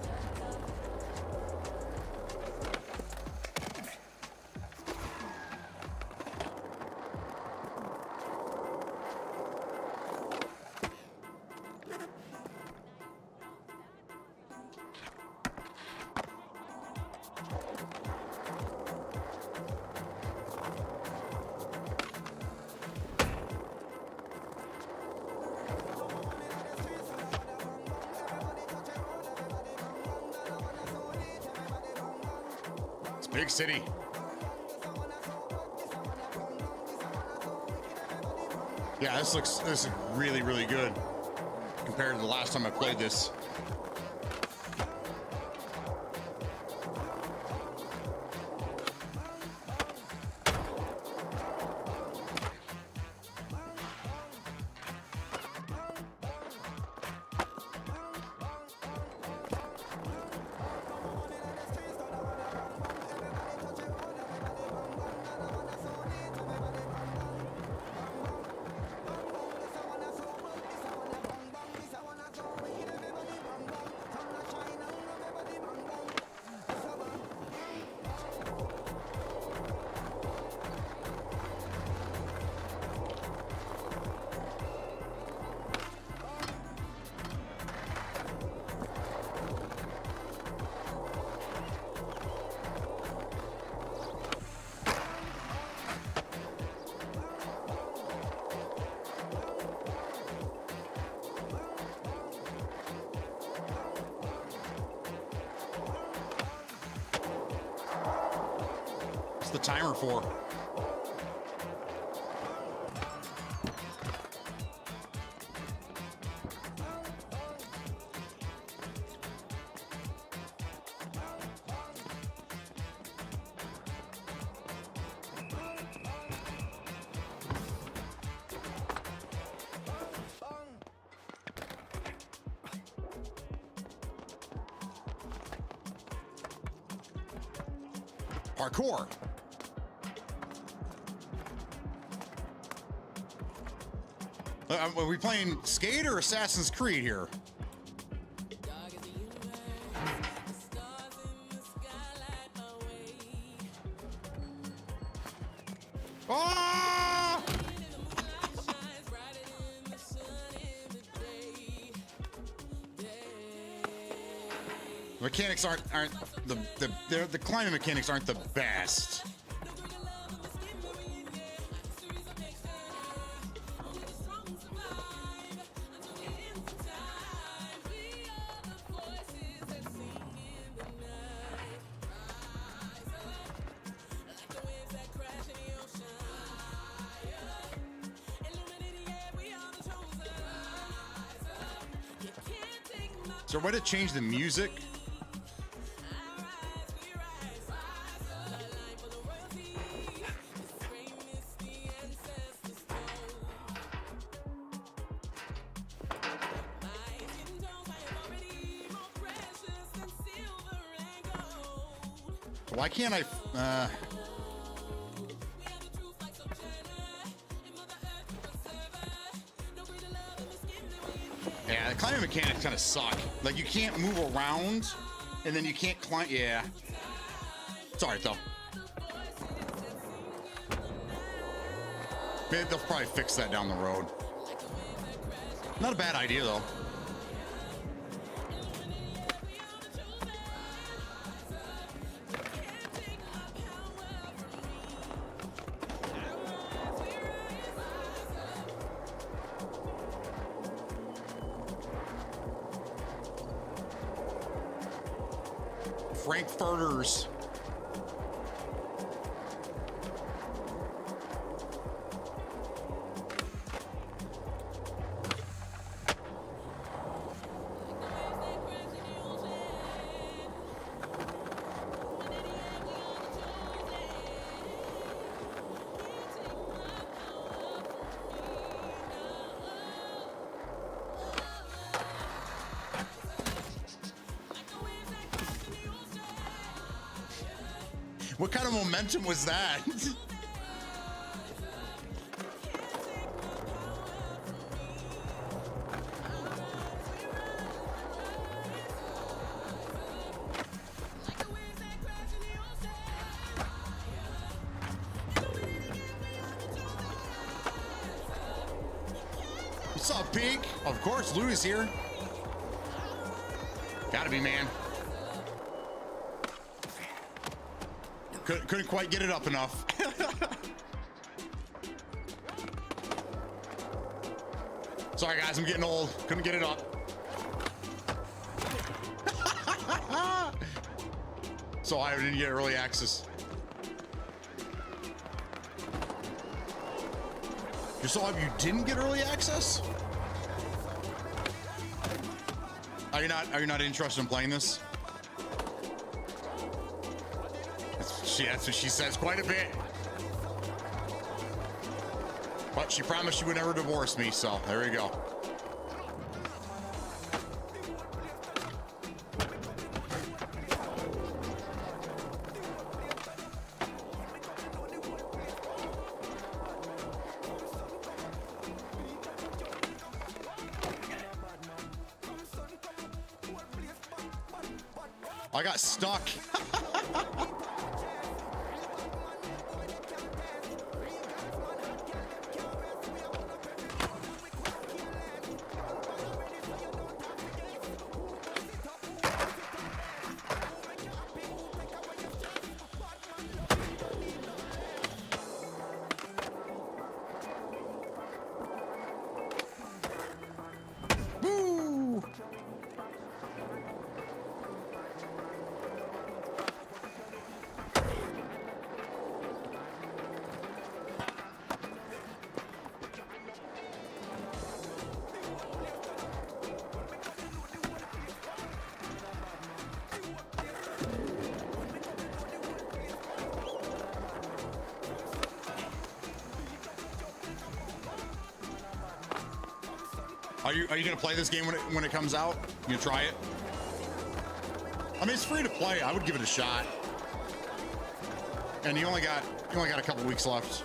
Big city. Yeah, this is really, really good compared to the last time I played this. What's the timer for? Parkour. Are we playing Skate or Assassin's Creed here? Ah! Mechanics aren't the climbing mechanics aren't the best. Is there a way to change the music? Why can't I? Yeah, the climbing mechanics kind of suck. Like, you can't move around, and then you can't climb. Yeah. It's alright, though. Maybe they'll probably fix that down the road. Not a bad idea, though. Frankfurters. What kind of momentum was that? What's up, Pink? Of course, Lou's here. Gotta be, man. Couldn't quite get it up enough. Sorry, guys, I'm getting old. Couldn't get it up. So I didn't get early access. You saw you didn't get early access? Are you not interested in playing this? That's what she says quite a bit. But she promised she would never divorce me, so there we go. I got stuck. Are you gonna play this game when it comes out? You gonna try it? I mean, it's free to play. I would give it a shot. And you only got a couple weeks left.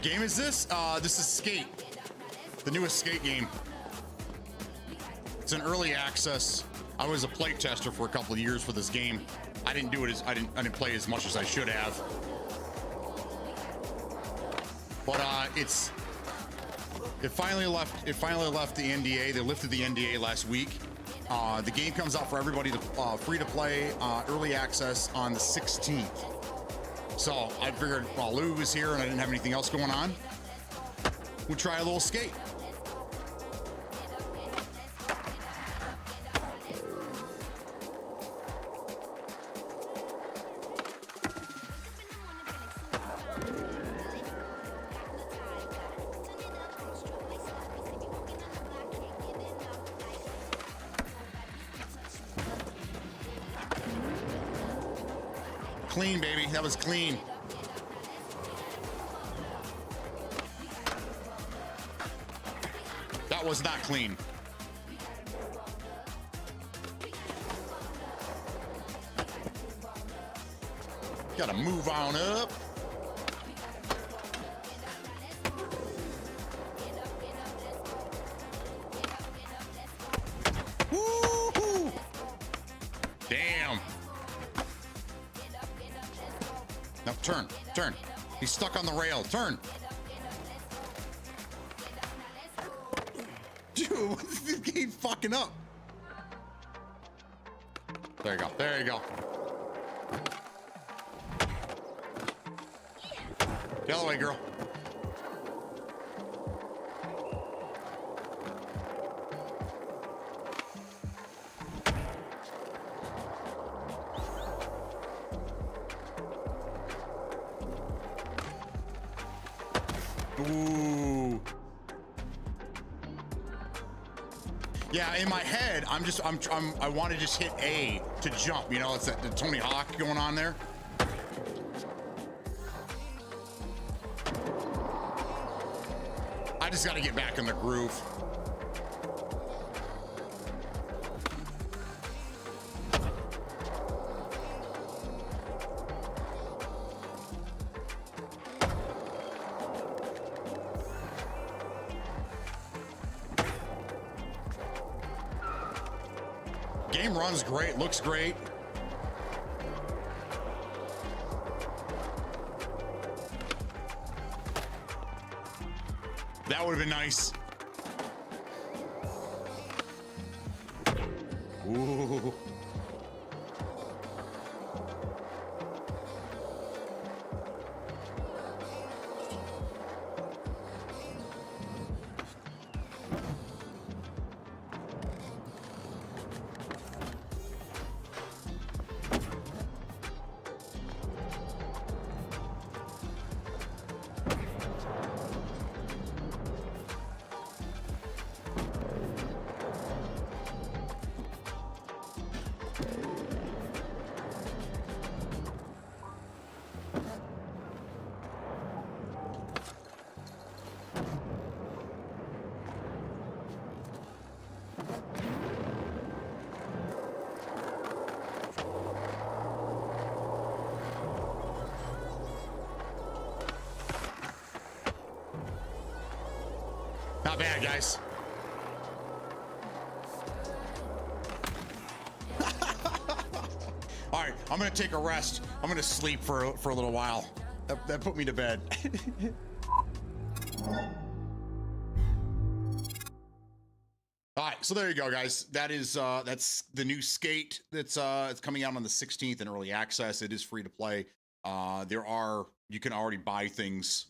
Game is this? This is Skate, the newest Skate game. It's an early access. I was a play tester for a couple of years for this game. I didn't do it as I didn't play as much as I should have. But it finally left the NDA. They lifted the NDA last week. The game comes out for everybody to free to play, early access on the 16th. So I figured while Lou was here and I didn't have anything else going on, we'll try a little Skate. Clean, baby. That was clean. That was not clean. Gotta move on up. Woo-hoo! Damn. Now turn, turn. He's stuck on the rail. Turn. Dude, what is this game fucking up? There you go. There you go. Get out of the way, girl. Ooh. Yeah, in my head, I want to just hit A to jump. You know, it's that the Tony Hawk going on there. I just got to get back in the groove. Game runs great, looks great. That would have been nice. Ooh. Not bad, guys. All right, I'm gonna take a rest. I'm gonna sleep for a little while. That put me to bed. All right, so there you go, guys. That is that's the new Skate that's it's coming out on the 16th in early access. It is free to play. You can already buy things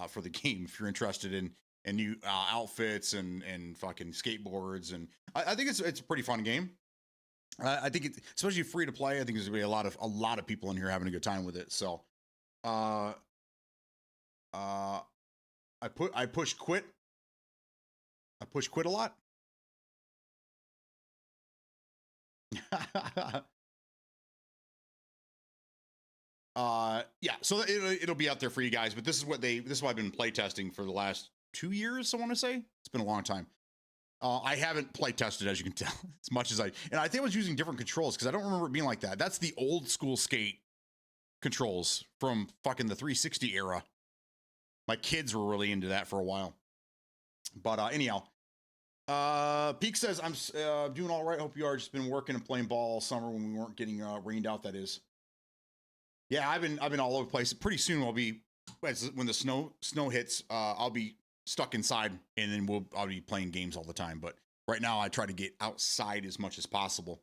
for the game if you're interested in new outfits and fucking skateboards, and I think it's a pretty fun game. I think it, especially free to play. I think there's gonna be a lot of people in here having a good time with it. So, I push quit. I push quit a lot. Yeah, so it'll be out there for you guys, but this is what I've been playtesting for the last 2 years. I want to say it's been a long time. I haven't play tested, as you can tell, as much as and I think I was using different controls because I don't remember it being like that. That's the old school skate controls from fucking the 360 era. My kids were really into that for a while. But anyhow, Peak says, I'm doing all right. Hope you are. Just been working and playing ball all summer when we weren't getting rained out, that is. Yeah, I've been all over the place. Pretty soon I'll be, when the snow hits, I'll be stuck inside, and then I'll be playing games all the time. But right now I try to get outside as much as possible.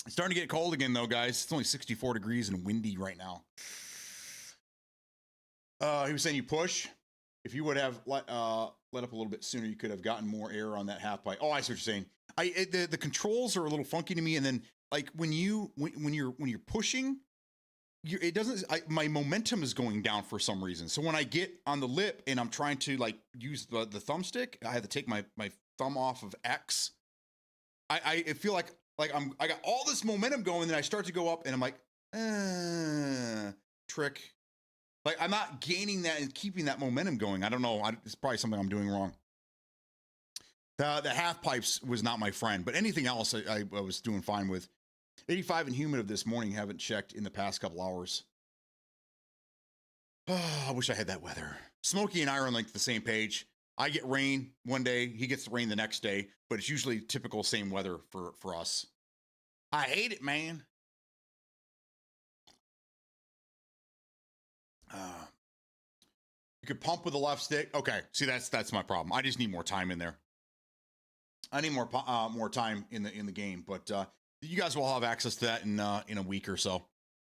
It's starting to get cold again though, guys. It's only 64 degrees and windy right now. He was saying you push. If you would have let up a little bit sooner, you could have gotten more air on that half pipe. Oh, I see what you're saying. The controls are a little funky to me, and then like when you're pushing, it doesn't. My momentum is going down for some reason. So when I get on the lip and I'm trying to like use the thumbstick, I have to take my thumb off of X. I feel like I got all this momentum going, and then I start to go up, and I'm like, trick. Like I'm not gaining that and keeping that momentum going. I don't know. It's probably something I'm doing wrong. The half pipes was not my friend, but anything else I was doing fine with. 85 and humid of this morning. Haven't checked in the past couple hours. Oh, I wish I had that weather. Smokey and I are on like the same page. I get rain one day, he gets the rain the next day, but it's usually typical same weather for us. I hate it, man. You could pump with the left stick. Okay, see that's my problem. I just need more time in there. I need more time in the game, but you guys will have access to that in a week or so.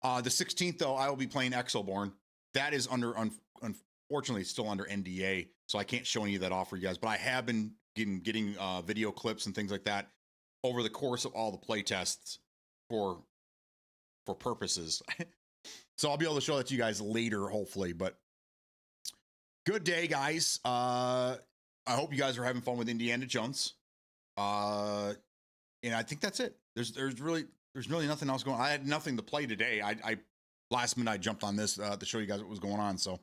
The 16th though, I will be playing Exoborn. That is unfortunately still under NDA, so I can't show any of that off for you guys. But I have been getting video clips and things like that over the course of all the play tests for purposes. So I'll be able to show that to you guys later, hopefully. But good day, guys. I hope you guys are having fun with Indiana Jones. And I think that's it. There's really nothing else going on. I had nothing to play today. I last minute I jumped on this to show you guys what was going on. So,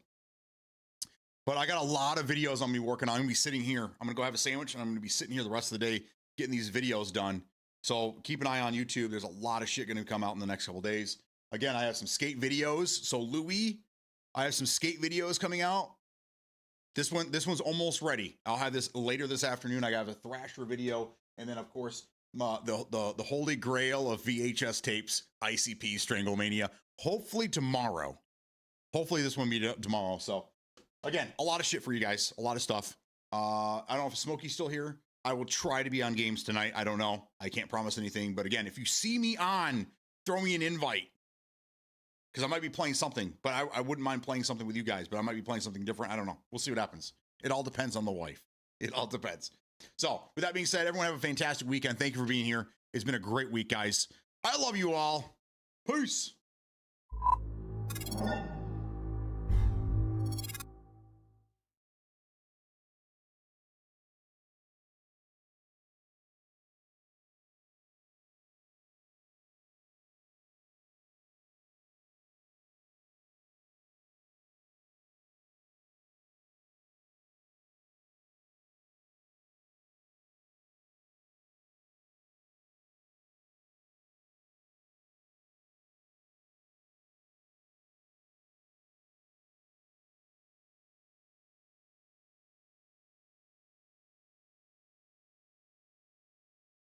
but I got a lot of videos on me working on. I'm gonna be sitting here. I'm gonna go have a sandwich, and I'm gonna be sitting here the rest of the day getting these videos done. So keep an eye on YouTube. There's a lot of shit gonna come out in the next couple days. Again, I have some skate videos. So Louis, I have some skate videos coming out. This one's almost ready. I'll have this later this afternoon. I got a Thrasher video, and then of course the holy grail of VHS tapes, ICP Stranglemania. Hopefully tomorrow. Hopefully this one will be tomorrow. So again, a lot of shit for you guys. A lot of stuff. I don't know if Smokey's still here. I will try to be on games tonight. I don't know. I can't promise anything. But again, if you see me on, throw me an invite. Because I might be playing something, but I wouldn't mind playing something with you guys, but I might be playing something different. I don't know. We'll see what happens. It all depends on the wife. It all depends. So with that being said, everyone have a fantastic weekend. Thank you for being here. It's been a great week, guys. I love you all. Peace.